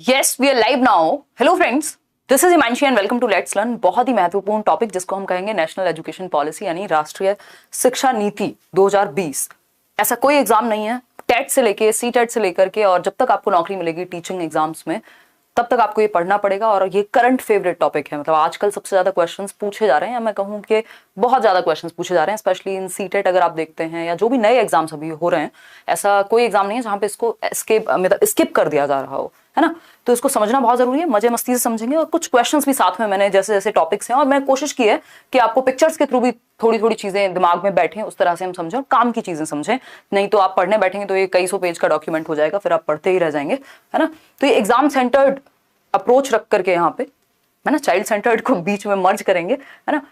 Yes we are live now. Hello friends, this is Himanshi and welcome to let's learn. बहुत ही महत्वपूर्ण topic जिसको हम कहेंगे नेशनल एजुकेशन पॉलिसी यानी राष्ट्रीय शिक्षा नीति 2020। ऐसा कोई एग्जाम नहीं है टेट से लेके सी टेट से लेकर के और जब तक आपको नौकरी मिलेगी टीचिंग एग्जाम्स में तब तक आपको ये पढ़ना पड़ेगा। और ये करंट फेवरेट टॉपिक है, मतलब आजकल सबसे ज्यादा क्वेश्चंस पूछे जा रहे हैं, या मैं कहूँ कि बहुत ज्यादा क्वेश्चंस पूछे जा रहे हैं, स्पेशली इन सीटेट अगर आप देखते हैं या जो भी नए एग्जाम्स अभी हो रहे हैं। ऐसा कोई एग्जाम नहीं है जहाँ पे इसको स्किप कर दिया जा रहा हो, है ना। तो इसको समझना बहुत जरूरी है, मजे मस्ती से समझेंगे। और कुछ क्वेश्चंस भी साथ में मैंने जैसे जैसे टॉपिक्स हैं और मैं कोशिश की है कि आपको पिक्चर्स के थ्रू भी थोड़ी थोड़ी चीजें दिमाग में बैठे उस तरह से हम समझें और काम की चीजें समझें। नहीं तो आप पढ़ने बैठेंगे तो ये कई सौ पेज का डॉक्यूमेंट हो जाएगा, फिर आप पढ़ते ही रह जाएंगे, है ना। तो ये एग्जाम सेंटर्ड अप्रोच रख करके यहाँ पे, है ना, चाइल्ड सेंटर्ड को बीच में मर्ज करेंगे, है ना।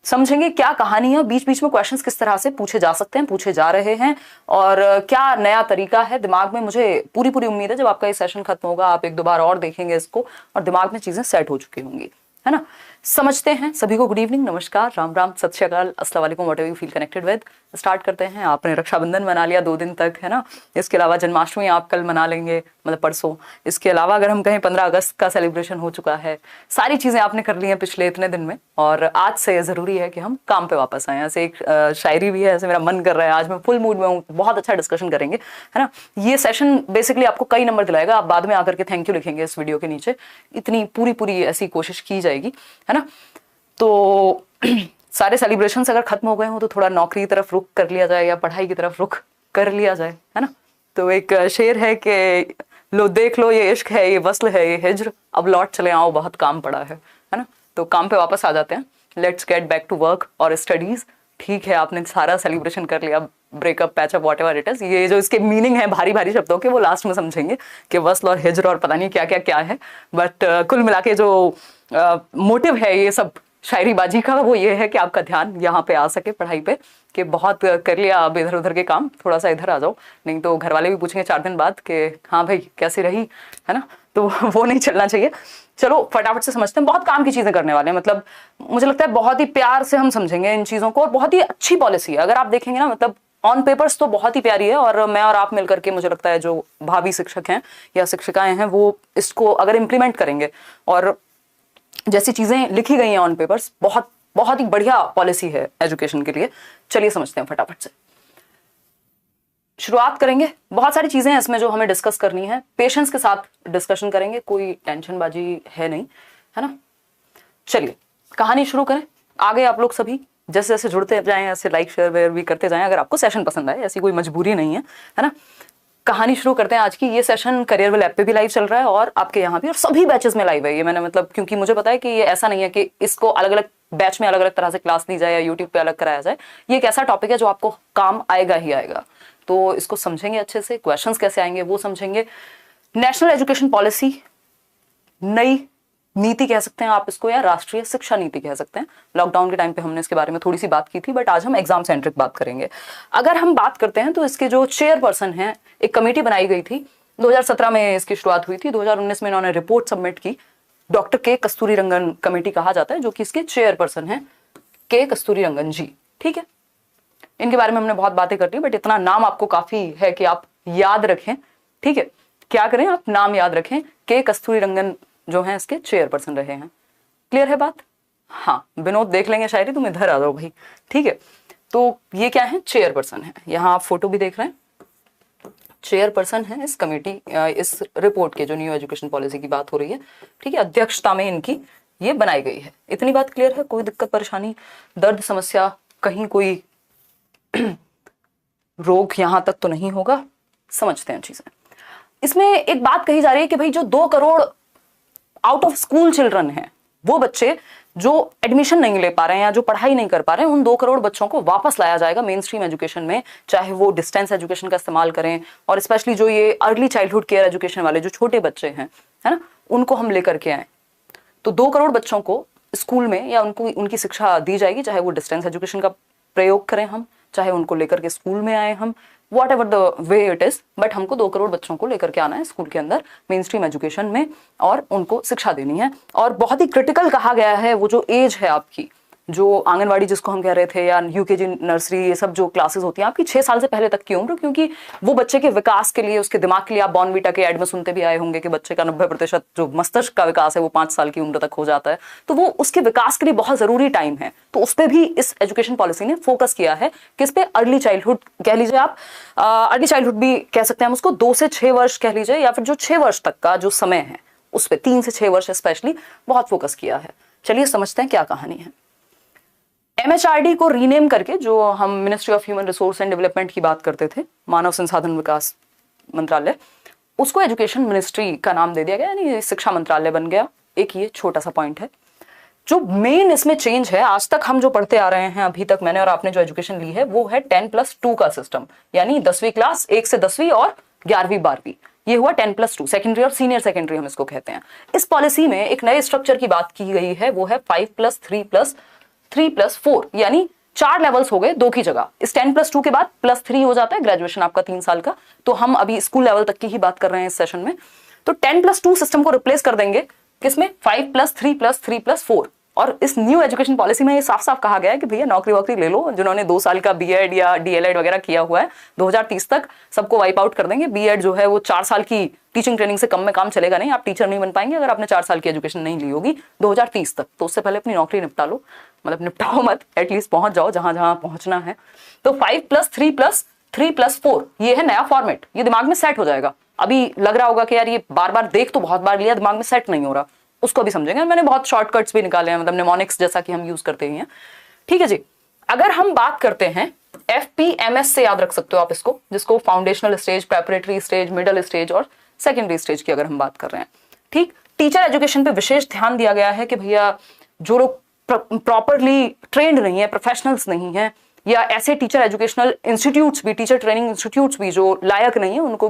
समझेंगे क्या कहानी है, बीच बीच में क्वेश्चंस किस तरह से पूछे जा सकते हैं, पूछे जा रहे हैं और क्या नया तरीका है दिमाग में। मुझे पूरी पूरी उम्मीद है जब आपका ये सेशन खत्म होगा आप एक दो बार और देखेंगे इसको और दिमाग में चीजें सेट हो चुकी होंगी, है ना। समझते हैं। सभी को गुड इवनिंग, नमस्कार, राम राम, सत श्री अकाल, अस्सलाम वालेकुम, whatever you feel connected with. Start करते हैं। आपने रक्षाबंधन मना लिया 2 दिन तक, है ना। इसके अलावा जन्माष्टमी आप कल मना लेंगे, मतलब परसों। इसके अलावा अगर हम कहें 15 अगस्त का सेलिब्रेशन हो चुका है। सारी चीजें आपने कर ली हैं पिछले इतने दिन में और आज से जरूरी है कि हम काम पे वापस आए। ऐसे एक शायरी भी है, ऐसे मेरा मन कर रहा है, आज मैं फुल मूड में हूँ, बहुत अच्छा डिस्कशन करेंगे, है ना। ये सेशन बेसिकली आपको कई नंबर दिलाएगा, आप बाद में आकर के थैंक यू लिखेंगे इस वीडियो के नीचे। इतनी पूरी पूरी ऐसी कोशिश की जाएगी, है ना। तो सारे सेलिब्रेशंस अगर खत्म हो गए हो तो थोड़ा नौकरी की तरफ रुख कर लिया जाए या पढ़ाई की तरफ रुख कर लिया जाए, है ना। तो एक शेर है कि लो देख लो ये इश्क है, ये वस्ल है, ये हिज्र, अब लौट चले आओ बहुत काम पड़ा है ना। तो काम पे वापस आ जाते हैं। Let's get back to work और स्टडीज। ठीक है, आपने सारा सेलिब्रेशन कर लिया, breakup, patchup, whatever it is. ये जो इसके मीनिंग है भारी भारी शब्दों के वो लास्ट में समझेंगे कि वस्ल और हिज्र और पता नहीं क्या क्या क्या है। बट कुल मिला के जो मोटिव है ये सब शायरीबाजी का वो ये है कि आपका ध्यान यहाँ पे आ सके पढ़ाई पे, कि बहुत कर लिया अब इधर उधर के काम, थोड़ा सा इधर आ जाओ, नहीं तो घर वाले भी पूछेंगे 4 दिन बाद कि हाँ भाई कैसी रही, है ना। तो वो नहीं चलना चाहिए। चलो फटाफट से समझते हैं, बहुत काम की चीजें करने वाले हैं। मतलब मुझे लगता है बहुत ही प्यार से हम समझेंगे इन चीजों को और बहुत ही अच्छी पॉलिसी है। अगर आप देखेंगे ना, मतलब ऑन पेपर्स तो बहुत ही प्यारी है और मैं और आप मिलकर के मुझे लगता है जो भावी शिक्षक हैं या शिक्षिकाएं हैं वो इसको अगर इम्प्लीमेंट करेंगे और जैसी चीजें लिखी गई हैं ऑन पेपर्स, बहुत बहुत ही बढ़िया पॉलिसी है एजुकेशन के लिए। चलिए समझते हैं फटाफट से, शुरुआत करेंगे। बहुत सारी चीजें हैं इसमें जो हमें डिस्कस करनी है, पेशेंस के साथ डिस्कशन करेंगे, कोई टेंशनबाजी है नहीं, है ना। चलिए कहानी शुरू करें। आगे आप लोग सभी जैसे जैसे जुड़ते जाएं ऐसे लाइक शेयर वेयर भी करते जाएं अगर आपको सेशन पसंद आए, ऐसी कोई मजबूरी नहीं है ना। कहानी शुरू करते हैं आज की। ये सेशन करियरवेल ऐप पे भी लाइव चल रहा है और आपके यहाँ भी, और सभी बैचेस में लाइव है ये। मैंने मतलब क्योंकि मुझे पता है कि ये ऐसा नहीं है कि इसको अलग अलग बैच में अलग अलग तरह से क्लास दी जाए या यूट्यूब पे अलग कराया जाए। ये एक ऐसा टॉपिक है जो आपको काम आएगा ही आएगा, तो इसको समझेंगे अच्छे से। क्वेश्चंस कैसे आएंगे वो समझेंगे। नेशनल एजुकेशन पॉलिसी, नई नीति कह सकते हैं आप इसको या राष्ट्रीय शिक्षा नीति कह सकते हैं। लॉकडाउन के टाइम पे हमने इसके बारे में थोड़ी सी बात की थी, बट आज हम एग्जाम सेंट्रिक बात करेंगे। अगर हम बात करते हैं तो इसके जो चेयरपर्सन हैं, एक कमेटी बनाई गई थी 2017 में इसकी शुरुआत हुई थी। 2019 में इन्होंने रिपोर्ट सबमिट की। डॉक्टर के कस्तूरी रंगन कमेटी कहा जाता है, जो कि इसके चेयरपर्सन है के कस्तूरी रंगन जी। ठीक है, इनके बारे में हमने बहुत बातें कर ली, बट इतना नाम आपको काफी है कि आप याद रखें। ठीक है, क्या करें आप नाम याद रखें। के कस्तूरी रंगन जो है इसके चेयरपर्सन रहे हैं। क्लियर है बात? हाँ, विनोद देख लेंगे शायरी, तुम इधर आ जाओ भाई। ठीक है, तो ये क्या है, चेयरपर्सन है। यहाँ आप फोटो भी देख रहे हैं, चेयरपर्सन है इस कमेटी, इस रिपोर्ट के जो न्यू एजुकेशन पॉलिसी की बात हो रही है। ठीक है, अध्यक्षता में इनकी ये बनाई गई है। इतनी बात क्लियर है? कोई दिक्कत परेशानी, दर्द, समस्या, कहीं कोई रोग यहां तक तो नहीं होगा? समझते हैं चीजें। इसमें एक बात कही जा रही है कि भाई जो 2 crore out of school children हैं, वो बच्चे जो एडमिशन नहीं ले पा रहे हैं या जो पढ़ाई नहीं कर पा रहे हैं, उन 2 करोड़ बच्चों को वापस लाया जाएगा मेन स्ट्रीम एजुकेशन में, चाहे वो डिस्टेंस एजुकेशन का इस्तेमाल करें और स्पेशली जो ये अर्ली चाइल्डहुड केयर एजुकेशन वाले जो छोटे बच्चे हैं, है ना, उनको हम लेकर के आए। तो 2 करोड़ बच्चों को स्कूल में या उनको उनकी शिक्षा दी जाएगी, चाहे वो डिस्टेंस एजुकेशन का प्रयोग करें हम, चाहे उनको लेकर के स्कूल में आए हम, what ever the way it is, but हमको 2 करोड़ बच्चों को लेकर के आना है स्कूल के अंदर मेन स्ट्रीम एजुकेशन में और उनको शिक्षा देनी है। और बहुत ही क्रिटिकल कहा गया है वो जो एज है आपकी जो आंगनवाड़ी जिसको हम कह रहे थे, या यूकेजी नर्सरी, ये सब जो क्लासेस होती हैं आपकी 6 साल से पहले तक की उम्र, क्योंकि वो बच्चे के विकास के लिए, उसके दिमाग के लिए, आप बॉर्नवीटा के ऐड में सुनते भी आए होंगे कि बच्चे का 90% जो मस्तिष्क का विकास है वो 5 साल की उम्र तक हो जाता है, तो वो उसके विकास के लिए बहुत जरूरी टाइम है। तो उस पर भी इस एजुकेशन पॉलिसी ने फोकस किया है, किस पे, अर्ली चाइल्डहुड कह लीजिए आप, अर्ली चाइल्डहुड भी कह सकते हैं हम उसको, 2 से 6 वर्ष कह लीजिए, या फिर जो 6 वर्ष तक का जो समय है उस पर, 3 से 6 वर्ष स्पेशली बहुत फोकस किया है। चलिए समझते हैं क्या कहानी है। एमएचआरडी को रीनेम करके, जो हम ministry of human resource and development की बात करते थे, मानव संसाधन विकास मंत्रालय, उसको एजुकेशन मिनिस्ट्री का नाम दे दिया गया, यानी शिक्षा मंत्रालय बन गया। एक ये छोटा सा पॉइंट है। जो मेन इसमें चेंज है, आज तक हम जो पढ़ते आ रहे हैं, अभी तक मैंने और आपने जो एजुकेशन ली है, वो है 10+2 का सिस्टम, यानी 10वीं क्लास, 1 से 10वीं और 11वीं 12वीं, ये हुआ 10+2, सेकेंडरी और सीनियर सेकेंडरी हम इसको कहते हैं। इस पॉलिसी में एक नए स्ट्रक्चर की बात की गई है, वो है 5+3+3+4, यानी 4 लेवल्स हो गए 2 की जगह। इस 10+2 के बाद +3 हो जाता है, ग्रेजुएशन आपका 3 साल का। तो हम अभी स्कूल लेवल तक की ही बात कर रहे हैं इस सेशन में। तो 10+2 सिस्टम को रिप्लेस कर देंगे किसमें, 5+3+3+4। और इस न्यू एजुकेशन पॉलिसी में ये साफ साफ कहा गया है कि भैया नौकरी वोकरी ले लो, जिन्होंने 2 साल का बीएड या डीएलएड वगैरह किया हुआ है, 2030 तक सबको वाइप आउट कर देंगे। बीएड जो है वो 4 साल की टीचिंग ट्रेनिंग से कम में काम चलेगा नहीं, आप टीचर नहीं बन पाएंगे अगर आपने 4 साल की एजुकेशन नहीं ली होगी 2030 तक। तो उससे पहले अपनी नौकरी निपटा लो, मतलब निपटाओ मत, एटलीस्ट पहुंच जाओ जहां जहां पहुंचना है। तो 5+3+3+4 ये है नया फॉर्मेट, ये दिमाग में सेट हो जाएगा। अभी लग रहा होगा कि यार ये बार बार देख तो बहुत बार लिया, दिमाग में सेट नहीं हो रहा, उसको भी समझेंगे। मैंने बहुत शॉर्टकट्स भी निकाले हैं, मतलब निमोनिक्स जैसा कि हम यूज करते ही हैं। ठीक है जी। अगर हम बात करते हैं FPMS से, याद रख सकते हो आप इसको, जिसको foundational stage, preparatory stage, middle stage और सेकेंडरी स्टेज की अगर हम बात कर रहे हैं। ठीक, टीचर एजुकेशन पे विशेष ध्यान दिया गया है कि भैया जो लोग प्रॉपरली ट्रेंड नहीं है, प्रोफेशनल्स नहीं है, या ऐसे टीचर एजुकेशनल इंस्टीट्यूट्स भी, टीचर ट्रेनिंग इंस्टीट्यूट्स भी जो लायक नहीं है, उनको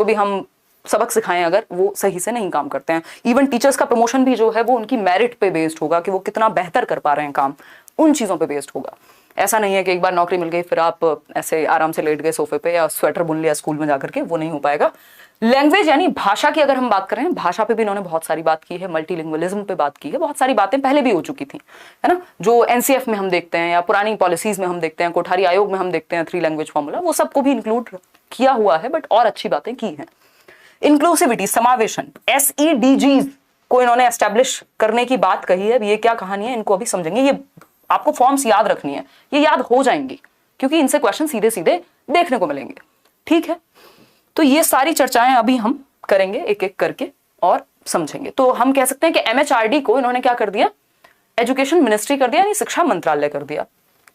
भी हम सबक सिखाएं अगर वो सही से नहीं काम करते हैं। इवन टीचर्स का प्रमोशन भी जो है वो उनकी मेरिट पे बेस्ड होगा कि वो कितना बेहतर कर पा रहे हैं काम, उन चीजों पे बेस्ड होगा। ऐसा नहीं है कि एक बार नौकरी मिल गई फिर आप ऐसे आराम से लेट गए सोफे पे या स्वेटर बुन लिया स्कूल में जाकर के, वो नहीं हो पाएगा। लैंग्वेज यानी भाषा की अगर हम बात करें, भाषा पे भी इन्होंने बहुत सारी बात की है, मल्टीलिंगुअलिज्म पे बात की है, बहुत सारी बातें पहले भी हो चुकी थी, है ना, जो एनसीएफ में हम देखते हैं या पुरानी पॉलिसीज में हम देखते हैं, कोठारी आयोग में हम देखते हैं 3 लैंग्वेज फॉर्मूला, वो सबको भी इंक्लूड किया हुआ है, बट और अच्छी बातें की हैं। इंक्लूसिविटी, समावेशन, SEDGs को इन्होंने एस्टेब्लिश करने की बात कही है। ये क्या कहानी है, इनको अभी समझेंगे। ये आपको फॉर्म्स याद रखनी है, ये याद हो जाएंगी क्योंकि इनसे क्वेश्चन सीधे सीधे देखने को मिलेंगे। ठीक है, तो ये सारी चर्चाएं अभी हम करेंगे एक एक करके और समझेंगे। तो हम कह सकते हैं कि MHRD को इन्होंने क्या कर दिया, एजुकेशन मिनिस्ट्री कर दिया, यानी शिक्षा मंत्रालय कर दिया।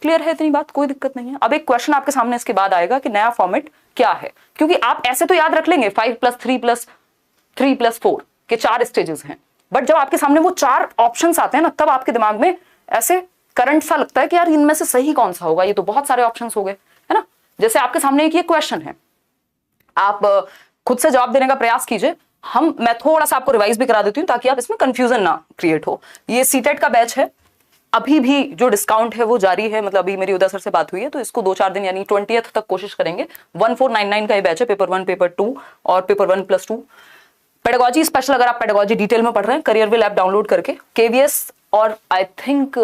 क्लियर है, इतनी बात, कोई दिक्कत नहीं है। अब एक क्वेश्चन आपके सामने इसके बाद आएगा कि नया फॉर्मेट क्या है, क्योंकि आप ऐसे तो याद रख लेंगे 5+3+3+4 के 4 स्टेजेस हैं, बट जब आपके सामने वो 4 ऑप्शंस आते हैं ना, तब आपके दिमाग में ऐसे करंट सा लगता है कि यार इनमें से सही कौन सा होगा, ये तो बहुत सारे ऑप्शंस हो गए, है ना। जैसे आपके सामने एक ये क्वेश्चन है, आप खुद से जवाब देने का प्रयास कीजिए। मैं थोड़ा सा आपको रिवाइज भी करा देती हूँ ताकि आप इसमें कंफ्यूजन ना क्रिएट हो। ये सीटेट का बैच है, अभी भी जो डिस्काउंट है वो जारी है, मतलब अभी मेरी उदय सर से बात हुई है, तो इसको 2-4 दिन यानी 20th तक कोशिश करेंगे। 1499 का ये बैच है, पेपर 1, पेपर 2 और पेपर 1+2। पेडागोजी स्पेशल, अगर आप पेडागोजी डिटेल में पढ़ रहे हैं, करियरविल ऐप डाउनलोड करके, KVS और आई थिंक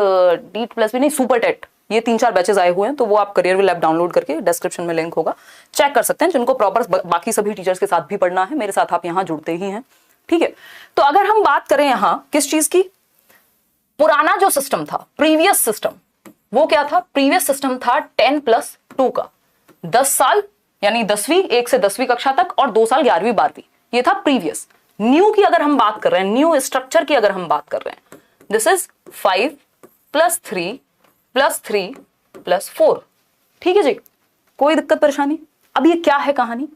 DEET+ भी नहीं, सुपर टेट, ये 3-4 बैचेस आए हुए हैं, तो वो आप करियरविल ऐप डाउनलोड करके, डिस्क्रिप्शन में लिंक होगा, चेक कर सकते हैं। जिनको प्रॉपर बाकी सभी टीचर्स के साथ भी पढ़ना है, मेरे साथ आप यहाँ जुड़ते ही हैं। ठीक है, तो अगर हम बात करें यहाँ किस चीज की, पुराना जो सिस्टम था, प्रीवियस सिस्टम, वो क्या था, प्रीवियस सिस्टम था 10+2 का, 10 साल यानी 10वीं, 1 से 10वीं कक्षा तक, और 2 साल 11वीं 12वीं, ये था प्रीवियस। न्यू की अगर हम बात कर रहे हैं, न्यू स्ट्रक्चर की अगर हम बात कर रहे हैं, दिस इज 5+3+3+4। ठीक है जी, कोई दिक्कत परेशानी। अब ये क्या है कहानी,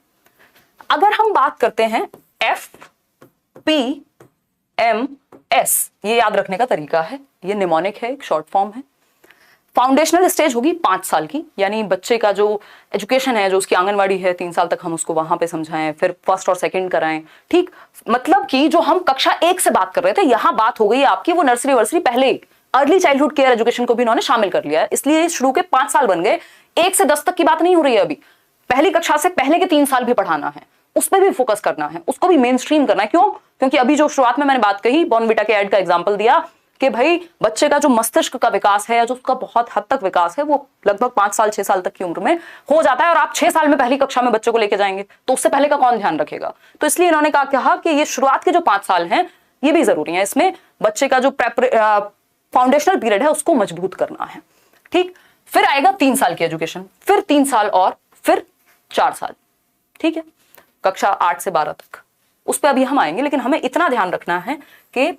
अगर हम बात करते हैं FPMS, ये याद रखने का तरीका है, ये निमोनिक है, एक शॉर्ट फॉर्म है। फाउंडेशनल स्टेज होगी 5 साल की, यानी बच्चे का जो एजुकेशन है, जो उसकी आंगनवाड़ी है, 3 साल तक हम उसको वहां पे समझाएं, फिर फर्स्ट और सेकंड कराएं। ठीक, मतलब कि जो हम कक्षा 1 से बात कर रहे थे, यहां बात हो गई आपकी वो नर्सरी वर्सरी, पहले अर्ली चाइल्डहुड केयर एजुकेशन को भी इन्होंने शामिल कर लिया है, इसलिए शुरू के 5 साल बन गए। 1 से 10 तक की बात नहीं हो रही है अभी, पहली कक्षा से पहले के 3 साल भी पढ़ाना है, उस पर भी फोकस करना है, उसको भी मेन स्ट्रीम करना है। क्यों? क्योंकि अभी जो शुरुआत में मैंने बात कही, बॉर्नविटा के ऐड का एग्जाम्पल दिया, कि भाई बच्चे का जो मस्तिष्क का विकास है या जो उसका बहुत हद तक विकास है वो लगभग 5 साल 6 साल तक की उम्र में हो जाता है, और आप 6 साल में पहली कक्षा में बच्चे को लेके जाएंगे तो उससे पहले का कौन ध्यान रखेगा। तो इसलिए इन्होंने कहा कि ये शुरुआत के जो 5 साल हैं ये भी जरूरी है, इसमें बच्चे का जो फाउंडेशनल पीरियड है उसको मजबूत करना है। ठीक, फिर आएगा 3 साल की एजुकेशन, फिर 3 साल और फिर 4 साल। ठीक है, कक्षा 8 से 12 तक, उस पर अभी हम आएंगे, लेकिन हमें इतना ध्यान रखना है कि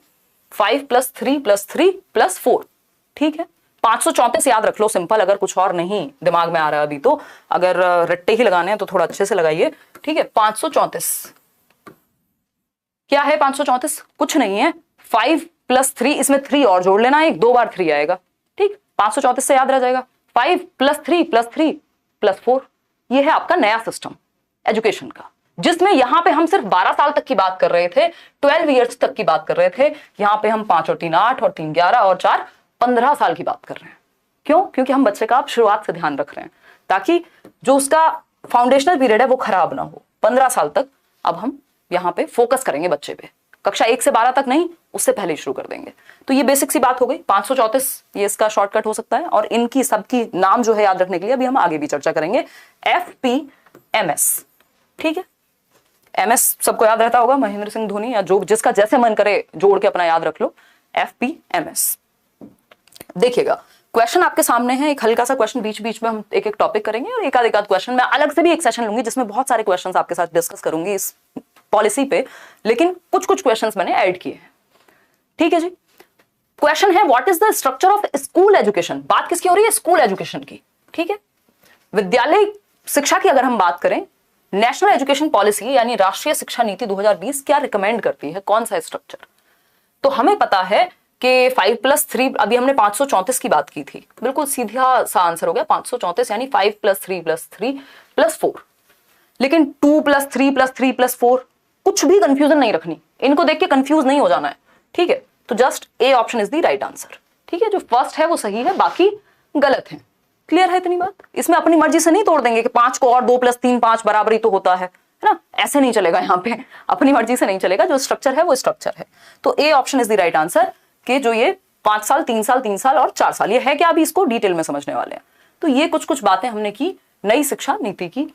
5 + 3 + 3 + 4। ठीक है, 534 याद रख लो, सिंपल, अगर कुछ और नहीं दिमाग में आ रहा है अभी तो, अगर रट्टे ही लगाने हैं तो थोड़ा अच्छे से लगाइए। ठीक है, 534 क्या है? 534 कुछ नहीं है, 5 + 3, इसमें 3 और जोड़ लेना, एक 2 बार 3 आएगा। ठीक, 534 से याद रह जाएगा। 5 + 3 + 3 + 4, ये है आपका नया सिस्टम एजुकेशन का, जिसमें यहां पे हम सिर्फ 12 साल तक की बात कर रहे थे, 12 इयर्स तक की बात कर रहे थे। यहां पे हम 5 और 3 8 और 3 11 और 4 15 साल की बात कर रहे हैं। क्यों? क्योंकि हम बच्चे का आप शुरुआत से ध्यान रख रहे हैं, ताकि जो उसका फाउंडेशनल पीरियड है वो खराब ना हो। 15 साल तक अब हम यहां पे फोकस करेंगे बच्चे पे, कक्षा 1 से 12 तक नहीं, उससे पहले ही शुरू कर देंगे। तो ये बेसिक सी बात हो गई। 534 ये इसका शॉर्टकट हो सकता है, और इनकी सबकी नाम जो है याद रखने के लिए अभी हम आगे भी चर्चा करेंगे। FPMS। ठीक है, MS सबको याद रहता होगा, महेंद्र सिंह धोनी, या जो जिसका जैसे मन करे जोड़ के अपना याद रख लो। FPMS देखिएगा, क्वेश्चन आपके सामने है, एक हल्का सा क्वेश्चन, बीच बीच में हम एक एक टॉपिक करेंगे, और एक आध क्वेश्चन मैं अलग से भी एक सेशन लूंगी जिसमें बहुत सारे क्वेश्चंस आपके साथ डिस्कस करूंगी इस पॉलिसी पे, लेकिन कुछ कुछ क्वेश्चंस मैंने ऐड किए हैं। ठीक है जी, क्वेश्चन है what is the structure of school education. बात किसकी हो रही है? स्कूल एजुकेशन की। ठीक है, विद्यालय शिक्षा की अगर हम बात करें, नेशनल एजुकेशन पॉलिसी यानी राष्ट्रीय शिक्षा नीति 2020 क्या रिकमेंड करती है, कौन सा स्ट्रक्चर। तो हमें पता है कि 5 + 3, अभी हमने 534 की बात की थी, बिल्कुल सीधा सा आंसर हो गया 534, यानी 5 + 3 + 3 + 4। लेकिन 2 + 3 + 3 + 4, कुछ भी कंफ्यूजन नहीं रखनी, इनको देख के कंफ्यूज नहीं हो जाना है। ठीक है, तो just A option is the right answer. ठीक है, जो फर्स्ट है वो सही है, बाकी गलत है। क्लियर है इतनी बात? इसमें अपनी मर्जी से नहीं तोड़ देंगे कि 5 को और 2 + 3 5 बराबर ही तो होता है ना, ऐसे नहीं चलेगा यहाँ पे, अपनी मर्जी से नहीं चलेगा, जो स्ट्रक्चर है वो स्ट्रक्चर है। तो A option is the right answer, कि जो ये 5 साल 3 साल 3 साल और 4 साल, ये है क्या, अभी इसको डिटेल में समझने वाले हैं। तो ये कुछ कुछ बातें हमने की नई शिक्षा नीति की।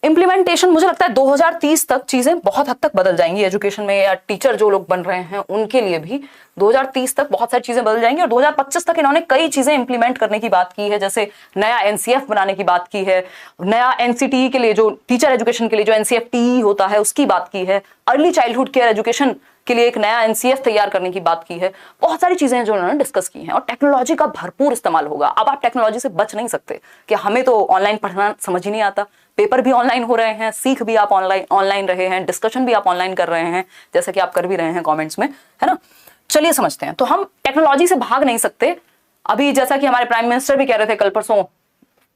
इंप्लीमेंटेशन मुझे लगता है 2030 तक चीजें बहुत हद तक बदल जाएंगी एजुकेशन में, या टीचर जो लोग बन रहे हैं उनके लिए भी 2030 तक बहुत सारी चीजें बदल जाएंगी, और 2025 तक इन्होंने कई चीजें इंप्लीमेंट करने की बात की है, जैसे नया NCF बनाने की बात की है, नया NCTE के लिए, जो टीचर एजुकेशन के लिए जो NCFTE होता है उसकी बात की है, अर्ली चाइल्डहुड केयर एजुकेशन के लिए एक नया NCF तैयार करने की बात की है। बहुत सारी चीजें हैं जो उन्होंने डिस्कस की हैं, और टेक्नोलॉजी का भरपूर इस्तेमाल होगा। अब आप टेक्नोलॉजी से बच नहीं सकते कि हमें तो ऑनलाइन पढ़ना समझ ही नहीं आता, पेपर भी ऑनलाइन हो रहे हैं, सीख भी आप ऑनलाइन रहे हैं, डिस्कशन भी आप ऑनलाइन कर रहे हैं, जैसा कि आप कर भी रहे हैं कमेंट्स में, है ना। चलिए समझते हैं, तो हम टेक्नोलॉजी से भाग नहीं सकते। अभी जैसा कि हमारे प्राइम मिनिस्टर भी कह रहे थे कल परसों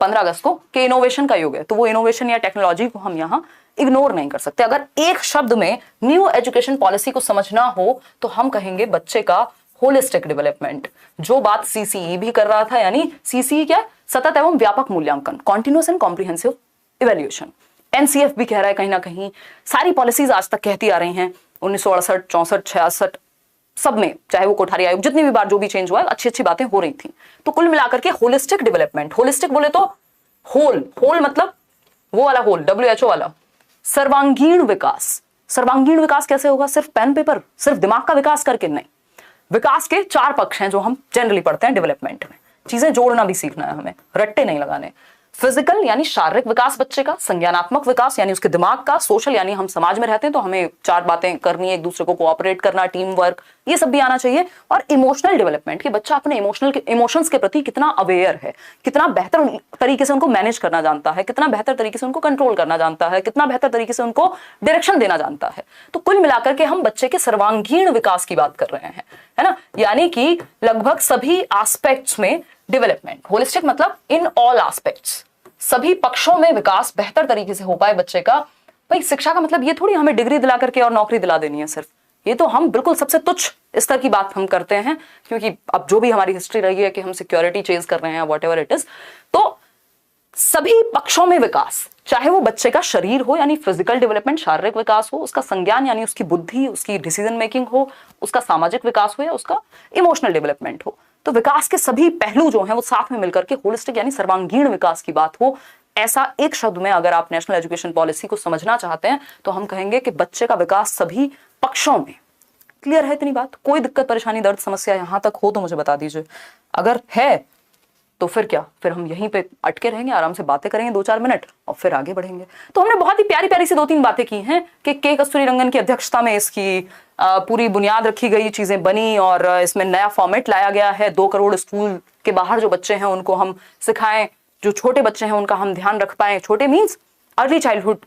15 अगस्त को कि इनोवेशन का युग है, तो वो इनोवेशन या टेक्नोलॉजी को हम यहाँ इग्नोर नहीं कर सकते। अगर एक शब्द में न्यू एजुकेशन पॉलिसी को समझना हो तो हम कहेंगे बच्चे का होलिस्टिक डेवलपमेंट। जो बात CCE भी कर रहा था, यानी CCE क्या, सतत एवं व्यापक मूल्यांकन, continuous and comprehensive evaluation. NCF भी कह रहा है कहीं ना कहीं, सारी पॉलिसीज आज तक कहती आ रही हैं, 1968 64 66 सब में, चाहे वो कोठारी आयोग, जितनी भी बार जो भी चेंज हुआ है, अच्छी अच्छी बातें हो रही थी। तो कुल मिलाकर के होलिस्टिक डेवलपमेंट, होलिस्टिक बोले तो होल मतलब वो वाला होल, WHO वाला, सर्वांगीण विकास। सर्वांगीण विकास कैसे होगा? सिर्फ पेन पेपर, सिर्फ दिमाग का विकास करके नहीं। विकास के 4 पक्ष हैं जो हम जनरली पढ़ते हैं डेवलपमेंट में। चीजें जोड़ना भी सीखना है हमें, रट्टे नहीं लगाने। फिजिकल यानी शारीरिक विकास बच्चे का, संज्ञानात्मक विकास यानी उसके दिमाग का, सोशल यानी हम समाज में रहते हैं तो हमें 4 बातें करनी है, एक दूसरे को कोऑपरेट करना, टीम वर्क, ये सब भी आना चाहिए। और इमोशनल डेवलपमेंट कि बच्चा अपने इमोशंस के प्रति कितना अवेयर है, कितना बेहतर तरीके से उनको मैनेज करना जानता है, कितना बेहतर तरीके से उनको कंट्रोल करना जानता है, कितना बेहतर तरीके से उनको डायरेक्शन देना जानता है। तो कुल मिलाकर के हम बच्चे के सर्वांगीण विकास की बात कर रहे हैं, है ना, यानी कि लगभग सभी एस्पेक्ट्स में डेवलपमेंट। होलिस्टिक मतलब इन ऑल एस्पेक्ट्स, सभी पक्षों में विकास बेहतर तरीके से हो पाए बच्चे का। भाई शिक्षा का मतलब ये थोड़ी हमें डिग्री दिला करके और नौकरी दिला देनी है सिर्फ, ये तो हम बिल्कुल सबसे तुच्छ स्तर की बात हम करते हैं, क्योंकि अब जो भी हमारी हिस्ट्री रही है कि हम सिक्योरिटी चेज कर रहे हैं, व्हाटएवर इट इज। तो सभी पक्षों में विकास, चाहे वो बच्चे का शरीर हो यानी फिजिकल डेवलपमेंट, शारीरिक विकास हो, उसका संज्ञान यानी उसकी बुद्धि, उसकी डिसीजन मेकिंग हो, उसका सामाजिक विकास हो या उसका इमोशनल डेवलपमेंट हो, तो विकास के सभी पहलू जो हैं वो साथ में मिलकर के होलिस्टिक यानी सर्वांगीण विकास की बात हो। ऐसा एक शब्द में अगर आप नेशनल एजुकेशन पॉलिसी को समझना चाहते हैं तो हम कहेंगे कि बच्चे का विकास सभी पक्षों में। क्लियर है इतनी बात? कोई दिक्कत, परेशानी, दर्द, समस्या यहां तक हो तो मुझे बता दीजिए। अगर है तो फिर क्या, फिर हम यहीं पे अटके रहेंगे, आराम से बातें करेंगे 2-4 मिनट और फिर आगे बढ़ेंगे। तो हमने बहुत ही प्यारी प्यारी सी 2-3 बातें की हैं कि के कस्तूरीरंगन की अध्यक्षता में इसकी पूरी बुनियाद रखी गई, चीजें बनी और इसमें नया फॉर्मेट लाया गया है। 2 करोड़ स्कूल के बाहर जो बच्चे हैं उनको हम सिखाएं, जो छोटे बच्चे हैं उनका हम ध्यान रख पाए। छोटे मीन्स अर्ली चाइल्डहुड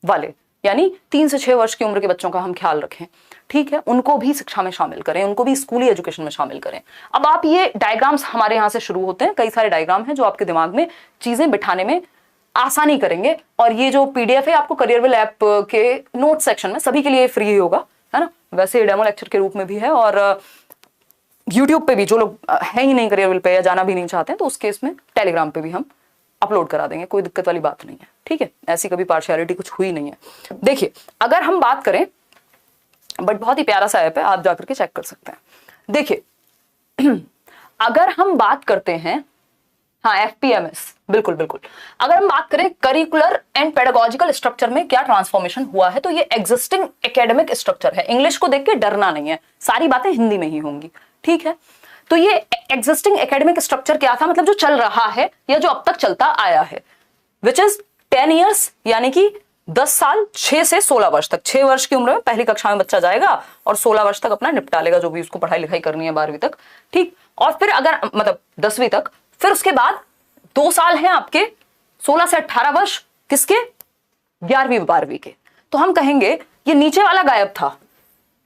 वाले, यानी 3 से 6 वर्ष की उम्र के बच्चों का हम ख्याल रखें, ठीक है, उनको भी शिक्षा में शामिल करें, उनको भी स्कूली एजुकेशन में शामिल करें। अब आप ये डायग्राम्स हमारे यहाँ से शुरू होते हैं, कई सारे डायग्राम हैं जो आपके दिमाग में चीजें बिठाने में आसानी करेंगे। और ये जो पीडीएफ है आपको करियरविल ऐप के नोट सेक्शन में सभी के लिए फ्री ही होगा, है ना। वैसे डेमो लेक्चर के रूप में भी है और यूट्यूब पे भी जो लोग है ही नहीं करियरविल पे या जाना भी नहीं चाहते हैं तो उस केस में टेलीग्राम पे भी हम अपलोड करा देंगे, कोई दिक्कत वाली बात नहीं है, ठीक है। ऐसी कभी पार्शियलिटी कुछ हुई नहीं है। देखिए अगर हम बात करें, बट बहुत ही प्यारा सा ऐप है, आप जाकर के चेक कर सकते हैं। देखिए अगर हम बात करते हैं, हाँ FPMS, बिल्कुल बिल्कुल, अगर हम बात करें करिकुलर एंड पेडागोजिकल स्ट्रक्चर में क्या ट्रांसफॉर्मेशन हुआ है तो ये एग्जिस्टिंग एकेडमिक स्ट्रक्चर है। इंग्लिश को देख के डरना नहीं है, सारी बातें हिंदी में ही होंगी, ठीक है। तो ये एग्जिस्टिंग एकेडमिक स्ट्रक्चर क्या था, मतलब जो चल रहा है या जो अब तक चलता आया है, विच इज 10 ईयर्स, यानी कि 10 साल, 6 से 16 वर्ष तक। 6 वर्ष की उम्र में पहली कक्षा में बच्चा जाएगा और 16 वर्ष तक अपना निपटा लेगा जो भी उसको पढ़ाई लिखाई करनी है 12वीं तक, ठीक। और फिर अगर मतलब 10वीं तक, फिर उसके बाद 2 साल हैं आपके 16 से 18 वर्ष किसके, 11वीं 12वीं के। तो हम कहेंगे ये नीचे वाला गायब था,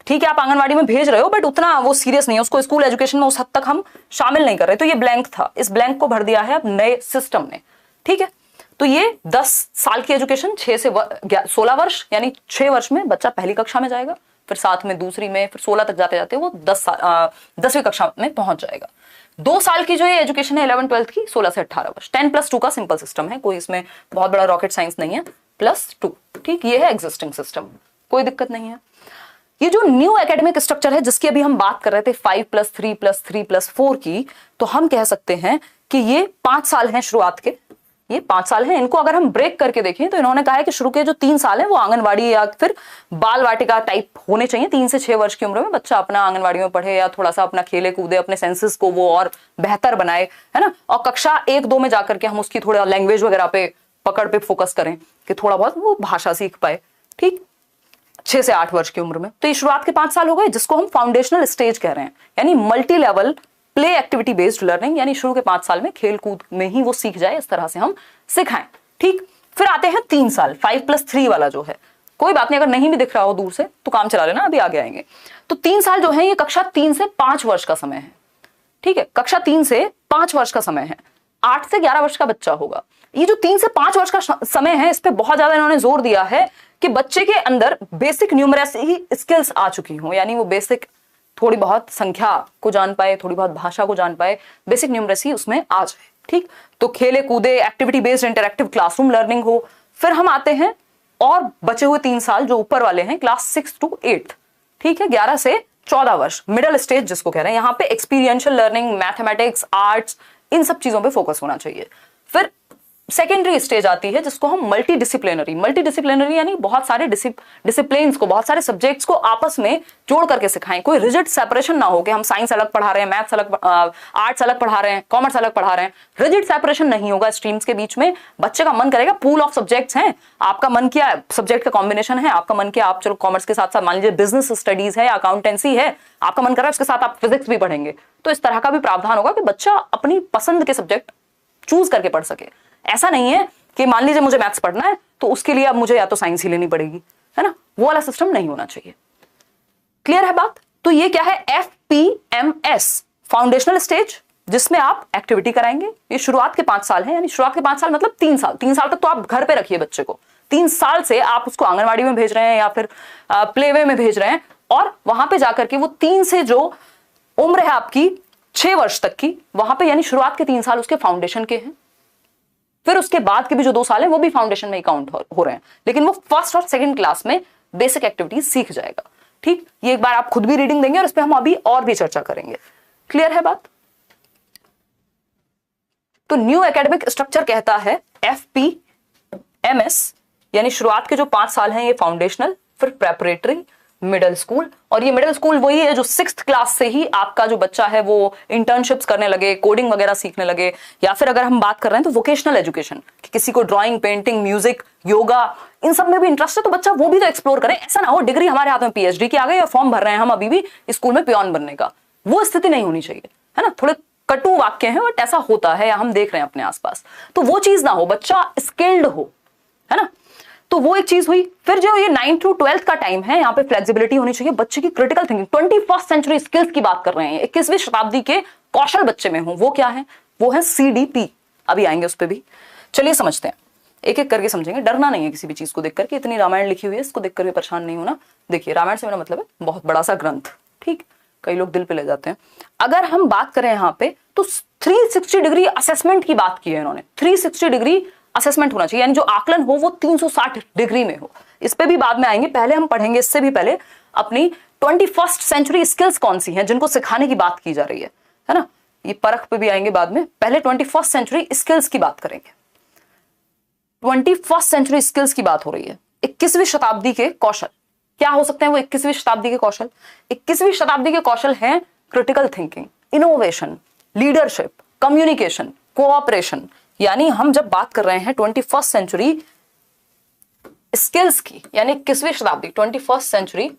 ठीक है, आप आंगनवाड़ी में भेज रहे हो बट उतना वो सीरियस नहीं है, उसको स्कूल एजुकेशन में उस हद तक हम शामिल नहीं कर रहे, तो ये ब्लैंक था, इस ब्लैंक को भर दिया है अब नए सिस्टम ने, ठीक है। तो ये 10 साल की एजुकेशन, 6 से 16 वर्ष, यानी 6 वर्ष में बच्चा पहली कक्षा में जाएगा, फिर 7 में दूसरी में, फिर 16 तक जाते जाते वो 10वीं कक्षा में पहुंच जाएगा। 2 साल की जो ये एजुकेशन है 11-12 की, 16 से 18 वर्ष, 10+2 का सिंपल सिस्टम है, कोई इसमें बहुत बड़ा रॉकेट साइंस नहीं है, +2, ठीक, ये है एग्जिस्टिंग सिस्टम, कोई दिक्कत नहीं है। ये जो न्यू एकेडमिक स्ट्रक्चर है जिसकी अभी हम बात कर रहे थे 5+3+3+4 की, तो हम कह सकते हैं कि ये 5 साल हैं शुरुआत के, ये 5 साल हैं। इनको अगर हम ब्रेक करके देखें तो इन्होंने कहा है कि शुरू के जो 3 साल हैं वो आंगनवाड़ी या फिर बाल वाटिका टाइप होने चाहिए। 3 से 6 वर्ष की उम्र में बच्चा अपना आंगनवाड़ी में पढ़े या थोड़ा सा अपना खेले कूदे, अपने सेंसेस को वो और बेहतर बनाए, है ना। और कक्षा 1-2 में जाकर के हम उसकी थोड़ा लैंग्वेज वगैरह पे पकड़ पे फोकस करें कि थोड़ा बहुत वो भाषा सीख पाए, ठीक, 6 से 8 वर्ष की उम्र में। तो ये शुरुआत के 5 साल हो गए जिसको हम फाउंडेशनल स्टेज कह रहे हैं, यानी multi level play activity based learning, यानी शुरू के 5 साल में खेल कूद में ही वो सीख जाए, इस तरह से हम सिखाएं, ठीक। फिर आते हैं 3 साल, 5+3 वाला जो है, कोई बात नहीं अगर नहीं भी दिख रहा हो दूर से तो काम चला लेना, अभी आगे आएंगे। तो 3 साल जो है ये कक्षा 3 से 5 वर्ष का समय है, ठीक है, कक्षा 3 से 5 वर्ष का समय है, 8 से 11 वर्ष का बच्चा होगा। ये जो 3 से 5 वर्ष का समय है इस पे बहुत ज्यादा इन्होंने जोर दिया है कि बच्चे के अंदर बेसिक न्यूमरेसी स्किल्स आ चुकी हों, यानी वो बेसिक थोड़ी बहुत संख्या को जान पाए, थोड़ी बहुत भाषा को जान पाए, बेसिक न्यूमरेसी उसमें आ जाए, ठीक। तो खेले कूदे, activity based interactive classroom learning हो। फिर हम आते हैं और बचे हुए 3 साल जो ऊपर वाले हैं, क्लास 6 to 8, ठीक है, 11 से 14 वर्ष, मिडिल स्टेज जिसको कह रहे हैं। यहाँ पे एक्सपीरियंशियल लर्निंग, मैथमेटिक्स, आर्ट्स, इन सब चीजों पे फोकस होना चाहिए। फिर सेकेंडरी स्टेज आती है जिसको हम मल्टी डिसिप्लिनरी यानी बहुत सारे डिसिप्लिन्स को, बहुत सारे सब्जेक्ट्स को आपस में जोड़ करके सिखाएं। कोई रिजिड सेपरेशन ना हो कि हम साइंस अलग पढ़ा रहे हैं, मैथ्स अलग, आर्ट्स अलग पढ़ा रहे हैं, कॉमर्स अलग पढ़ा रहे हैं, रिजिड सेपरेशन नहीं होगा स्ट्रीम्स के बीच में। बच्चे का मन करेगा, पूल ऑफ सब्जेक्ट्स हैं, आपका मन किया सब्जेक्ट का कॉम्बिनेशन है, आपका मन किया आप चलो कॉमर्स के साथ साथ मान लीजिए बिजनेस स्टडीज है, अकाउंटेंसी है, आपका मन कर रहा है उसके साथ आप फिजिक्स भी पढ़ेंगे, तो इस तरह का भी प्रावधान होगा कि बच्चा अपनी पसंद के सब्जेक्ट चूज करके पढ़ सके। ऐसा नहीं है कि मान लीजिए मुझे मैथ्स पढ़ना है तो उसके लिए अब मुझे या तो साइंस ही लेनी पड़ेगी, है ना, वो वाला सिस्टम नहीं होना चाहिए। क्लियर है बात? तो ये क्या है, FPMS, फाउंडेशनल स्टेज, जिसमें आप एक्टिविटी कराएंगे। ये शुरुआत के 5 साल है, यानी शुरुआत के 5 साल मतलब 3 साल, 3 साल तक तो आप घर पे रखिए बच्चे को, 3 साल से आप उसको आंगनवाड़ी में भेज रहे हैं या फिर प्लेवे में भेज रहे हैं, और वहां पे जाकर के वो 3 से जो उम्र है आपकी 6 वर्ष तक की, वहां पे यानी शुरुआत के 3 साल उसके फाउंडेशन के हैं, फिर उसके बाद के भी जो 2 साल है वो भी फाउंडेशन में ही काउंट हो रहे हैं, लेकिन वो फर्स्ट और सेकंड क्लास में बेसिक एक्टिविटीज सीख जाएगा। ठीक, ये एक बार आप खुद भी रीडिंग देंगे और इस पर हम अभी और भी चर्चा करेंगे। क्लियर है बात? तो न्यू एकेडमिक स्ट्रक्चर कहता है FPMS, यानी शुरुआत के जो 5 साल हैं ये फाउंडेशनल, फिर प्रेपरेटरी, मिडिल स्कूल, और ये मिडिल स्कूल वही है जो 6th क्लास से ही आपका जो बच्चा है वो इंटर्नशिप्स करने लगे, कोडिंग वगैरह सीखने लगे, या फिर अगर हम बात कर रहे हैं तो वोकेशनल एजुकेशन, कि किसी को ड्राइंग, पेंटिंग, म्यूजिक, योगा, इन सब में भी इंटरेस्ट है तो बच्चा वो भी तो एक्सप्लोर करे। ऐसा ना हो डिग्री हमारे हाथ में PhD की आ गई और फॉर्म भर रहे हैं हम अभी भी स्कूल में पियोन बनने का, वो स्थिति नहीं होनी चाहिए, है ना। थोड़े कटु वाक्य हैं बट ऐसा होता है या हम देख रहे हैं अपने आसपास, तो वो चीज ना हो, बच्चा स्किल्ड हो, है ना। तो वो एक चीज हुई। फिर जो ये 9th to 12th का टाइम है, यहाँ पे फ्लेक्सिबिलिटी होनी चाहिए, बच्चे की critical thinking, 21st century skills की बात कर रहे हैं, 21वीं शताब्दी के कौशल बच्चे में हो, वो क्या है? वो है CDP। अभी आएंगे उस पर भी, चलिए समझते हैं, एक एक करके समझेंगे। डरना नहीं है किसी भी चीज को देख करके, इतनी रामायण लिखी हुई है, इसको देखकर भी परेशान नहीं होना। देखिए, रामायण से मेरा मतलब है बहुत बड़ा सा ग्रंथ, ठीक, कई लोग दिल पे ले जाते हैं। अगर हम बात करें यहाँ पे तो 360 डिग्री असेसमेंट की बात की है इन्होंने, 360 डिग्री असेसमेंट होना चाहिए, यानी जो आकलन हो वो 360 डिग्री में हो। इस पे भी बाद में आएंगे, पहले हम पढ़ेंगे इससे भी पहले अपनी 21st सेंचुरी स्किल्स कौन सी हैं जिनको सिखाने की बात की जा रही है ना। ये परख पे भी आएंगे बाद में, पहले 21st सेंचुरी स्किल्स की बात करेंगे। 21st सेंचुरी स्किल्स की बात हो रही है, 21वीं शताब्दी के कौशल क्या हो सकते हैं? वो 21वीं शताब्दी के कौशल, 21वीं शताब्दी के कौशल हैं critical thinking, innovation, leadership, communication, cooperation. यानी हम जब बात कर रहे हैं 21st सेंचुरी स्किल्स की, यानी 21वीं शताब्दी 21st सेंचुरी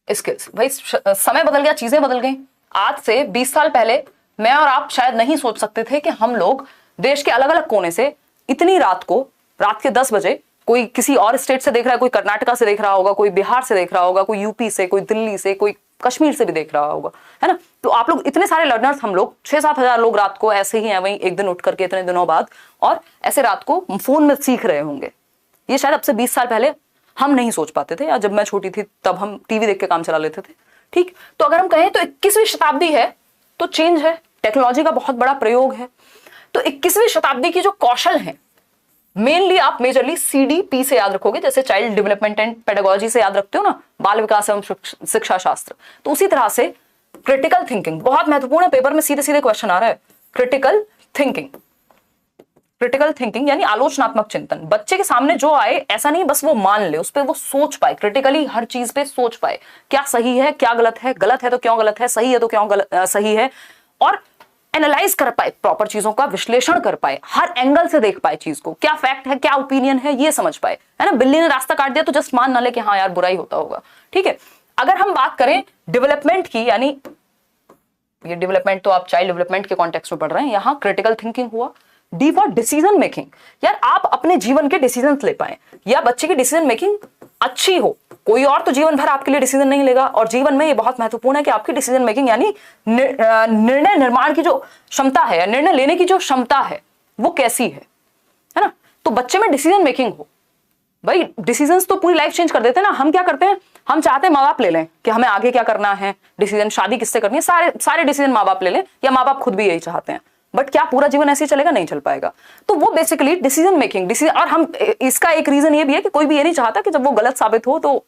स्किल्स, भाई समय बदल गया, चीजें बदल गई। आज से 20 साल पहले मैं और आप शायद नहीं सोच सकते थे कि हम लोग देश के अलग अलग कोने से इतनी रात को, रात के 10 बजे, कोई किसी और स्टेट से देख रहा है, कोई कर्नाटका से देख रहा होगा, कोई बिहार से देख रहा होगा, कोई यूपी से, कोई दिल्ली से, कोई कश्मीर से भी देख रहा होगा, है ना। तो आप लोग इतने सारे लर्नर्स, हम लोग 6-7 हजार लोग रात को ऐसे ही हैं वहीं एक दिन उठ करके इतने दिनों बाद, और ऐसे रात को फोन में सीख रहे होंगे। ये शायद अब से 20 साल पहले हम नहीं सोच पाते थे, या जब मैं छोटी थी तब हम टीवी देख के काम चला लेते थे, ठीक। तो अगर हम कहें तो 21वीं शताब्दी है तो चेंज है, टेक्नोलॉजी का बहुत बड़ा प्रयोग है। तो 21वीं शताब्दी की जो कौशल है, मेनली आप मेजरली CDP से याद रखोगे, जैसे चाइल्ड डेवलपमेंट एंड पेडागोजी से याद रखते हो ना, बाल विकास एवं शिक्षा शास्त्र, तो उसी तरह से क्रिटिकल थिंकिंग बहुत महत्वपूर्ण है। पेपर में सीधे सीधे क्वेश्चन आ रहा है, क्रिटिकल थिंकिंग। क्रिटिकल थिंकिंग यानी आलोचनात्मक चिंतन, बच्चे के सामने जो आए ऐसा नहीं बस वो मान ले, उस पर वो सोच पाए, क्रिटिकली हर चीज पे सोच पाए, क्या सही है क्या गलत है, गलत है तो क्यों गलत है, सही है तो क्यों सही है, और एनालाइज कर पाए, प्रॉपर चीजों का विश्लेषण कर पाए, हर एंगल से देख पाए चीज को, क्या फैक्ट है क्या ओपिनियन है ये समझ पाए, है ना। बिल्ली ने रास्ता काट दिया तो जस्ट मान ना ले कि हाँ यार बुरा ही होता होगा, ठीक है। अगर हम बात करें डेवलपमेंट की, यानी ये डेवलपमेंट तो आप चाइल्ड डेवलपमेंट के कॉन्टेक्स्ट में पढ़ रहे हैं, यहां क्रिटिकल थिंकिंग हुआ। डी फॉर डिसीजन मेकिंग, यार आप अपने जीवन के डिसीजन ले पाए, या बच्चे की डिसीजन मेकिंग अच्छी हो, कोई और तो जीवन भर आपके लिए डिसीजन नहीं लेगा, और जीवन में ये बहुत महत्वपूर्ण है कि आपकी डिसीजन मेकिंग यानी निर्णय निर्माण की जो क्षमता है, निर्णय लेने की जो क्षमता है वो कैसी है ना। तो बच्चे में डिसीजन मेकिंग हो। भाई डिसीजंस तो पूरी लाइफ चेंज कर देते हैं ना। हम क्या करते हैं, हम चाहते हैं माँ बाप ले लें कि हमें आगे क्या करना है, डिसीजन शादी किससे करनी है, सारे डिसीजन माँ बाप ले लें, या माँ बाप खुद भी यही चाहते हैं, बट क्या पूरा जीवन ऐसे ही चलेगा? नहीं चल पाएगा। तो वो बेसिकली डिसीजन मेकिंग, और हम इसका एक रीजन ये भी है कि कोई भी ये नहीं चाहता कि जब वो गलत साबित हो तो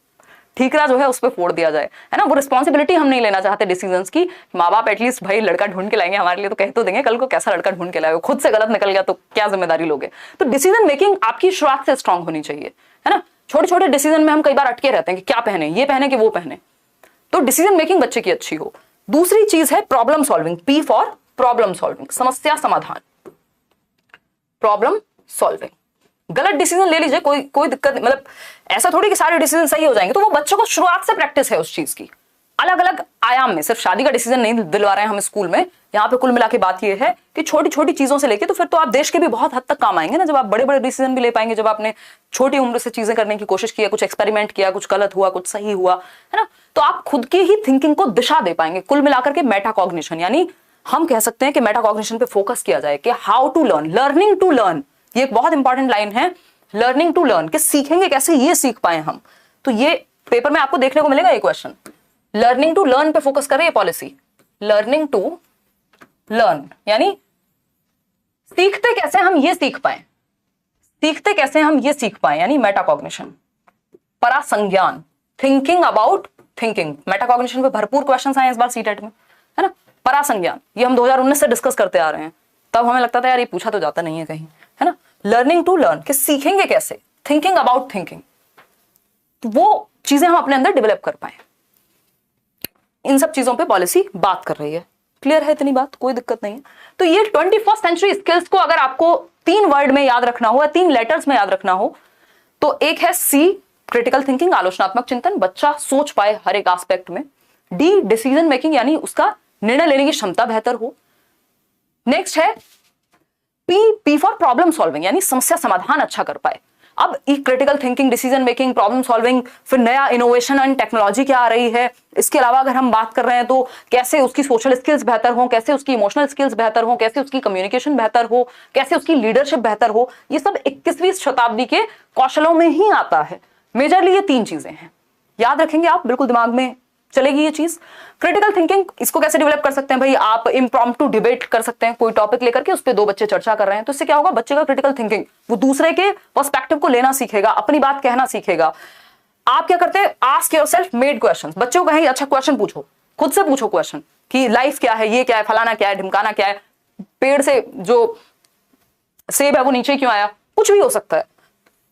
ठीकरा जो है उस पर फोड़ दिया जाए, है ना। वो रिस्पॉन्सिबिलिटी हम नहीं लेना चाहते डिसीजंस की। माँ बाप एटलीस्ट भाई लड़का ढूंढ के लाएंगे हमारे लिए तो कह तो देंगे, कल को कैसा लड़का ढूंढ के लाएगा, खुद से गलत निकल गया तो क्या जिम्मेदारी लोगे। तो डिसीजन मेकिंग आपकी शुरुआत से स्ट्रांग होनी चाहिए, है ना। छोटे छोटे डिसीजन में हम कई बार अटके रहते हैं कि क्या पहने, ये पहने कि वो पहने। तो डिसीजन मेकिंग बच्चे की अच्छी हो। दूसरी चीज है problem solving, P for problem solving, समस्या समाधान, प्रॉब्लम सॉल्विंग। गलत डिसीजन ले लीजिए, कोई दिक्कत नहीं, मतलब ऐसा थोड़ी कि सारे डिसीजन सही हो जाएंगे। तो वो बच्चों को शुरुआत से प्रैक्टिस है उस चीज की, अलग अलग आयाम में। सिर्फ शादी का डिसीजन नहीं दिलवा रहे हैं हम स्कूल में, यहाँ पे कुल मिला के बात ये है कि छोटी छोटी चीजों से लेके तो फिर तो आप देश के भी बहुत हद तक काम आएंगे ना, जब आप बड़े बड़े डिसीजन भी ले पाएंगे, जब आपने छोटी उम्र से चीजें करने की कोशिश की, कुछ एक्सपेरिमेंट किया, कुछ गलत हुआ कुछ सही हुआ, है ना। तो आप खुद की ही थिंकिंग को दिशा दे पाएंगे। कुल मिलाकर के मेटाकॉग्निशन, यानी हम कह सकते हैं कि मेटाकॉग्निशन पे फोकस किया जाए कि how to learn, learning to learn, ये एक बहुत इंपॉर्टेंट लाइन है, लर्निंग टू लर्न, कि सीखेंगे कैसे ये सीख पाए हम। तो ये पेपर में आपको देखने को मिलेगा ये क्वेश्चन, लर्निंग टू लर्न पे फोकस करे ये पॉलिसी, लर्निंग टू लर्न यानी सीखते कैसे हम ये सीख पाए, सीखते कैसे हम ये सीख पाए, यानी मेटाकॉग्निशन, परासंज्ञान, थिंकिंग अबाउट थिंकिंग। मेटाकॉग्निशन पे भरपूर क्वेश्चंस आए इस बार सीटेट में, है ना। परासंज्ञान ये हम 2019 से डिस्कस करते आ रहे हैं, तब हमें लगता था यार ये पूछा तो जाता नहीं है कहीं, है ना। लर्निंग टू लर्न, कि सीखेंगे कैसे, थिंकिंग अबाउट थिंकिंग, वो चीजें हम अपने अंदर डेवलप कर पाए। इन सब चीजों पे पॉलिसी बात कर रही है। क्लियर है इतनी बात, कोई दिक्कत नहीं है। तो ये 21st सेंचुरी स्किल्स को अगर आपको 3 वर्ड में याद रखना हो, 3 लेटर्स में याद रखना हो, तो एक है सी, क्रिटिकल थिंकिंग, आलोचनात्मक चिंतन, बच्चा सोच पाए हर एक एस्पेक्ट में। डी, डिसीजन मेकिंग, यानी उसका निर्णय लेने की क्षमता बेहतर हो। नेक्स्ट है पी फॉर प्रॉब्लम सॉल्विंग, यानी समस्या समाधान अच्छा कर पाए। अब E, critical thinking, decision making, problem solving, फिर नया इनोवेशन एंड टेक्नोलॉजी क्या आ रही है। इसके अलावा अगर हम बात कर रहे हैं तो कैसे उसकी सोशल स्किल्स बेहतर हो, कैसे उसकी इमोशनल स्किल्स बेहतर हो, कैसे उसकी कम्युनिकेशन बेहतर हो, कैसे उसकी लीडरशिप बेहतर हो, ये सब 21वीं शताब्दी के कौशलों में ही आता है। मेजरली ये 3 चीजें हैं, याद रखेंगे आप, बिल्कुल दिमाग में चलेगी ये चीज। क्रिटिकल थिंकिंग, इसको कैसे डेवलप कर सकते हैं भाई, आप इम्प्रॉम्प्टू डिबेट कर सकते हैं, कोई टॉपिक लेकर के उस पर 2 बच्चे चर्चा कर रहे हैं, तो इससे क्या होगा, बच्चे का क्रिटिकल थिंकिंग, वो दूसरे के पर्सपेक्टिव को लेना सीखेगा, अपनी बात कहना सीखेगा। आप क्या करते हैं, आस्क योरसेल्फ मेड क्वेश्चंस। बच्चों को कहेंगे अच्छा क्वेश्चन पूछो, खुद से पूछो क्वेश्चन कि लाइफ क्या है, ये क्या है, फलाना क्या है, ढिमकाना क्या है, पेड़ से जो सेब है वो नीचे क्यों आया, कुछ भी हो सकता है।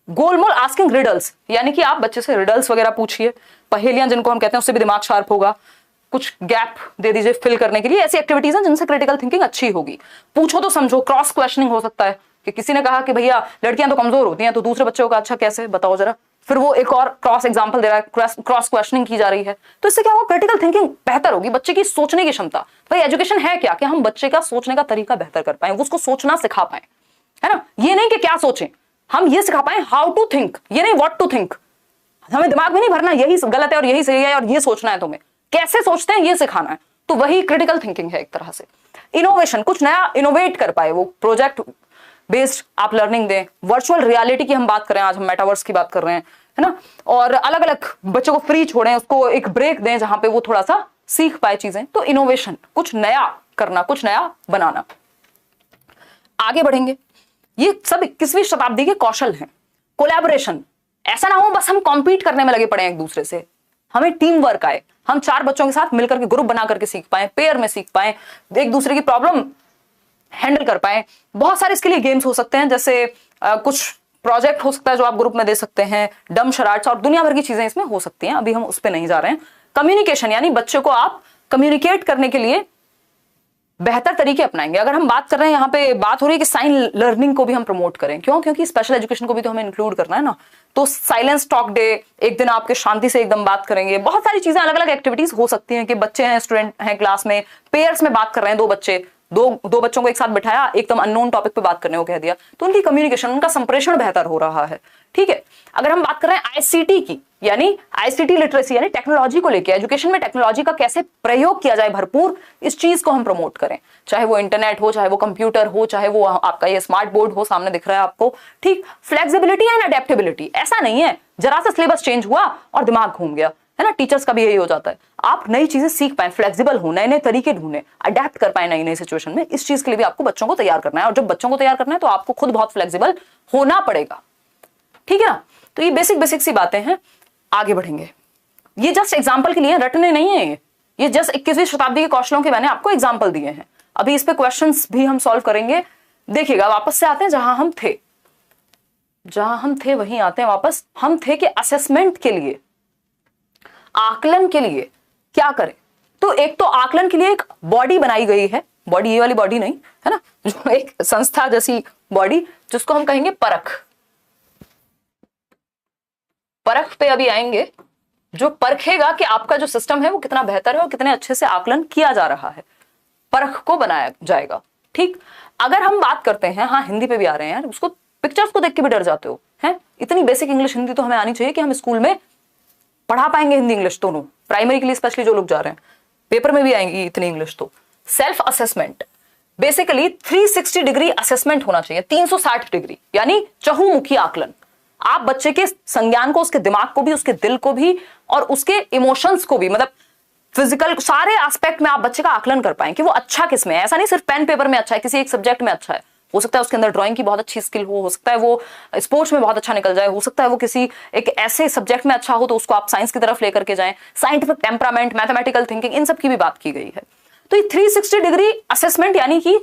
गोलमोल आस्किंग रिडल्स, यानी कि आप बच्चे से रिडल्स वगैरह पूछिए, पहेलियां जिनको हम कहते हैं, उससे भी दिमाग शार्प होगा। कुछ गैप दे दीजिए फिल करने के लिए, ऐसी एक्टिविटीज हैं जिनसे क्रिटिकल थिंकिंग अच्छी होगी। पूछो तो समझो, क्रॉस क्वेश्चनिंग हो सकता है कि किसी ने कहा कि भैया लड़कियां तो कमजोर होती हैं, तो दूसरे बच्चों का अच्छा कैसे बताओ जरा, फिर वो एक और क्रॉस एग्जांपल दे रहा है, क्रॉस क्वेश्चनिंग की जा रही है, तो इससे क्या होगा, क्रिटिकल थिंकिंग बेहतर होगी, बच्चे की सोचने की क्षमता। भाई एजुकेशन है क्या, कि हम बच्चे का सोचने का तरीका बेहतर कर पाए, उसको सोचना सिखा पाए, है ना। ये नहीं कि क्या सोचें, हम ये सिखा पाए हाउ टू थिंक, ये नहीं व्हाट टू थिंक। हमें दिमाग में नहीं भरना यही गलत है और यही सही है और ये सोचना है, तुम्हें कैसे सोचते हैं ये सिखाना है, तो वही क्रिटिकल थिंकिंग है एक तरह से। इनोवेशन, कुछ नया इनोवेट कर पाए, वो प्रोजेक्ट बेस्ड आप लर्निंग दें। वर्चुअल रियलिटी की हम बात करें, आज हम मेटावर्स की बात कर रहे हैं, है ना। और अलग अलग बच्चों को फ्री छोड़ें, उसको एक ब्रेक दें जहां पे वो थोड़ा सा सीख पाए चीजें। तो इनोवेशन, कुछ नया करना, कुछ नया बनाना। आगे बढ़ेंगे, ये सब 21वीं शताब्दी के कौशल हैं। कोलैबोरेशन, ऐसा ना हो बस हम कॉम्पीट करने में लगे पड़े हैं एक दूसरे से, हमें टीम वर्क आए, हम 4 बच्चों के साथ मिलकर के ग्रुप बना करके सीख पाए, पेयर में सीख पाए, एक दूसरे की प्रॉब्लम हैंडल कर पाए। बहुत सारे इसके लिए गेम्स हो सकते हैं, जैसे कुछ प्रोजेक्ट हो सकता है जो आप ग्रुप में दे सकते हैं, डम शराट्स और दुनिया भर की चीजें इसमें हो सकती हैं, अभी हम उस पर नहीं जा रहे हैं। कम्युनिकेशन, यानी बच्चों को आप कम्युनिकेट करने के लिए बेहतर तरीके अपनाएंगे। अगर हम बात कर रहे हैं, यहाँ पे बात हो रही है कि साइन लर्निंग को भी हम प्रमोट करें, क्यों, क्योंकि स्पेशल एजुकेशन को भी तो हमें इंक्लूड करना है ना। तो साइलेंस टॉक डे, एक दिन आपके शांति से एकदम बात करेंगे। बहुत सारी चीजें, अलग अलग एक्टिविटीज हो सकती हैं कि बच्चे हैं, स्टूडेंट हैं क्लास में, पेयर्स में बात कर रहे हैं, 2 बच्चे, दो बच्चों को एक साथ बिठाया, एकदम अननोन टॉपिक पे बात करने को कह दिया, तो उनकी कम्युनिकेशन, उनका संप्रेषण बेहतर हो रहा है। ठीक है, अगर हम बात कर रहे हैं आईसीटी की, यानी आईसीटी लिटरेसी, यानी टेक्नोलॉजी को लेकर, एजुकेशन में टेक्नोलॉजी का कैसे प्रयोग किया जाए भरपूर, इस चीज को हम प्रमोट करें, चाहे वो इंटरनेट हो, चाहे वो कंप्यूटर हो, चाहे वो आपका ये स्मार्ट बोर्ड हो, सामने दिख रहा है आपको। ठीक, फ्लेक्सिबिलिटी एंड अडेप्टेबिलिटी, ऐसा नहीं है जरा सा सिलेबस चेंज हुआ और दिमाग घूम गया, है ना। टीचर्स का भी यही हो जाता है, आप नई चीजें सीख पाए, फ्लेक्सिबल हो, नए नए तरीके ढूंढे, अडेप्ट कर पाए नई नई सिचुएशन में। इस चीज के लिए भी आपको बच्चों को तैयार करना है, और जब बच्चों को तैयार करना है तो आपको खुद बहुत फ्लेक्सिबल होना पड़ेगा। ठीक है ना। तो ये बेसिक सी बातें हैं। आगे बढ़ेंगे, ये जस्ट एग्जाम्पल के लिए रटने नहीं है, ये जस्ट 21वीं शताब्दी के कौशलों के मैंने आपको एग्जाम्पल दिए हैं। अभी इस पे क्वेश्चंस भी हम सॉल्व करेंगे। देखिएगा, वापस से आते हैं जहां हम थे वहीं आते हैं वापस। हम थे कि असेसमेंट के लिए, आकलन के लिए क्या करें। तो एक तो आकलन के लिए एक बॉडी बनाई गई है, बॉडी ये वाली बॉडी नहीं, है ना, जो एक संस्था जैसी बॉडी, जिसको हम कहेंगे परख। परख पे अभी आएंगे, जो परखेगा कि आपका जो सिस्टम है वो कितना बेहतर है और कितने अच्छे से आकलन किया जा रहा है, परख को बनाया जाएगा। ठीक, अगर हम बात करते हैं, हाँ हिंदी पे भी आ रहे हैं यार, उसको पिक्चर्स को देख के भी डर जाते हो, हैं। इतनी बेसिक इंग्लिश हिंदी तो हमें आनी चाहिए कि हम स्कूल में पढ़ा पाएंगे हिंदी इंग्लिश दोनों, प्राइमरी के लिए स्पेशली जो लोग जा रहे हैं, पेपर में भी आएंगी इतनी इंग्लिश। तो self assessment, basically 360 degree assessment होना चाहिए, 360 डिग्री, यानी चहुमुखी आकलन। आप बच्चे के संज्ञान को, उसके दिमाग को भी, उसके दिल को भी और उसके इमोशंस को भी, मतलब फिजिकल सारे एस्पेक्ट में आप बच्चे का आकलन कर पाएं कि वो अच्छा किस में है। ऐसा नहीं सिर्फ पेन पेपर में अच्छा है, किसी एक सब्जेक्ट में अच्छा है, हो सकता है उसके अंदर ड्राइंग की बहुत अच्छी स्किल हो सकता है वो स्पोर्ट्स में बहुत अच्छा निकल जाए, हो सकता है वो किसी एक ऐसे सब्जेक्ट में अच्छा हो तो उसको आप साइंस की तरफ लेकर के जाएं, साइंटिफिक टेम्परामेंट, मैथमेटिकल थिंकिंग, इन सब की भी बात की गई है। तो ये 360 डिग्री असेसमेंट यानी कि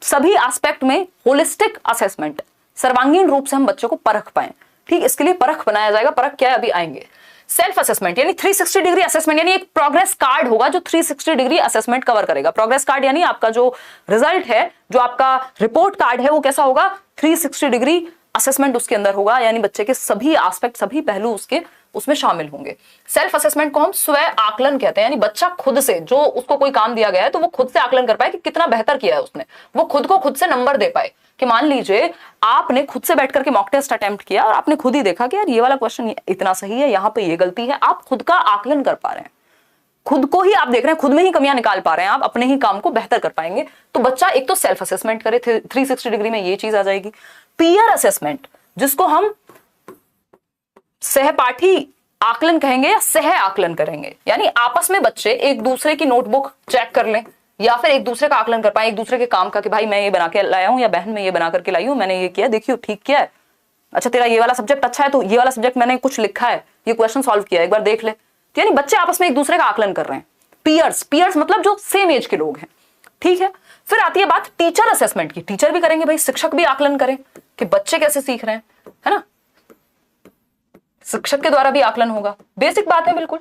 सभी एस्पेक्ट में होलिस्टिक असेसमेंट, सर्वांगीण रूप से हम बच्चों को परख पाए, ठीक, इसके लिए परख बनाया जाएगा। परख क्या है अभी आएंगे। सेल्फ असेसमेंट यानी 360 डिग्री असेसमेंट, यानी एक प्रोग्रेस कार्ड होगा जो 360 डिग्री असेसमेंट कवर करेगा। प्रोग्रेस कार्ड यानी आपका जो रिजल्ट है, जो आपका रिपोर्ट कार्ड है, वो कैसा होगा, 360 डिग्री असेसमेंट उसके अंदर होगा, यानी बच्चे के सभी एस्पेक्ट, सभी पहलू उसके उसमें शामिल होंगे। सेल्फ असेसमेंट को हम स्व आकलन कहते हैं, यानी बच्चा खुद से, जो उसको कोई काम दिया गया है तो वो खुद से आकलन कर पाए कि कितना बेहतर किया है उसने, वो खुद को खुद से नंबर दे पाए। कि मान लीजिए आपने खुद से बैठ करके मॉक टेस्ट अटेम्प्ट किया और आपने खुद ही देखा कि यार ये वाला क्वेश्चन इतना सही है, यहाँ पे ये गलती है, आप खुद का आकलन कर पा रहे हैं, खुद को ही आप देख रहे हैं, खुद में ही कमियां निकाल पा रहे हैं, आप अपने ही काम को बेहतर कर पाएंगे। तो बच्चा एक तो सेल्फ असेसमेंट करे, 360 डिग्री में ये चीज आ जाएगी। पीयर असेसमेंट, जिसको हम सहपाठी आकलन कहेंगे या सह आकलन करेंगे, यानी आपस में बच्चे एक दूसरे की नोटबुक चेक कर लें या फिर एक दूसरे का आकलन कर पाए, एक दूसरे के काम का, कि भाई मैं ये बना के लाया हूं या बहन मैं ये बना करके लाई हूं, मैंने ये किया, देखियो ठीक किया है, अच्छा तेरा ये वाला सब्जेक्ट अच्छा है तो ये वाला सब्जेक्ट मैंने कुछ लिखा है, ये क्वेश्चन सॉल्व किया है, एक बार देख ले। तो यानी बच्चे आपस में एक दूसरे का आकलन कर रहे हैं। पीयर्स मतलब जो सेम एज के लोग हैं, ठीक है। फिर आती है बात टीचर असेसमेंट की। टीचर भी करेंगे भाई, शिक्षक भी आकलन करें कि बच्चे कैसे सीख रहे हैं, है ना, शिक्षक के द्वारा भी आकलन होगा, बेसिक बात है बिल्कुल।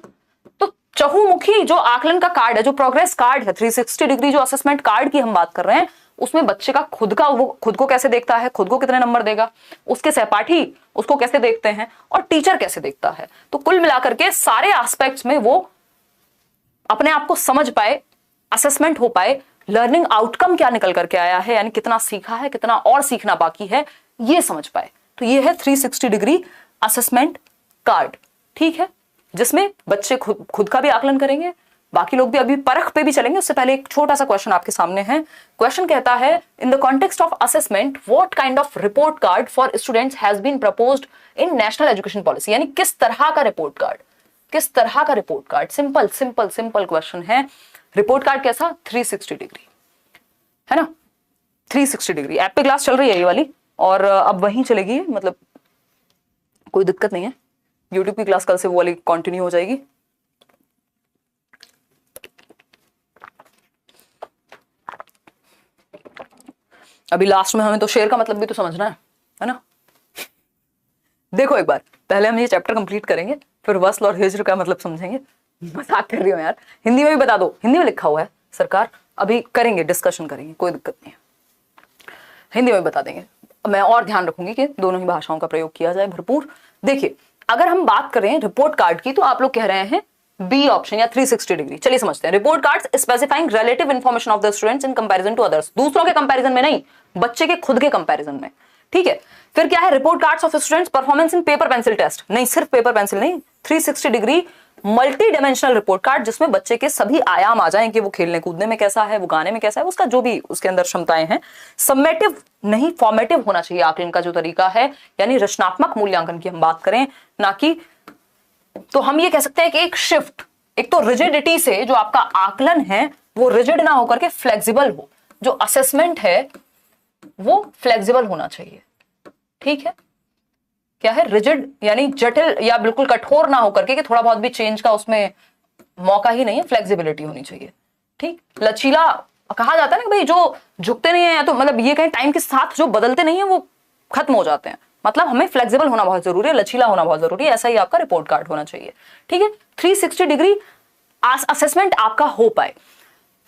तो चहुमुखी जो आकलन का कार्ड है, जो प्रोग्रेस कार्ड है, 360 डिग्री जो असेसमेंट कार्ड की हम बात कर रहे हैं, उसमें बच्चे का खुद का, वो खुद को कैसे देखता है, खुद को कितने नंबर देगा, उसके सहपाठी उसको कैसे देखते हैं और टीचर कैसे देखता है। तो कुल मिलाकर के सारे एस्पेक्ट्स में वो अपने आप को समझ पाए, असेसमेंट हो पाए, लर्निंग आउटकम क्या निकल करके आया है, यानी कितना सीखा है, कितना और सीखना बाकी है, ये समझ पाए। तो ये है 360 डिग्री असेसमेंट कार्ड, ठीक है, जिसमें बच्चे खुद का भी आकलन करेंगे, बाकी लोग भी। अभी परख पे भी चलेंगे, उससे पहले एक छोटा सा क्वेश्चन आपके सामने है। क्वेश्चन कहता है, in the context of assessment what kind of report card for students has been proposed in national education policy, यानी किस तरह का रिपोर्ट कार्ड, किस तरह का report card. Simple simple simple question है। रिपोर्ट कार्ड कैसा, 360 डिग्री, है ना, 360 डिग्री। ऐप पे क्लास चल रही है ये वाली, और अब वहीं चलेगी, मतलब कोई दिक्कत नहीं है। यूट्यूब की क्लास कल से वो वाली कंटिन्यू हो जाएगी। अभी लास्ट में हमें तो शेयर का मतलब भी तो समझना है ना। देखो एक बार पहले हम ये चैप्टर कंप्लीट करेंगे, फिर वस्ल और हिज्र का मतलब समझेंगे। मजाक कर रही हूं यार, हिंदी में भी बता दो, हिंदी में लिखा हुआ है सरकार, अभी करेंगे, डिस्कशन करेंगे, कोई दिक्कत नहीं है, हिंदी में बता देंगे। मैं और ध्यान रखूंगी कि दोनों ही भाषाओं का प्रयोग किया जाए भरपूर। देखिए अगर हम बात करें रिपोर्ट कार्ड की, तो आप लोग कह रहे हैं बी ऑप्शन या 360 डिग्री। चलिए समझते हैं। Report cards specifying relative information of the students in comparison to others, दूसरों के कंपैरिजन में नहीं, बच्चे के खुद के कंपैरिजन में, ठीक है। फिर क्या है, report cards of students performance in paper pencil test, नहीं सिर्फ पेपर पेंसिल नहीं, 360 degree multidimensional report card, जिसमें बच्चे के सभी आयाम आ जाएं कि वो खेलने कूदने में कैसा है, वो गाने में कैसा है, उसका जो भी उसके अंदर क्षमताएं हैं। समेटिव नहीं, फॉर्मेटिव होना चाहिए आकलन का जो तरीका है, यानी रचनात्मक मूल्यांकन की हम बात करें, ना कि, तो हम ये कह सकते हैं कि एक शिफ्ट, एक तो रिजिडिटी से जो आपका आकलन है वो रिजिड ना होकर के फ्लेक्सिबल हो, जो असेसमेंट है वो फ्लेक्सिबल होना चाहिए, ठीक है। क्या है, रिजिड यानी जटिल या बिल्कुल कठोर ना होकर के कि थोड़ा बहुत भी चेंज का उसमें मौका ही नहीं है, फ्लेक्सिबिलिटी होनी चाहिए, ठीक। लचीला कहा जाता है ना कि भाई जो झुकते नहीं है, या तो मतलब ये कहें टाइम के साथ जो बदलते नहीं है वो खत्म हो जाते हैं, मतलब हमें फ्लेक्सिबल होना बहुत जरूरी है, लचीला होना बहुत जरूरी है। ऐसा ही आपका रिपोर्ट कार्ड होना चाहिए, ठीक है। 360 डिग्री असेसमेंट आपका हो पाए।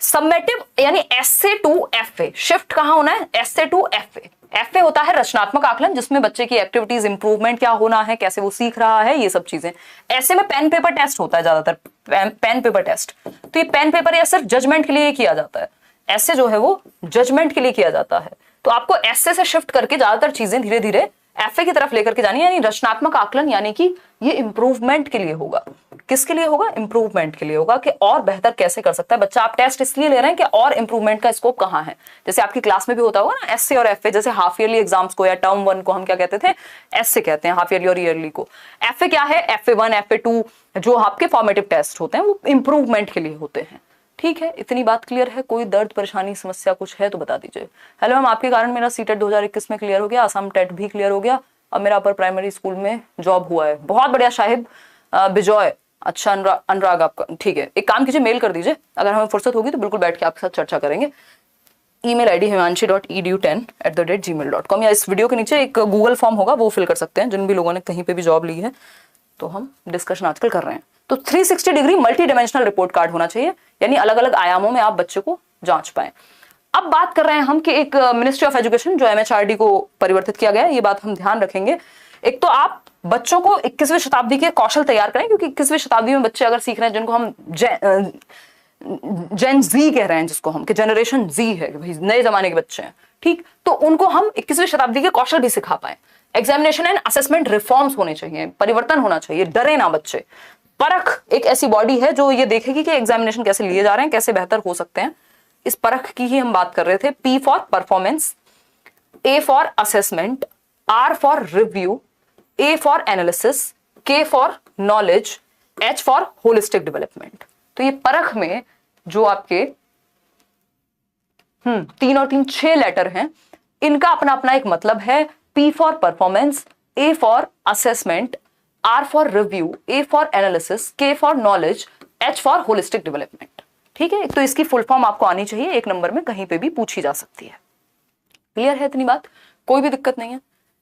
सबमेटिव यानी एसए टू एफए, शिफ्ट कहां होना है, एसए टू एफए। एफए होता है रचनात्मक आकलन, जिसमें बच्चे की एक्टिविटीज, इंप्रूवमेंट क्या होना है, कैसे वो सीख रहा है, ये सब चीजें। ऐसे में पेन पेपर टेस्ट होता है ज्यादातर, पेन पेपर टेस्ट। तो ये पेन पेपर या सिर्फ जजमेंट के लिए किया जाता है, ऐसे जो है वो जजमेंट के लिए किया जाता है। तो आपको ऐसे से शिफ्ट करके ज्यादातर चीजें धीरे धीरे एफए की तरफ लेकर के जानी है, यानी रचनात्मक आकलन, यानी कि ये इंप्रूवमेंट के लिए होगा। किसके लिए होगा, इंप्रूवमेंट के लिए होगा, कि और बेहतर कैसे कर सकता है बच्चा। आप टेस्ट इसलिए ले रहे हैं कि और इंप्रूवमेंट का स्कोप कहां है। जैसे आपकी क्लास में भी होता होगा ना, एसए और एफए, जैसे हाफ ईयरली एग्जाम्स को या टर्म 1 को हम क्या कहते थे, एसए कहते हैं, हाफ ईयरली और ईयरली को। एफए क्या है, एफए 1 एफए 2 जो आपके फॉर्मेटिव टेस्ट होते हैं वो इंप्रूवमेंट के लिए होते हैं, ठीक है, इतनी बात क्लियर है? कोई दर्द परेशानी समस्या कुछ है तो बता दीजिए। हेलो मैम, आपके कारण मेरा सीटेट 2021 में क्लियर हो गया, असम टेट भी क्लियर हो गया, अब मेरा अपर प्राइमरी स्कूल में जॉब हुआ है। बहुत बढ़िया साहिब बिजॉय, अच्छा अनुराग आपका, ठीक है। एक काम कीजिए, मेल कर दीजिए, अगर हमें फुर्सत होगी तो बिल्कुल बैठ के आपके साथ चर्चा करेंगे। ईमेल आईडी himanshi.edu10@gmail.com, या इस वीडियो के नीचे एक गूगल फॉर्म होगा, वो फिल कर सकते हैं जिन भी लोगों ने कहीं पे भी जॉब ली है। तो हम डिस्कशन आजकल कर रहे हैं। तो 360 degree multidimensional report card होना चाहिए, यानी अलग अलग आयामों में आप बच्चे को जांच पाए। अब बात कर रहे हैं हम कि एक मिनिस्ट्री ऑफ एजुकेशन जो MHRD को परिवर्तित किया गया है, ये बात हम ध्यान रखेंगे। एक तो आप बच्चों को 21वीं शताब्दी के कौशल तैयार करें, क्योंकि 21वीं शताब्दी में बच्चे अगर सीख रहे हैं, जिनको हम जेन जी कह रहे हैं, जिसको हम कि जनरेशन जी है, भाई नए जमाने के बच्चे हैं, ठीक, तो उनको हम 21वीं शताब्दी के कौशल भी सिखा पाए। एग्जामिनेशन एंड असेसमेंट रिफॉर्म्स होने चाहिए, परिवर्तन होना चाहिए, डरे ना बच्चे। परख एक ऐसी बॉडी है जो ये देखेगी कि एग्जामिनेशन कैसे लिए जा रहे हैं, कैसे बेहतर हो सकते हैं। इस परख की ही हम बात कर रहे थे। P for performance, A for assessment, R for review, A for analysis, K for knowledge, H for holistic development. तो ये परख में जो आपके 3 और 3 6 लेटर हैं, इनका अपना अपना एक मतलब है। P for performance, A for assessment, R for review, A for analysis, K for knowledge, H for holistic development. ठीक है, तो इसकी फुल फॉर्म आपको आनी चाहिए, एक नंबर में कहीं पे भी पूछी जा सकती है। क्लियर है इतनी बात? कोई भी दिक्कत नहीं है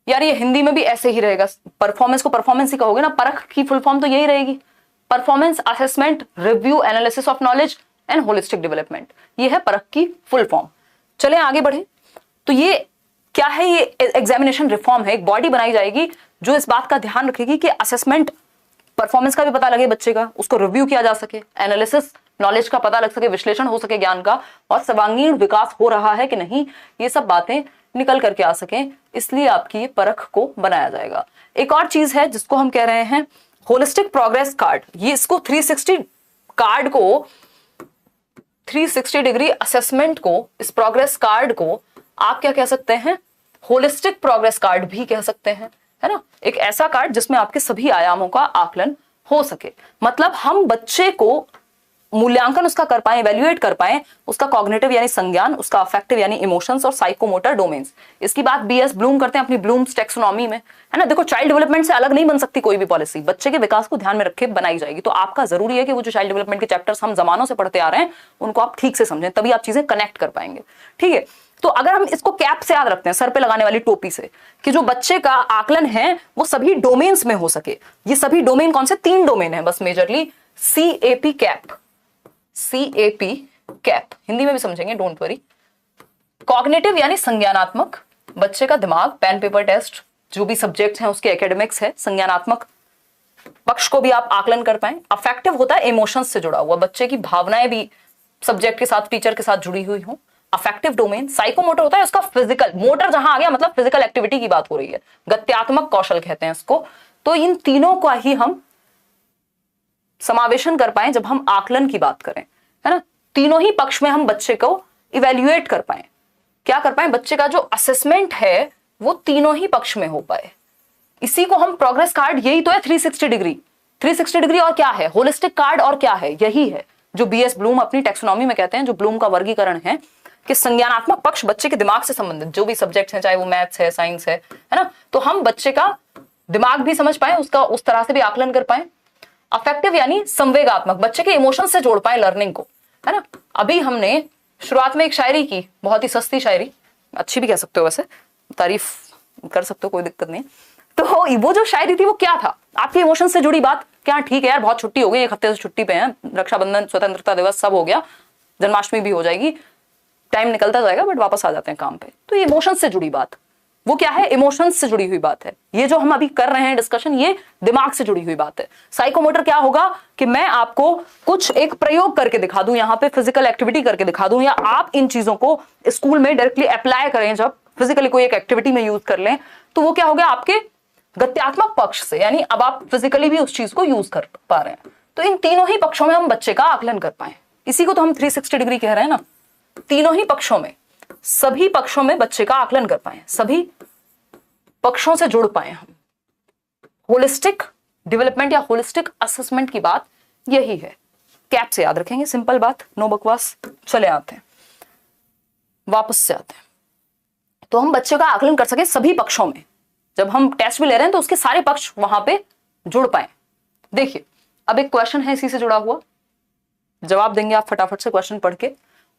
यार, ये हिंदी में भी ऐसे ही रहेगा। परफॉर्मेंस को परफॉर्मेंस ही कहोगे ना, परख की फुल फॉर्म तो यही रहेगी, performance assessment review analysis of knowledge and holistic development, ये है परख की फुल फॉर्म। चले आगे बढ़े। तो ये क्या है? ये एग्जामिनेशन रिफॉर्म है, एक बॉडी बनाई जाएगी जो इस बात का ध्यान रखेगी कि असेसमेंट परफॉर्मेंस का भी पता लगे बच्चे का, उसको रिव्यू किया जा सके, एनालिसिस नॉलेज का पता लग सके, विश्लेषण हो सके ज्ञान का, और सर्वांगीण विकास हो रहा है कि नहीं, ये सब बातें निकल करके आ सके, इसलिए आपकी परख को बनाया जाएगा। एक और चीज है जिसको हम कह रहे हैं होलिस्टिक प्रोग्रेस कार्ड। ये इसको 360 कार्ड को, 360 डिग्री असेसमेंट को, इस प्रोग्रेस कार्ड को आप क्या कह सकते हैं? होलिस्टिक प्रोग्रेस कार्ड भी कह सकते हैं, है ना। एक ऐसा कार्ड जिसमें आपके सभी आयामों का आकलन हो सके, मतलब हम बच्चे को मूल्यांकन उसका कर पाए, इवैल्यूएट कर पाए, उसका कॉग्निटिव यानी संज्ञान, उसका अफेक्टिव यानी इमोशंस और साइकोमोटर डोमेन्स। इसकी बात BS ब्लूम करते हैं अपनी ब्लूम्स टैक्सोनॉमी में, है ना। देखो, चाइल्ड डेवलपमेंट से अलग नहीं बन सकती कोई भी पॉलिसी, बच्चे के विकास को ध्यान में रखे बनाई जाएगी। तो आपका जरूरी है कि वो जो चाइल्ड डेवलपमेंट के चैप्टर्स हम जमानों से पढ़ते आ रहे हैं, उनको आप ठीक से समझें, तभी आप चीजें कनेक्ट कर पाएंगे। ठीक है, तो अगर हम इसको कैप से याद रखते हैं, सर पे लगाने वाली टोपी से, कि जो बच्चे का आकलन है वो सभी डोमेन्स में हो सके। ये सभी डोमेन कौन से? 3 डोमेन है बस majorly. CAP cap, CAP cap Hindi में भी समझेंगे, डोंट वरी। कॉग्निटिव यानी संज्ञानात्मक, बच्चे का दिमाग, पेन पेपर टेस्ट, जो भी सब्जेक्ट्स हैं उसके एकेडमिक्स है, संज्ञानात्मक पक्ष को भी आप आकलन कर पाए। अफेक्टिव होता है इमोशंस से जुड़ा हुआ, बच्चे की भावनाएं भी सब्जेक्ट के साथ, टीचर के साथ जुड़ी हुई हो, अफेक्टिव डोमेन। साइकोमोटर होता है उसका फिजिकल, मोटर जहां आ गया मतलब फिजिकल एक्टिविटी की बात हो रही है, गत्यात्मक कौशल कहते हैं इसको। तो इन तीनों का ही हम समावेशन कर पाए जब हम आकलन की बात करें, है ना। तीनों ही पक्ष में हम बच्चे को इवैल्यूएट कर पाए, क्या कर पाए? बच्चे का जो असेसमेंट है वो तीनों ही पक्ष में हो पाए। इसी को हम प्रोग्रेस कार्ड, यही तो है 360 डिग्री। 360 डिग्री और क्या है? होलिस्टिक कार्ड और क्या है? यही है जो BS ब्लूम अपनी टैक्सोनॉमी में कहते हैं, जो ब्लूम का वर्गीकरण है कि संज्ञानात्मक पक्ष बच्चे के दिमाग से संबंधित जो भी सब्जेक्ट्स हैं, चाहे वो मैथ्स है, साइंस है ना, तो हम बच्चे का दिमाग भी समझ पाए, उसका उस तरह से भी आकलन कर पाए। अफेक्टिव यानी संवेगात्मक, बच्चे के इमोशन से जोड़ पाए लर्निंग को, है ना। अभी हमने शुरुआत में एक शायरी की, बहुत ही सस्ती शायरी, अच्छी भी कह सकते हो, वैसे तारीफ कर सकते हो, कोई दिक्कत नहीं। तो वो जो शायरी थी वो क्या था? आपके इमोशन से जुड़ी बात। क्या ठीक है यार, बहुत छुट्टी हो गई, 1 हफ्ते से छुट्टी पे हैं, रक्षाबंधन, स्वतंत्रता दिवस सब हो गया, जन्माष्टमी भी हो जाएगी, टाइम निकलता जाएगा, बट वापस आ जाते हैं काम पे। तो ये इमोशंस से जुड़ी बात, वो क्या है? इमोशंस से जुड़ी हुई बात है। ये जो हम अभी कर रहे हैं डिस्कशन, ये दिमाग से जुड़ी हुई बात है। साइकोमोटर क्या होगा कि मैं आपको कुछ एक प्रयोग करके दिखा दूं, यहाँ पे फिजिकल एक्टिविटी करके दिखा दूं, या आप इन चीजों को स्कूल में डायरेक्टली अप्लाई करें, जब फिजिकली कोई एक एक्टिविटी में यूज कर लें, तो वो क्या हो गया? आपके गत्यात्मक पक्ष से, यानी अब आप फिजिकली भी उस चीज को यूज कर पा रहे हैं। तो इन तीनों ही पक्षों में हम बच्चे का आकलन कर पाए, इसी को तो हम 360 डिग्री कह रहे हैं ना। तीनों ही पक्षों में, सभी पक्षों में बच्चे का आकलन कर पाए, सभी पक्षों से जुड़ पाए हम। होलिस्टिक डेवलपमेंट या होलिस्टिक असेसमेंट की बात यही है कैप से याद रखेंगे, सिंपल बात, नो बकवास। चले आते हैं, वापस से आते हैं, तो हम बच्चे का आकलन कर सके सभी पक्षों में। जब हम टेस्ट भी ले रहे हैं तो उसके सारे पक्ष वहां पे जुड़ पाए। देखिए अब एक क्वेश्चन है इसी से जुड़ा हुआ, जवाब देंगे आप फटाफट से क्वेश्चन पढ़ के।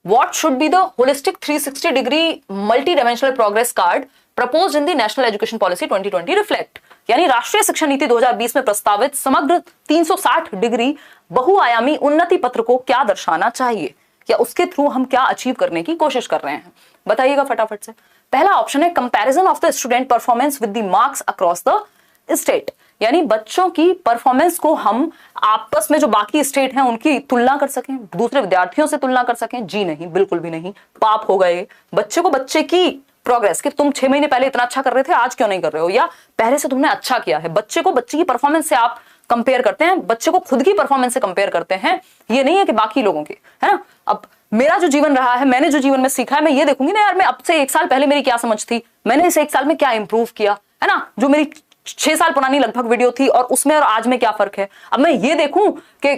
What should be the holistic 360 degree multi dimensional progress card proposed in the national education policy 2020 reflect, यानी राष्ट्रीय शिक्षा नीति 2020 में प्रस्तावित समग्र 360 डिग्री बहुआयामी उन्नति पत्र को क्या दर्शाना चाहिए, या उसके थ्रू हम क्या अचीव करने की कोशिश कर रहे हैं, बताइएगा फटाफट से। पहला ऑप्शन है comparison of the student performance with the marks across the state, यानी बच्चों की परफॉर्मेंस को हम आपस में जो बाकी स्टेट हैं उनकी तुलना कर सकें, दूसरे विद्यार्थियों से तुलना कर सकें। जी नहीं, बिल्कुल भी नहीं, पाप होगा ये। बच्चे को बच्चे की प्रोग्रेस कि तुम 6 महीने पहले इतना अच्छा कर रहे थे, आज क्यों नहीं कर रहे हो, या पहले से तुमने अच्छा किया है। बच्चे को बच्चे की परफॉर्मेंस से आप कंपेयर करते हैं, बच्चे को खुद की परफॉर्मेंस से कंपेयर करते हैं, ये नहीं है कि बाकी लोगों की, है ना। अब मेरा जो जीवन रहा है, मैंने जो जीवन में सीखा है, मैं ये देखूंगी ना यार, मैं अब से 1 साल पहले मेरी क्या समझ थी, मैंने इस 1 साल में क्या इंप्रूव किया, है ना। जो मेरी 6 साल पुरानी लगभग वीडियो थी और उसमें और आज में क्या फर्क है। अब मैं ये देखूं कि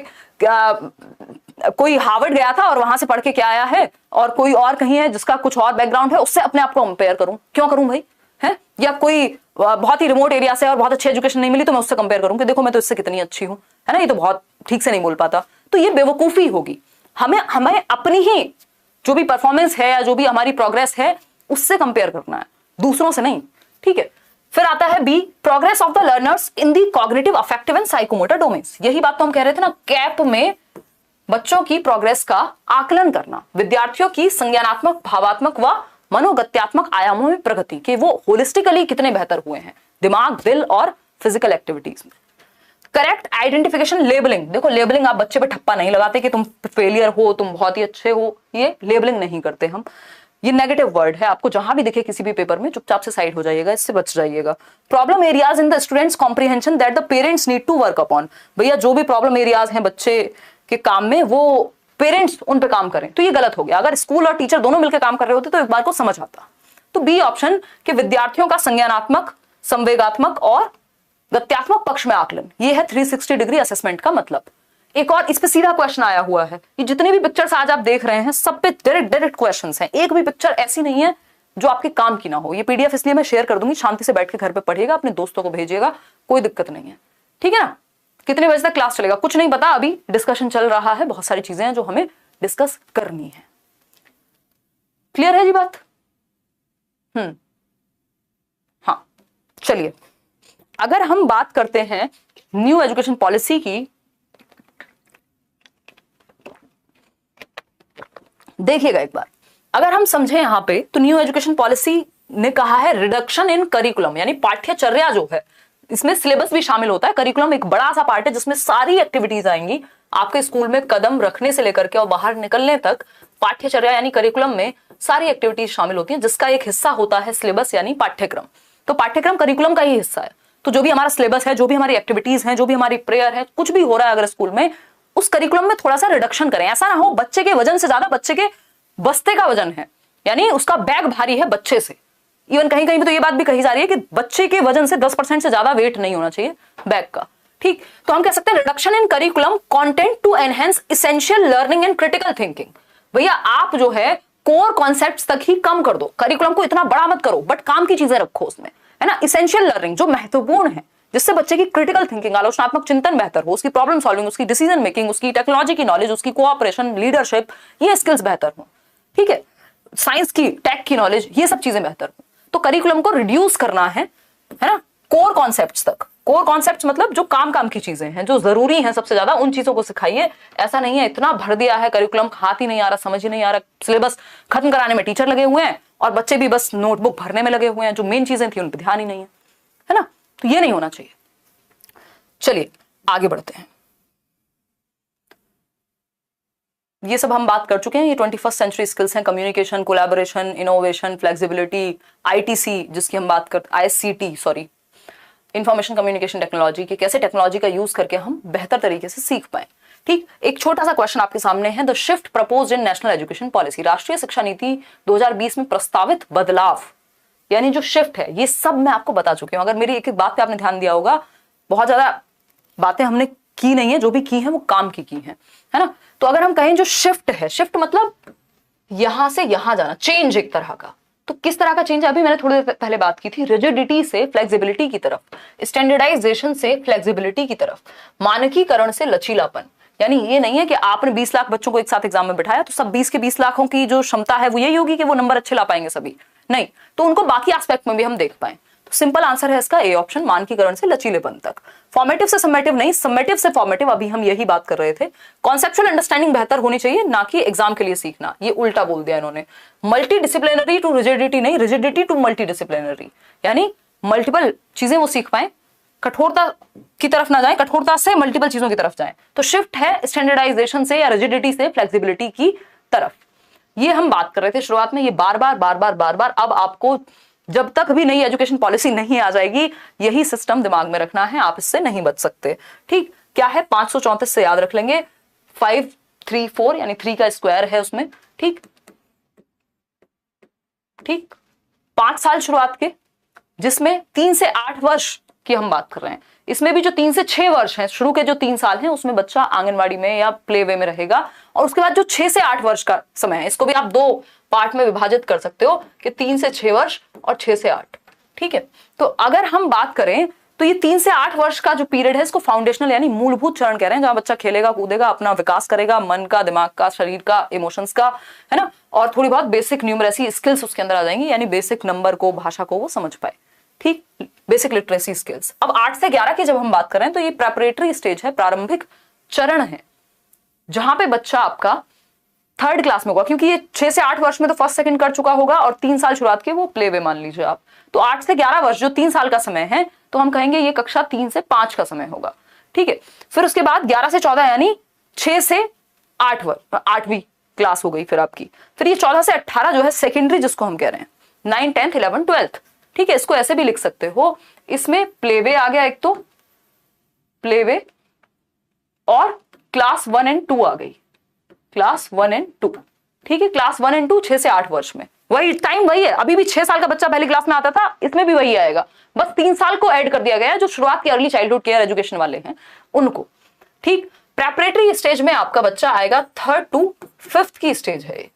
कोई हार्वर्ड गया था और वहां से पढ़ के क्या आया है, और कोई और कहीं है जिसका कुछ और बैकग्राउंड है, उससे अपने आप को कंपेयर करूं, क्यों करूं भाई, है। या कोई बहुत ही रिमोट एरिया से और बहुत अच्छी एजुकेशन नहीं मिली तो मैं उससे कंपेयर करूं कि देखो मैं तो इससे कितनी अच्छी हूं, है ना, ये तो बहुत ठीक से नहीं बोल पाता। तो ये बेवकूफी होगी। हमें अपनी ही जो भी परफॉर्मेंस है या जो भी हमारी प्रोग्रेस है उससे कंपेयर करना है, दूसरों से नहीं, ठीक है। फिर आता है B, progress of the learners in the cognitive, affective and psychomotor domains. यही बात तो हम कह रहे थे ना, कैप में बच्चों की प्रोग्रेस का आकलन करना, विद्यार्थियों की संज्ञानात्मक, भावात्मक व मनोगत्यात्मक आयामों में प्रगति, कि वो होलिस्टिकली कितने बेहतर हुए हैं दिमाग, दिल और फिजिकल एक्टिविटीज में। करेक्ट आइडेंटिफिकेशन लेबलिंग, देखो लेबलिंग आप बच्चे पे ठप्पा नहीं लगाते कि तुम फेलियर हो, तुम बहुत ही अच्छे हो, ये लेबलिंग नहीं करते हम। ये नेगेटिव वर्ड है, आपको जहां भी दिखे किसी भी पेपर में चुपचाप से साइड हो जाइएगा, इससे बच जाइएगा। Problem areas in the students comprehension that the parents need to work upon, भैया जो भी प्रॉब्लम एरियाज हैं बच्चे के काम में, वो पेरेंट्स उन पे काम करें, तो ये गलत हो गया। अगर स्कूल और टीचर दोनों मिलकर काम कर रहे होते तो एक बार को समझ आता। तो बी ऑप्शन कि विद्यार्थियों का संज्ञानात्मक, संवेगात्मक और गत्यात्मक पक्ष में आकलन, ये है 360 डिग्री असेसमेंट का मतलब। एक और इस पे सीधा क्वेश्चन आया हुआ है, ये जितनी भी पिक्चर्स आज आप देख रहे हैं सब पे डायरेक्ट क्वेश्चंस हैं, एक भी पिक्चर ऐसी नहीं है जो आपके काम की ना हो। ये पीडीएफ इसलिए मैं शेयर कर दूंगी, शांति से बैठ के घर पे पढ़िएगा, अपने दोस्तों को भेजिएगा, कोई दिक्कत नहीं है, ठीक है ना। कितने बजे तक क्लास चलेगा कुछ नहीं पता, अभी डिस्कशन चल रहा है, बहुत सारी चीजें हैं जो हमें डिस्कस करनी है। क्लियर है जी बात? हाँ चलिए, अगर हम बात करते हैं न्यू एजुकेशन पॉलिसी की, देखिएगा एक बार, अगर हम समझे यहां पे तो न्यू एजुकेशन पॉलिसी ने कहा है रिडक्शन इन करिकुलम, यानी पाठ्यचर्या जो है, इसमें सिलेबस भी शामिल होता है। करिकुलम एक बड़ा सा पार्ट है जिसमें सारी एक्टिविटीज आएंगी, आपके स्कूल में कदम रखने से लेकर के और बाहर निकलने तक पाठ्यचर्या यानी करिकुलम में सारी एक्टिविटीज शामिल होती हैं, जिसका एक हिस्सा होता है सिलेबस यानी पाठ्यक्रम। तो पाठ्यक्रम करिकुलम का ही हिस्सा है। तो जो भी हमारा सिलेबस है, जो भी हमारी एक्टिविटीज हैं, जो भी हमारी प्रेयर है, कुछ भी हो रहा है अगर स्कूल में, उस करिकुलम में थोड़ा सा रिडक्शन करें। ऐसा ना हो बच्चे के वजन से ज्यादा बच्चे के बस्ते का वजन है, यानी उसका बैग भारी है बच्चे से। इवन कहीं कहीं पे तो ये बात भी कही जा रही है कि बच्चे के वजन से 10% से ज्यादा वेट नहीं होना चाहिए बैग का, ठीक। तो हम कह सकते हैं reduction in curriculum content to enhance essential learning and critical thinking. भैया आप जो है कोर कॉन्सेप्ट्स तक ही कम कर दो, करिकुलम को इतना बड़ा मत करो, बट काम की चीजें रखो उसमें, है ना। एसेंशियल लर्निंग जो महत्वपूर्ण है, जिससे बच्चे की क्रिटिकल थिंकिंग, आलोचनात्मक चिंतन बेहतर हो, उसकी प्रॉब्लम सॉल्विंग, उसकी डिसीजन मेकिंग, उसकी टेक्नोलॉजी की नॉलेज, उसकी कोऑपरेशन, लीडरशिप, ये स्किल्स बेहतर हो, ठीक है। साइंस की, टेक की नॉलेज, ये सब चीजें बेहतर हो। तो करिकुलम को रिड्यूस करना है ना, कोर कॉन्सेप्ट्स तक। कोर कॉन्सेप्ट्स मतलब जो काम की चीजें हैं, जो जरूरी हैं सबसे ज्यादा, उन चीजों को सिखाइए। ऐसा नहीं है इतना भर दिया है करिकुलम, हाथ ही नहीं आ रहा, समझ ही नहीं आ रहा, सिलेबस खत्म कराने में टीचर लगे हुए हैं और बच्चे भी बस नोटबुक भरने में लगे हुए हैं, जो मेन चीजें थी उन पर ध्यान ही नहीं है ना। तो ये नहीं होना चाहिए। चलिए आगे बढ़ते हैं। ये सब हम बात कर चुके हैं, ये 21st सेंचुरी स्किल्स हैं, communication, collaboration, innovation, flexibility, ITC जिसकी हम बात करते, आईएससीटी सॉरी, इंफॉर्मेशन कम्युनिकेशन टेक्नोलॉजी, के कैसे टेक्नोलॉजी का यूज करके हम बेहतर तरीके से सीख पाए, ठीक। एक छोटा सा क्वेश्चन आपके सामने है, the shift proposed in national education policy, राष्ट्रीय शिक्षा नीति 2020 में प्रस्तावित बदलाव, यानी जो शिफ्ट है, ये सब मैं आपको बता चुकी हूं। अगर मेरी एक एक बात पे आपने ध्यान दिया होगा, बहुत ज्यादा बातें हमने की नहीं है, जो भी की है वो काम की है ना। तो अगर हम कहें जो शिफ्ट है, शिफ्ट मतलब यहां से यहां जाना, चेंज एक तरह का। तो किस तरह का चेंज है, अभी मैंने थोड़ी देर पहले बात की थी, रिजिडिटी से फ्लेक्सिबिलिटी की तरफ, स्टैंडर्डाइजेशन से फ्लेक्सिबिलिटी की तरफ, मानकीकरण से लचीलापन। यानी ये नहीं है कि आपने 20 लाख बच्चों को एक साथ एग्जाम में बिठाया तो सब 20 के 20 लाखों की जो क्षमता है वो यही होगी कि वो नंबर अच्छे ला पाएंगे सभी, नहीं, तो उनको बाकी एस्पेक्ट में भी हम देख पाए। तो सिंपल आंसर है इसका ए ऑप्शन, मानकीकरण से लचीलेपन तक। फॉर्मेटिव से समेटिव नहीं, समेटिव से फॉर्मेटिव, अभी हम यही बात कर रहे थे। कॉन्सेप्चुअल अंडरस्टैंडिंग बेहतर होनी चाहिए, ना कि एग्जाम के लिए सीखना, ये उल्टा बोल दिया इन्होंने। मल्टी डिसिप्लिनरी टू रिजिडिटी नहीं, रिजिडिटी टू मल्टी डिसिप्लिनरी, यानी मल्टीपल चीजें वो सीख पाए, कठोरता की तरफ ना जाए, कठोरता से मल्टीपल चीजों की तरफ जाए। तो शिफ्ट है स्टैंडर्डाइजेशन से या रिजिडिटी से फ्लेक्सिबिलिटी की तरफ। ये हम बात कर रहे थे शुरुआत में, ये बार बार अब आपको जब तक भी नई एजुकेशन पॉलिसी नहीं आ जाएगी यही सिस्टम दिमाग में रखना है, आप इससे नहीं बच सकते। ठीक, क्या है 534 से याद रख लेंगे, 5 3 4 यानी 3 का स्क्वायर है उसमें। ठीक, 5 साल शुरुआत के, जिसमें 3 से 8 वर्ष की हम बात कर रहे हैं। इसमें भी जो 3 से 6 वर्ष हैं, शुरू के जो 3 साल हैं, उसमें बच्चा आंगनवाड़ी में या प्ले वे में रहेगा। और उसके बाद जो 6 से 8 वर्ष का समय है, इसको भी आप 2 पार्ट में विभाजित कर सकते हो कि 3 से 6 वर्ष और 6 से 8। ठीक है, तो अगर हम बात करें तो ये 3 से 8 वर्ष का जो पीरियड है, इसको फाउंडेशनल यानी मूलभूत चरण कह रहे हैं, जहां बच्चा खेलेगा कूदेगा, अपना विकास करेगा, मन का, दिमाग का, शरीर का, इमोशंस का, है ना, और थोड़ी बहुत बेसिक न्यूमरेसी स्किल्स उसके अंदर आ जाएंगी, यानी बेसिक नंबर को, भाषा को वो समझ पाए। ठीक, बेसिक लिटरेसी स्किल्स। अब 8 से 11 की जब हम बात करें तो ये प्रेपरेटरी स्टेज है, प्रारंभिक चरण है, जहां पे बच्चा आपका 3rd क्लास में होगा, क्योंकि ये 6 से 8 वर्ष में तो फर्स्ट सेकंड कर चुका होगा, और 3 साल शुरुआत के वो प्ले वे मान लीजिए आप। तो 8 से 11 वर्ष जो 3 साल का समय है, तो हम कहेंगे ये कक्षा 3 से 5 का समय होगा। ठीक है, फिर उसके बाद 11 से 14 यानी 6 से 8 वर्ष, 8वीं क्लास हो गई फिर आपकी। फिर ये 14 से 18 जो है सेकेंडरी, जिसको हम कह रहे हैं 9 10 11 12। ठीक है, इसको ऐसे भी लिख सकते हो, इसमें प्लेवे आ गया एक, तो प्लेवे, और क्लास 1 और 2 आ गई, क्लास 1 और 2। ठीक है, क्लास 1 और 2 6 से 8 वर्ष में, वही टाइम वही है। अभी भी 6 साल का बच्चा पहली क्लास में आता था, इसमें भी वही आएगा, बस 3 साल को ऐड कर दिया गया है, जो शुरुआत के अर्ली चाइल्डहुड केयर एजुकेशन वाले हैं उनको। ठीक, प्रेपरेटरी स्टेज में आपका बच्चा आएगा 3rd to 5th की स्टेज है।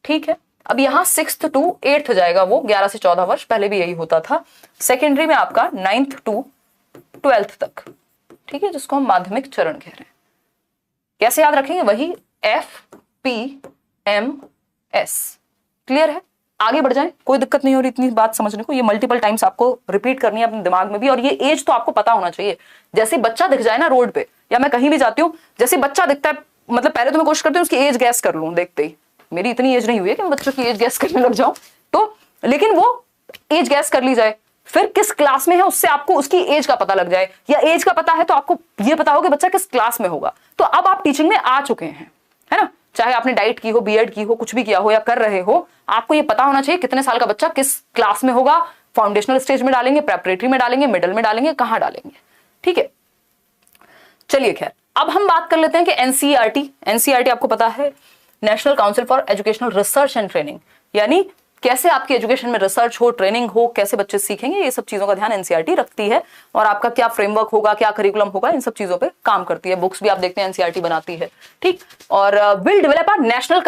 ठीक है, अब यहां 6th to 8th जाएगा वो, 11 से 14 वर्ष, पहले भी यही होता था। सेकेंडरी में आपका 9th to 12th तक। ठीक है, जिसको हम माध्यमिक चरण कह रहे हैं। कैसे याद रखेंगे, वही FPMS। क्लियर है, आगे बढ़ जाएं, कोई दिक्कत नहीं हो रही इतनी बात समझने को। ये मल्टीपल टाइम्स आपको रिपीट करनी है अपने दिमाग में भी, और ये एज तो आपको पता होना चाहिए। जैसे बच्चा दिख जाए ना रोड पे, या मैं कहीं भी जाती हूँ, जैसे बच्चा दिखता है, मतलब पहले तो मैं कोशिश करती हूँ उसकी एज गैस कर लूं देखते ही। मेरी इतनी एज नहीं हुई है कि मैं बच्चों की एज गैस करने लग जाऊं, तो लेकिन वो एज गैस कर ली जाए, फिर किस क्लास में है उससे आपको उसकी एज का पता लग जाए, या एज का पता है तो आपको ये पता हो कि बच्चा किस क्लास में होगा। तो अब आप टीचिंग में आ चुके हैं, है ना, चाहे आपने डाइट की हो, बीएड की हो, कुछ भी किया हो या कर रहे हो, आपको ये पता होना चाहिए कितने साल का बच्चा किस क्लास में होगा। फाउंडेशनल स्टेज में डालेंगे, प्रेपरेटरी में डालेंगे, मिडिल में डालेंगे, कहां डालेंगे। ठीक है, चलिए खैर, अब हम बात कर लेते हैं कि एनसीईआरटी आपको पता है, national council for educational research and training, यानी कैसे आपकी एजुकेशन में रिसर्च हो, ट्रेनिंग हो, कैसे बच्चे सीखेंगे, ये सब चीजों का ध्यान एनसीईआरटी रखती है। और आपका क्या फ्रेमवर्क होगा, क्या करिकुलम होगा, इन सब चीजों पे काम करती है। बुक्स भी आप देखते हैं एनसीईआरटी बनाती है। ठीक, और will develop a national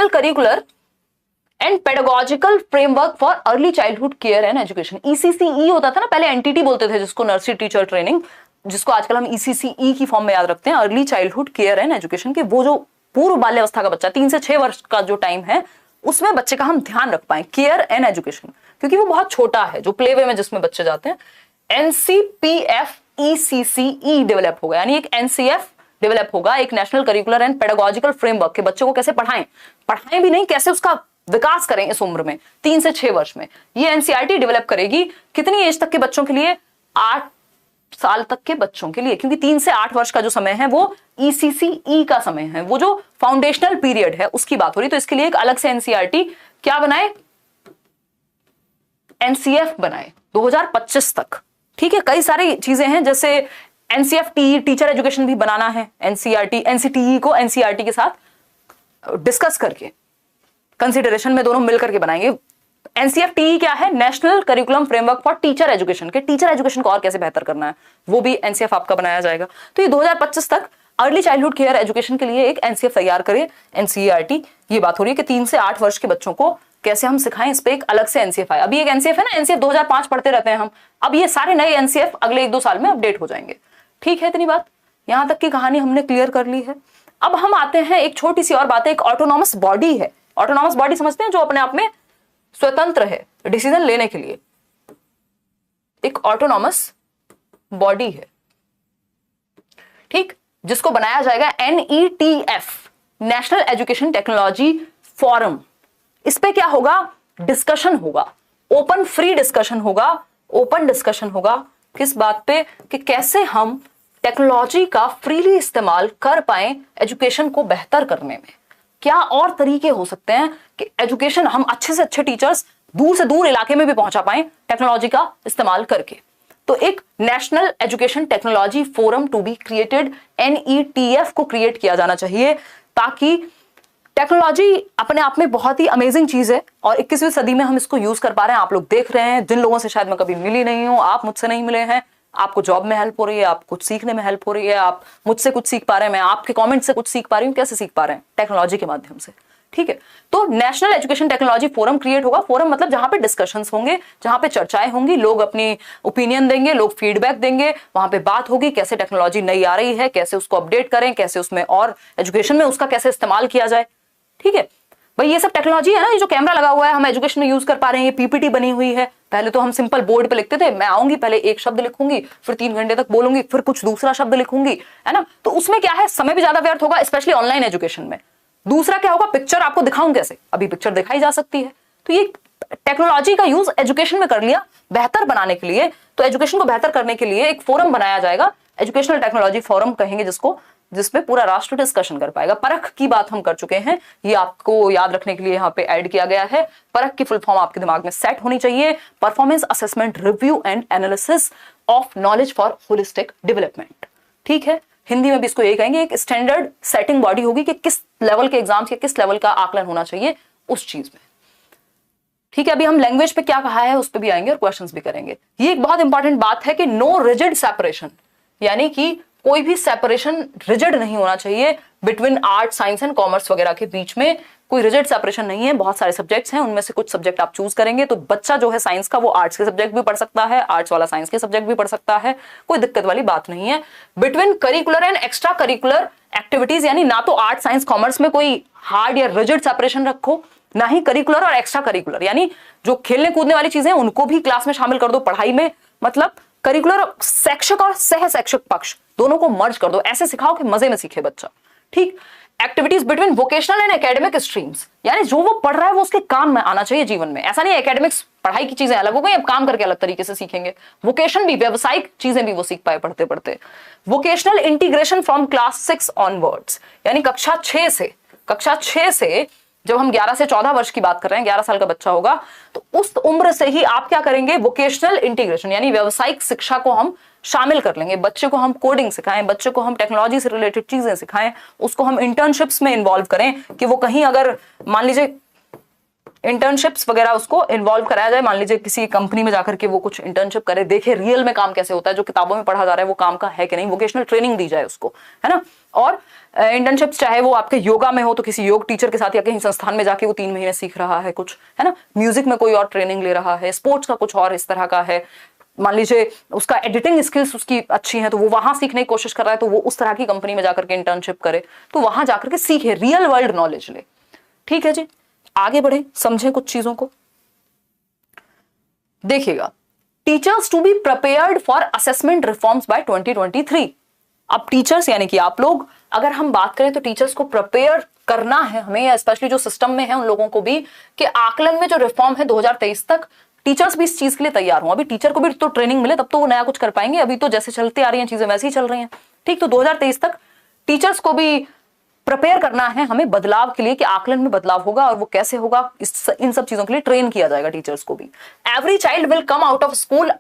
curricular and pedagogical framework for early childhood care and education. ECCE होता था ना पहले, एनटीटी बोलते थे जिसको, नर्सरी टीचर ट्रेनिंग, जिसको आजकल हम ECCE की फॉर्म में याद रखते हैं, early childhood care and education के। वो जो पूर्व बाल्यावस्था का बच्चा 3 से 6 वर्ष का जो टाइम है, उसमें बच्चे का हम ध्यान रख पाए, केयर एंड एजुकेशन, क्योंकि वो बहुत छोटा है, जो प्ले वे में जिसमें बच्चे जाते हैं। NCPF-ECCE डेवलप होगा, यानी एक NCF डेवलप होगा, एक national curricular and pedagogical framework के बच्चों को कैसे पढ़ाएं भी नहीं, कैसे उसका विकास करें इस उम्र में, 3 से 6 वर्ष में। ये एनसीईआरटी डेवलप करेगी। कितनी एज तक के बच्चों के लिए, 8 साल तक के बच्चों के लिए, क्योंकि 3 से 8 वर्ष का जो समय है वो ECCE का समय है, वो जो फाउंडेशनल पीरियड है उसकी बात हो रही। तो इसके लिए एक अलग से एनसीईआरटी क्या बनाए, एनसीएफ बनाए 2025 तक। ठीक है, कई सारी चीजें हैं, जैसे एनसीएफटी टीचर एजुकेशन भी बनाना है, एनसीटीई को एनसीईआरटी के साथ डिस्कस करके कंसिडरेशन में दोनों मिलकर के बनाएंगे। एनसीएफटी क्या है? National curriculum framework for teacher education, के टीचर एजुकेशन को और कैसे बेहतर करना है वो भी एनसीएफ आपका बनाया जाएगा। तो ये 2025 तक अर्ली चाइल्डहुड केयर एजुकेशन के लिए एक एनसीएफ तैयार करे, एनसीईआरटी। ये बात हो रही है कि 3 से 8 वर्ष के बच्चों को कैसे हम सिखाएं, इस पे एक अलग से एनसीएफ आया। अभी एक एनसीएफ है ना, एनसीएफ 2005 पढ़ते रहते हैं हम, अब ये सारे नए एनसीएफ अगले 1-2 साल में अपडेट हो जाएंगे। ठीक है, इतनी बात, यहां तक की कहानी हमने क्लियर कर ली है। अब हम आते हैं एक छोटी सी और बात है, एक ऑटोनॉमस बॉडी है। ऑटोनॉमस बॉडी समझते हैं, जो अपने आप में स्वतंत्र है डिसीजन लेने के लिए, एक ऑटोनॉमस बॉडी है, ठीक, जिसको बनाया जाएगा NETF, national education technology forum. इस पे क्या होगा? डिस्कशन होगा, ओपन फ्री डिस्कशन होगा, ओपन डिस्कशन होगा। किस बात पे? कि कैसे हम टेक्नोलॉजी का फ्रीली इस्तेमाल कर पाए एजुकेशन को बेहतर करने में। क्या और तरीके हो सकते हैं कि एजुकेशन हम अच्छे से अच्छे टीचर्स दूर से दूर इलाके में भी पहुंचा पाए टेक्नोलॉजी का इस्तेमाल करके। तो एक national education technology forum to be created, NETF को क्रिएट किया जाना चाहिए, ताकि टेक्नोलॉजी अपने आप में बहुत ही अमेजिंग चीज है और 21वीं सदी में हम इसको यूज कर पा रहे हैं। आप लोग देख रहे हैं, जिन लोगों से शायद मैं कभी मिली नहीं हूं, आप मुझसे नहीं मिले हैं, आपको जॉब में हेल्प हो रही है, आप कुछ सीखने में हेल्प हो रही है, आप मुझसे कुछ सीख पा रहे हैं, मैं आपके कमेंट से कुछ सीख पा रही हूं। कैसे सीख पा रहे हैं? टेक्नोलॉजी के माध्यम से। ठीक है, तो national education technology forum create होगा। फोरम मतलब जहां पे डिस्कशंस होंगे, जहां पे चर्चाएं होंगी, लोग अपनी ओपिनियन देंगे, लोग फीडबैक देंगे, वहां पे बात होगी कैसे टेक्नोलॉजी नई आ रही है, कैसे उसको अपडेट करें, कैसे उसमें और एजुकेशन में उसका कैसे इस्तेमाल किया जाए। ठीक है भाई, ये सब टेक्नोलॉजी है ना, ये जो कैमरा लगा हुआ है हम एजुकेशन में यूज कर पा रहे हैं, ये पीपीटी बनी हुई है। पहले तो हम सिंपल बोर्ड पे लिखते थे, मैं आऊंगी पहले एक शब्द लिखूंगी, फिर 3 घंटे तक बोलूंगी, फिर कुछ दूसरा शब्द लिखूंगी, है ना। तो उसमें क्या है, समय भी ज्यादा व्यर्थ होगा, स्पेशली ऑनलाइन एजुकेशन में। दूसरा क्या होगा, पिक्चर आपको दिखाऊं कैसे? अभी पिक्चर दिखाई जा सकती है। तो ये टेक्नोलॉजी का यूज एजुकेशन में कर लिया बेहतर बनाने के लिए। तो एजुकेशन को बेहतर करने के लिए एक फोरम बनाया जाएगा, एजुकेशनल टेक्नोलॉजी फोरम कहेंगे जिसको, जिसमें पूरा राष्ट्र डिस्कशन कर पाएगा। परख की बात हम कर चुके हैं, ये आपको याद रखने के लिए यहाँ पे ऐड किया गया है। परख की फुल फॉर्म आपके दिमाग में सेट होनी चाहिए, performance assessment review and analysis of knowledge for holistic development. ठीक है, हिंदी में भी इसको यही कहेंगे, एक स्टैंडर्ड सेटिंग बॉडी होगी कि किस लेवल के एग्जाम्स या किस लेवल का आकलन होना चाहिए उस चीज में। ठीक है, अभी हम लैंग्वेज पे क्या कहा है उस पे भी आएंगे और क्वेश्चंस भी करेंगे। ये एक बहुत इंपॉर्टेंट बात है कि नो रिजिड सेपरेशन, यानी कि कोई भी सेपरेशन रिजिड नहीं होना चाहिए between art, science and commerce वगैरह के बीच में। कोई रिजिड सेपरेशन नहीं है, बहुत सारे सब्जेक्ट्स हैं, उनमें से कुछ सब्जेक्ट आप चूज करेंगे। तो बच्चा जो है साइंस का, वो आर्ट्स के सब्जेक्ट भी पढ़ सकता है, आर्ट्स वाला साइंस के सब्जेक्ट भी पढ़ सकता है, कोई दिक्कत वाली बात नहीं है। Between curricular and extra curricular activities, यानी ना तो आर्ट, साइंस, कॉमर्स में कोई हार्ड या रिजिड सेपरेशन रखो, ना ही करिकुलर और एक्स्ट्रा करिकुलर, यानी जो खेलने कूदने वाली चीजें उनको भी क्लास में शामिल कर दो पढ़ाई में। मतलब करिकुलर शैक्षिक और सह शैक्षिक पक्ष दोनों को मर्ज कर दो, ऐसे सिखाओ कि मजे में सीखे बच्चा। ठीक, activities between vocational and academic streams, यानी जो वो पढ़ रहा है वो उसके काम में आना चाहिए जीवन में। ऐसा नहीं एकेडमिक्स पढ़ाई की चीजें अलग हो गई, अब काम करके अलग तरीके से सीखेंगे। वोकेशन भी, व्यावसायिक चीजें भी वो सीख पाए पढ़ते पढ़ते। Vocational integration from class 6 onwards, यानी कक्षा 6 से जब हम 11 से 14 वर्ष की बात कर रहे हैं, 11 साल का बच्चा होगा, तो उस उम्र से ही आप क्या करेंगे, वोकेशनल इंटीग्रेशन यानी व्यावसायिक शिक्षा को हम शामिल कर लेंगे। बच्चे को हम कोडिंग सिखाएं, बच्चे को हम टेक्नोलॉजी से रिलेटेड चीजें सिखाएं, उसको हम इंटर्नशिप्स में इन्वॉल्व करें कि वो कहीं अगर मान लीजिए इंटर्नशिप्स वगैरह उसको इन्वॉल्व कराया जाए, मान लीजिए किसी कंपनी में जाकर के वो कुछ इंटर्नशिप करे, देखे रियल में काम कैसे होता है, जो किताबों में पढ़ा जा रहा है वो काम का है कि नहीं, वोकेशनल ट्रेनिंग दी जाए उसको, है ना। और इंटर्नशिप्स चाहे वो आपके योगा में हो तो किसी योग टीचर के साथ या कहीं संस्थान में जाके वो 3 महीने सीख रहा है कुछ, है ना। म्यूजिक में कोई और ट्रेनिंग ले रहा है, स्पोर्ट्स का कुछ और इस तरह का है, मान लीजिए उसका एडिटिंग स्किल्स उसकी अच्छी है तो वो वहां सीखने की कोशिश कर रहा है, तो वो उस तरह की कंपनी में जाकर के इंटर्नशिप करे, तो वहां जाकर के सीखे, रियल वर्ल्ड नॉलेज ले। ठीक है जी, आगे बढ़े, समझे कुछ चीजों को। देखिएगा, teachers to be prepared for assessment reforms by 2023। अब टीचर्स यानी कि आप लोग, अगर हम बात करें तो टीचर्स को प्रिपेयर करना है हमें, या स्पेशली जो सिस्टम में है उन लोगों को भी, कि आकलन में जो रिफॉर्म है 2023 तक, टीचर्स भी इस चीज के लिए तैयार हो। अभी टीचर को भी तो ट्रेनिंग मिले तब तो वो नया कुछ कर पाएंगे, अभी तो जैसे चलते आ रही हैं चीजें वैसे ही चल रही हैं। ठीक, तो 2023 तक टीचर्स को भी प्रिपेयर करना है हमें बदलाव के लिए, कि आकलन में बदलाव होगा और वो कैसे होगा, इन सब चीजों के लिए ट्रेन किया जाएगा टीचर्स को भी। Every child will come out of school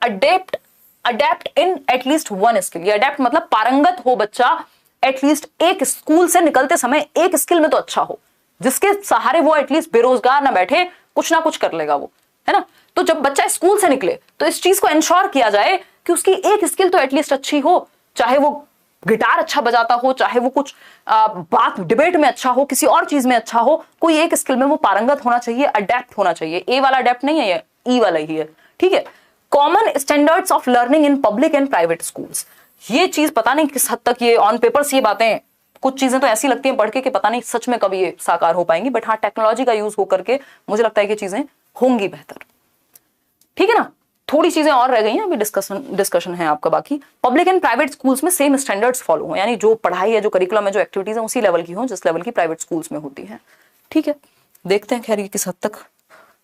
adapt in at least one skill. ये अडेप्ट मतलब पारंगत हो बच्चा, एटलीस्ट एक स्कूल से निकलते समय एक स्किल में तो अच्छा हो, जिसके सहारे वो एटलीस्ट बेरोजगार ना बैठे, कुछ ना कुछ कर लेगा वो। है ना। तो जब बच्चा स्कूल से निकले तो इस चीज को इंश्योर किया जाए कि उसकी एक स्किल तो एटलीस्ट अच्छी हो, चाहे वो गिटार अच्छा बजाता हो, चाहे वो कुछ बात डिबेट में अच्छा हो, किसी और चीज में अच्छा हो, कोई एक स्किल में वो पारंगत होना चाहिए, अडेप्ट होना चाहिए। ए वाला अडेप्ट नहीं है, ये ई वाला ही है, ठीक है। Common standards of learning in public and private schools, ये चीज पता नहीं किस हद तक ये ऑन पेपर्स ये बातें, कुछ चीजें तो ऐसी लगती हैं पढ़ के कि पता नहीं सच में कभी ये साकार हो पाएंगी, बट हाँ टेक्नोलॉजी का यूज होकर के मुझे लगता है कि चीजें होंगी बेहतर, ठीक है ना। थोड़ी चीजें और रह गई हैं, अभी डिस्कशन है आपका बाकी। पब्लिक एंड प्राइवेट स्कूल्स में सेम स्टैंडर्ड्स फॉलो हो, यानी जो पढ़ाई है, जो करिकुलम है, जो एक्टिविटीज है, उसी लेवल की हो जिस लेवल की प्राइवेट स्कूल्स में होती है, ठीक है। देखते हैं खैर ये किस हद तक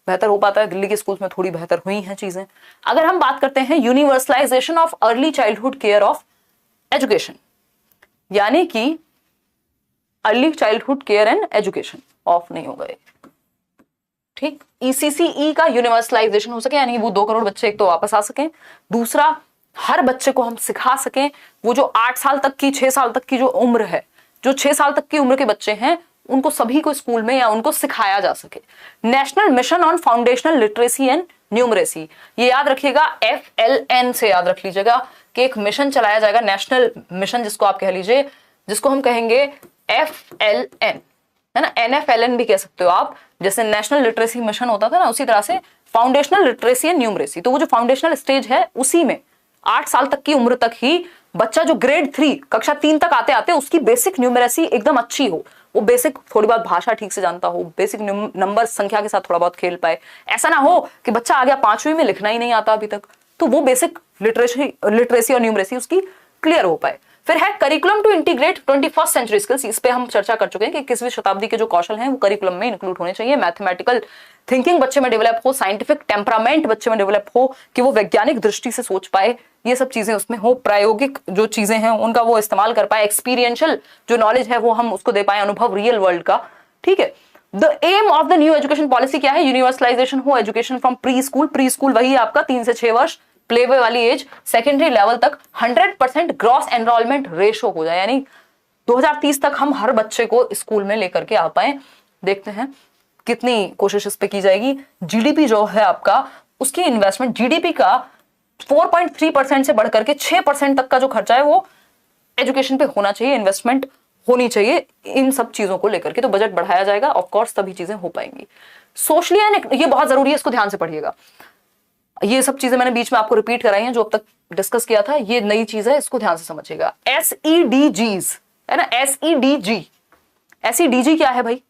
बेहतर हो पाता है। दिल्ली के स्कूल्स में थोड़ी बेहतर हुई हैं चीजें। अगर हम बात करते हैं universalization of early childhood care of education, यानी कि early childhood care and education, of नहीं हो गए, ठीक। ECCE का यूनिवर्सलाइजेशन हो सके, यानी वो 2 करोड़ बच्चे एक तो वापस आ सकें, दूसरा हर बच्चे को हम सिखा सकें, वो जो 8 साल तक की 6 साल तक की जो उम्र है, जो 6 साल तक की उम्र के बच्चे हैं उनको सभी को स्कूल में या उनको सिखाया जा सके। National mission on foundational literacy and numeracy, ये याद रखिएगा, FLN से याद रख लीजिएगा कि एक मिशन चलाया जाएगा, नेशनल मिशन जिसको आप कह लीजिए, जिसको हम कहेंगे FLN, है ना। NFLN भी कह सकते हो आप, जैसे नेशनल लिटरेसी मिशन होता था ना, उसी तरह से फाउंडेशनल लिटरेसी एंड न्यूमरेसी। तो वो जो फाउंडेशनल स्टेज है उसी में 8 साल तक की उम्र तक ही बच्चा जो ग्रेड 3 कक्षा 3 तक आते आते उसकी बेसिक न्यूमरेसी एकदम अच्छी हो, वो बेसिक थोड़ी बहुत भाषा ठीक से जानता हो, बेसिक नंबर संख्या के साथ थोड़ा बहुत खेल पाए। ऐसा ना हो कि बच्चा आ गया 5वीं में लिखना ही नहीं आता अभी तक, तो वो बेसिक लिटरेसी और न्यूमरेसी उसकी क्लियर हो पाए। फिर है curriculum to integrate 21st century skills, इस पे हम चर्चा कर चुके हैं कि 21वीं शताब्दी के जो कौशल हैं वो करिकुलम में इंक्लूड होने चाहिए। मैथमेटिकल थिंकिंग बच्चे में डेवलप हो, साइंटिफिक टेम्परामेंट बच्चे में डेवलप हो कि वो वैज्ञानिक दृष्टि से सोच पाए, ये सब चीजें उसमें हो, प्रायोगिक जो चीजें हैं उनका वो इस्तेमाल कर पाए, एक्सपीरियंशियल जो नॉलेज है वो हम उसको दे पाए, अनुभव रियल वर्ल्ड का, ठीक है। The aim of the new education policy क्या है? यूनिवर्सलाइजेशन हो education from pre school, pre school वही आपका 3 से 6 वर्ष, प्लेवे वाली एज, सेकेंडरी लेवल तक 100% ग्रॉस एनरोलमेंट रेशो हो जाए, यानी 2030 तक हम हर बच्चे को स्कूल में लेकर के आ पाए। देखते हैं कितनी कोशिश इस पे की जाएगी। जीडीपी जो है आपका, उसकी इन्वेस्टमेंट जीडीपी का 4.3% से बढ़कर के 6% तक का जो खर्चा है वो एजुकेशन पे होना चाहिए, इन्वेस्टमेंट होनी चाहिए इन सब चीजों को लेकर के, तो बजट बढ़ाया जाएगा, ऑफ कोर्स तभी चीजें हो पाएंगी। सोशली एंड ये बहुत जरूरी है, इसको ध्यान से पढ़िएगा। ये सब चीजें मैंने बीच में आपको रिपीट कराई हैं जो अब तक डिस्कस किया था, ये नई चीज है, इसको ध्यान से समझिएगा। SEDGs है ना, SEDG क्या है भाई?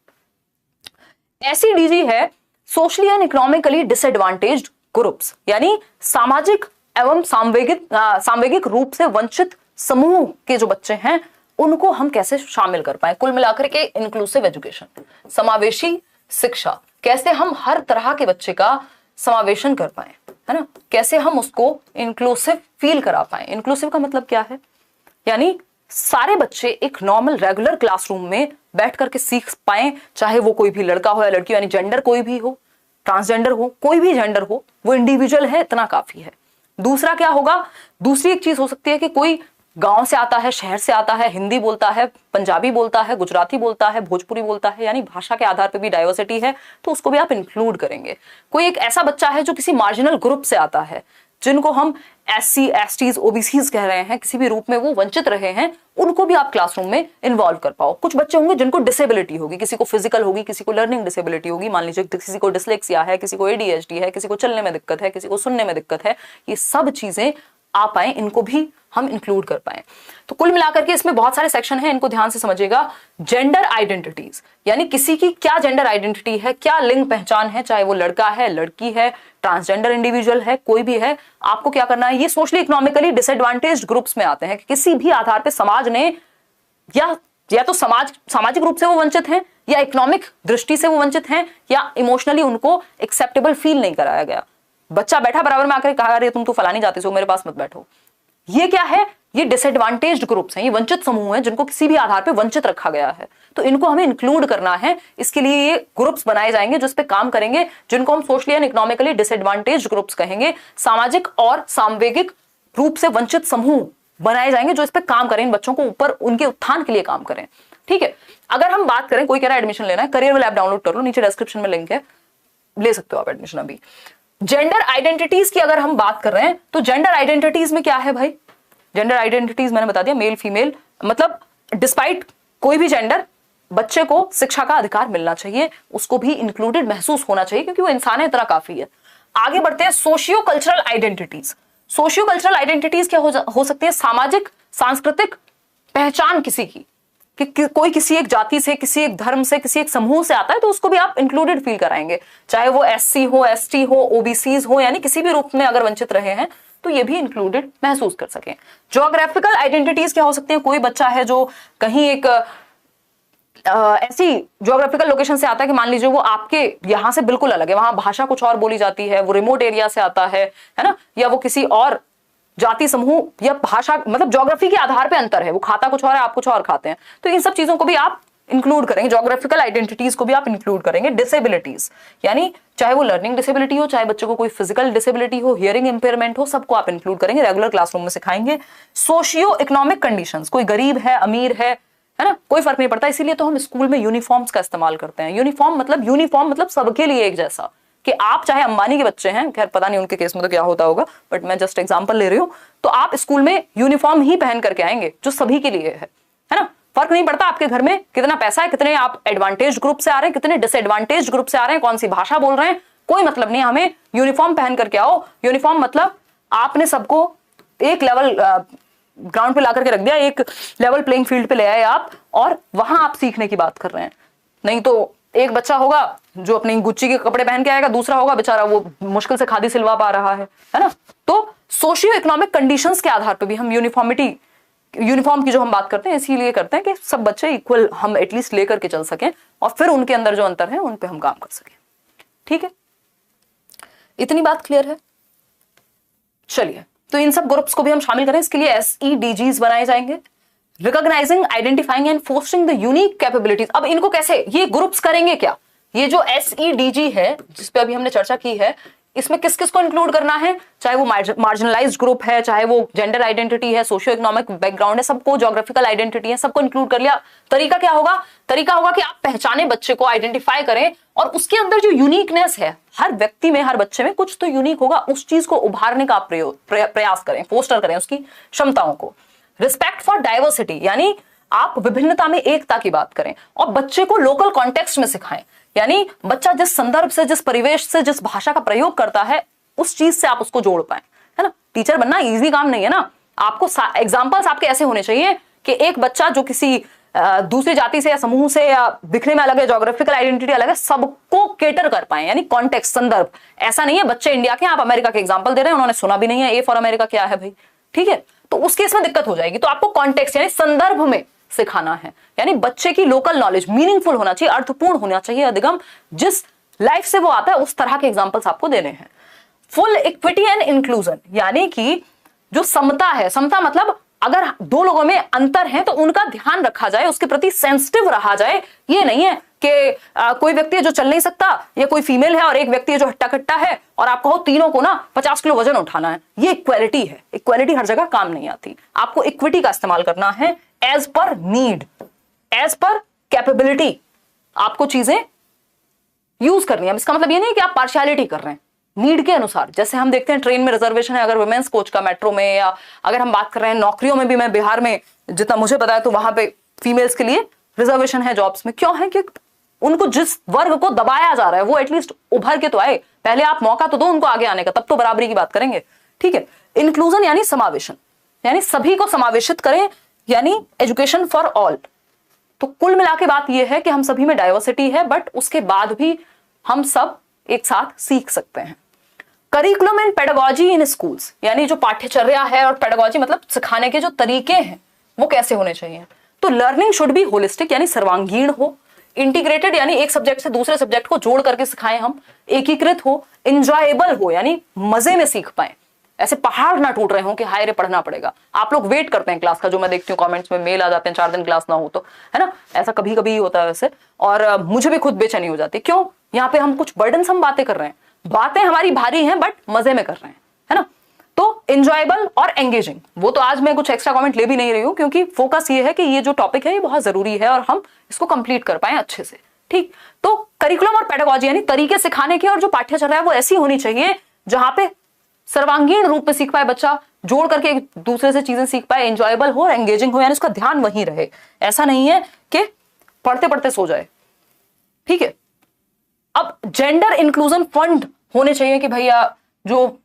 SEDG है socially and economically disadvantaged groups, यानी सामाजिक एवं सांवेगिक रूप से वंचित समूह के जो बच्चे हैं उनको हम कैसे शामिल कर पाए। कुल मिलाकर के इंक्लूसिव एजुकेशन, समावेशी शिक्षा, कैसे हम हर तरह के बच्चे का समावेशन कर पाए, है ना, कैसे हम उसको इंक्लूसिव फील करा पाए। इंक्लूसिव का मतलब क्या है? यानी सारे बच्चे एक नॉर्मल रेगुलर क्लासरूम में बैठ करके सीख पाए, चाहे वो कोई भी लड़का हो या लड़की, यानी जेंडर कोई भी हो, ट्रांसजेंडर हो, कोई भी जेंडर हो, वो इंडिविजुअल है, इतना काफी है। दूसरा क्या होगा? दूसरी एक चीज हो सकती है कि कोई गांव से आता है, शहर से आता है, हिंदी बोलता है, पंजाबी बोलता है, गुजराती बोलता है, भोजपुरी बोलता है, यानी भाषा के आधार पे भी डाइवर्सिटी है, तो उसको भी आप इंक्लूड करेंगे। कोई एक ऐसा बच्चा है जो किसी मार्जिनल ग्रुप से आता है, जिनको हम SC, STs, OBCs कह रहे हैं, किसी भी रूप में वो वंचित रहे हैं, उनको भी आप क्लासरूम में इन्वॉल्व कर पाओ। कुछ बच्चे होंगे जिनको डिसेबिलिटी होगी, किसी को फिजिकल होगी, किसी को लर्निंग डिसेबिलिटी होगी, मान लीजिए किसी को डिसलेक्सिया है, किसी को ADHD है, किसी को चलने में दिक्कत है, किसी को सुनने में दिक्कत है, ये सब चीजें आ पाए, इनको भी हम इंक्लूड कर पाए। तो कुल मिलाकर के इसमें बहुत सारे सेक्शन हैं, इनको ध्यान से समझिएगा। जेंडर आइडेंटिटीज, यानी किसी की क्या जेंडर आइडेंटिटी है, क्या लिंग पहचान है, चाहे वो लड़का है, लड़की है, ट्रांसजेंडर इंडिविजुअल है, कोई भी है, आपको क्या करना है? ये सोशली इकोनॉमिकली डिसएडवांटेज्ड ग्रुप्स में आते हैं कि किसी भी आधार पर समाज ने या तो सामाजिक रूप से वो वंचित हैं, या इकोनॉमिक दृष्टि से वो वंचित हैं, या इमोशनली उनको एक्सेप्टेबल फील नहीं कराया गया। बच्चा बैठा बराबर में आकर कहा, अरे तुम तो फलानी जाति से हो, मेरे पास मत बैठो। ये क्या है? ये डिसएडवांटेज्ड ग्रुप्स हैं, ये वंचित समूह हैं जिनको किसी भी आधार पे वंचित रखा गया है, तो इनको हमें इंक्लूड करना है। इसके लिए ये ग्रुप्स बनाए जाएंगे जो इस पे काम करेंगे, जिनको हम socially and economically disadvantaged groups कहेंगे। सामाजिक और सांवेगिक रूप से वंचित समूह बनाए जाएंगे जो इस पे काम करें, इन बच्चों को ऊपर उनके उत्थान के लिए काम करें, ठीक है। अगर हम बात करें, कोई कह रहा है एडमिशन लेना है, करियर विल ऐप डाउनलोड कर लो, नीचे डिस्क्रिप्शन में लिंक है, ले सकते हो आप एडमिशन अभी। जेंडर आइडेंटिटीज की अगर हम बात कर रहे हैं तो जेंडर आइडेंटिटीज में क्या है भाई? जेंडर आइडेंटिटीज मैंने बता दिया, मेल फीमेल, मतलब डिस्पाइट कोई भी जेंडर, बच्चे को शिक्षा का अधिकार मिलना चाहिए, उसको भी इंक्लूडेड महसूस होना चाहिए क्योंकि वो इंसान है, इतना काफी है। आगे बढ़ते हैं, socio cultural identities. Socio cultural identities क्या हो सकती है? सामाजिक सांस्कृतिक पहचान किसी की, कि कोई किसी एक जाति से, किसी एक धर्म से, किसी एक समूह से आता है तो उसको भी आप इंक्लूडेड फील कराएंगे, चाहे वो एससी हो, एसटी हो, ओबीसीज हो, यानी किसी भी रूप में अगर वंचित रहे हैं तो ये भी इंक्लूडेड महसूस कर सकें। ज्योग्राफिकल आइडेंटिटीज क्या हो सकती है? कोई बच्चा है जो कहीं एक ऐसी ज्योग्राफिकल लोकेशन से आता है कि मान लीजिए वो आपके यहां से बिल्कुल अलग है, वहां भाषा कुछ और बोली जाती है, वो रिमोट एरिया से आता है ना, या वो किसी और जाति समूह या भाषा, मतलब ज्योग्राफी के आधार पे अंतर है, वो खाता कुछ और है, आप कुछ और खाते हैं, तो इन सब चीजों को भी आप इंक्लूड करेंगे, ज्योग्राफिकल आइडेंटिटीज को भी आप इंक्लूड करेंगे। डिसेबिलिटीज, यानी चाहे वो लर्निंग डिसेबिलिटी हो, चाहे बच्चे को कोई फिजिकल डिसेबिलिटी हो, हियरिंग इंपेयरमेंट हो, सबको आप इंक्लूड करेंगे, रेगुलर क्लासरूम में सिखाएंगे। सोशियो इकोनॉमिक कंडीशंस, कोई गरीब है, अमीर है ना, कोई फर्क नहीं पड़ता, इसीलिए तो हम स्कूल में यूनिफॉर्म्स का इस्तेमाल करते हैं। यूनिफॉर्म मतलब सबके लिए एक जैसा, कि आप चाहे अंबानी के बच्चे हैं, खैर पता नहीं उनके केस में तो क्या होता होगा, बट मैं जस्ट एग्जांपल ले रही हूं, तो आप स्कूल में यूनिफॉर्म ही पहन करके आएंगे जो सभी के लिए है ना। फर्क नहीं पड़ता आपके घर में कितना पैसा है, कितने आप एडवांटेज ग्रुप से आ रहे हैं, कितने डिसएडवांटेज ग्रुप से आ रहे हैं, कौन सी भाषा बोल रहे हैं, कोई मतलब नहीं, हमें यूनिफॉर्म पहन करके आओ। यूनिफॉर्म मतलब आपने सबको एक लेवल ग्राउंड पे ला करके रख दिया, एक लेवल प्लेइंग फील्ड पे ले आए आप, और वहां आप सीखने की बात कर रहे हैं। नहीं तो एक बच्चा होगा जो अपनी गुच्ची के कपड़े पहन के आएगा, दूसरा होगा बेचारा वो मुश्किल से खादी सिलवा पा रहा है ना। तो सोशियो इकोनॉमिक कंडीशंस के आधार पर भी हम यूनिफॉर्म की जो हम बात करते हैं इसीलिए करते हैं कि सब बच्चे इक्वल हम एटलीस्ट लेकर के चल सकें, और फिर उनके अंदर जो अंतर है उन पे हम काम कर सकें। ठीक है, इतनी बात क्लियर है? चलिए, तो इन सब ग्रुप्स को भी हम शामिल करें, इसके लिए SEDGs बनाए जाएंगे, recognising, identifying and fostering the unique capabilities. अब इनको कैसे ये ग्रुप्स करेंगे क्या? ये जो SEDG है जिसपे अभी हमने चर्चा की है, इसमें किस किस को इंक्लूड करना है, चाहे वो मार्जिनलाइज्ड ग्रुप है, चाहे वो जेंडर आइडेंटिटी है, सोशियो इकोनॉमिक बैकग्राउंड है, सबको, ज्योग्राफिकल आइडेंटिटी है, सबको इंक्लूड कर लिया। तरीका क्या होगा? तरीका होगा कि आप पहचाने बच्चे को, आइडेंटिफाई करें, और उसके अंदर जो यूनिकनेस है, हर व्यक्ति में, हर बच्चे में कुछ तो यूनिक होगा, उस चीज को उभारने का प्रयास करें, फोस्टर करें उसकी क्षमताओं को। रिस्पेक्ट फॉर डाइवर्सिटी, यानी आप विभिन्नता में एकता की बात करें, और बच्चे को लोकल कॉन्टेक्स्ट में सिखाएं, यानी बच्चा जिस संदर्भ से, जिस परिवेश से, जिस भाषा का प्रयोग करता है, उस चीज से आप उसको जोड़ पाए, है ना। टीचर बनना इजी काम नहीं है ना, आपको एग्जाम्पल्स आपके ऐसे होने चाहिए कि एक बच्चा जो किसी दूसरी जाति से या समूह से या दिखने में अलग है, ज्योग्राफिकल आइडेंटिटी अलग है, सबको केटर कर पाए, यानी कॉन्टेक्स्ट, संदर्भ। ऐसा नहीं है बच्चे इंडिया के, आप अमेरिका के एग्जाम्पल दे रहे हैं, उन्होंने सुना भी नहीं है ए फॉर अमेरिका क्या है भाई, ठीक है, तो उसके इसमें दिक्कत हो जाएगी। तो आपको कॉन्टेक्स्ट यानी संदर्भ में सिखाना है, यानी बच्चे की लोकल नॉलेज मीनिंगफुल होना चाहिए, अर्थपूर्ण होना चाहिए, अधिगम जिस लाइफ से वो आता है उस तरह के एग्जाम्पल्स आपको देने हैं। फुल इक्विटी एंड इंक्लूजन, यानी कि जो समता है, समता मतलब अगर दो लोगों में अंतर है तो उनका ध्यान रखा जाए, उसके प्रति सेंसिटिव रहा जाए। ये नहीं है कि कोई व्यक्ति है जो चल नहीं सकता, या कोई फीमेल है और एक व्यक्ति है जो हट्टा कट्टा है, और आप कहो तीनों को ना 50 किलो वजन उठाना है। ये इक्वालिटी है, इक्वालिटी हर जगह काम नहीं आती। आपको इक्विटी का इस्तेमाल करना है, as per need, as per capability आपको चीजें यूज करनी है। इसका मतलब ये नहीं कि आप पार्शियलिटी कर रहे हैं, नीड के अनुसार। जैसे हम देखते हैं ट्रेन में रिजर्वेशन है अगर वुमेन्स कोच का मेट्रो में, या अगर हम बात कर रहे हैं नौकरियों में भी, मैं बिहार में जितना मुझे पता है तो वहां पे फीमेल्स के लिए रिजर्वेशन है जॉब्स में। क्यों है? कि उनको जिस वर्ग को दबाया जा रहा है वो एटलीस्ट उभर के तो आए, पहले आप मौका तो दो उनको आगे आने का, तब तो बराबरी की बात करेंगे। ठीक है, इंक्लूजन यानी समावेशन, यानी सभी को समावेशित करें, यानी एजुकेशन फॉर ऑल। तो कुल मिला के बात यह है कि हम सभी में डाइवर्सिटी है, बट उसके बाद भी हम सब एक साथ सीख सकते हैं। Curriculum and pedagogy in schools, यानी जो पाठ्यचर्या है, और पेडागोजी मतलब सिखाने के जो तरीके हैं वो कैसे होने चाहिए। तो लर्निंग शुड बी होलिस्टिक, यानी सर्वांगीण हो, इंटीग्रेटेड यानी एक सब्जेक्ट से दूसरे सब्जेक्ट को जोड़ करके सिखाएं हम, एकीकृत हो, इंजॉयबल हो यानी मजे में सीख पाए, ऐसे पहाड़ ना टूट रहे हो कि हाय रे पढ़ना पड़ेगा। आप लोग वेट करते हैं क्लास का, जो मैं देखती हूँ कमेंट्स में मेल आ जाते हैं 4 दिन क्लास ना हो तो, है ना, ऐसा कभी कभी होता है वैसे, और मुझे भी खुद बेचैनी हो जाती। क्यों? यहाँ पे हम कुछ बर्डनसम बातें कर रहे हैं, बातें हमारी भारी हैं बट मजे में कर रहे हैं, है ना। तो इंजॉयबल और एंगेजिंग, वो तो आज मैं कुछ एक्स्ट्रा कमेंट ले भी नहीं रही हूँ, क्योंकि फोकस ये है कि ये जो टॉपिक है ये बहुत जरूरी है और हम इसको कंप्लीट कर पाए अच्छे से। ठीक, तो करिकुलम और पेडागोजी यानी तरीके सिखाने के, और जो पाठ्यचर्या है वो ऐसी होनी चाहिए जहां पे सर्वांगीण रूप में सीख पाए बच्चा, जोड़ करके एक दूसरे से चीजें सीख पाए, एंजॉयबल हो, एंगेजिंग हो, यानी उसका ध्यान वहीं रहे। ऐसा नहीं है कि पढ़ते पढ़ते सो जाए। ठीक है, अब जेंडर इंक्लूजन फंड होने चाहिए कि भैया जो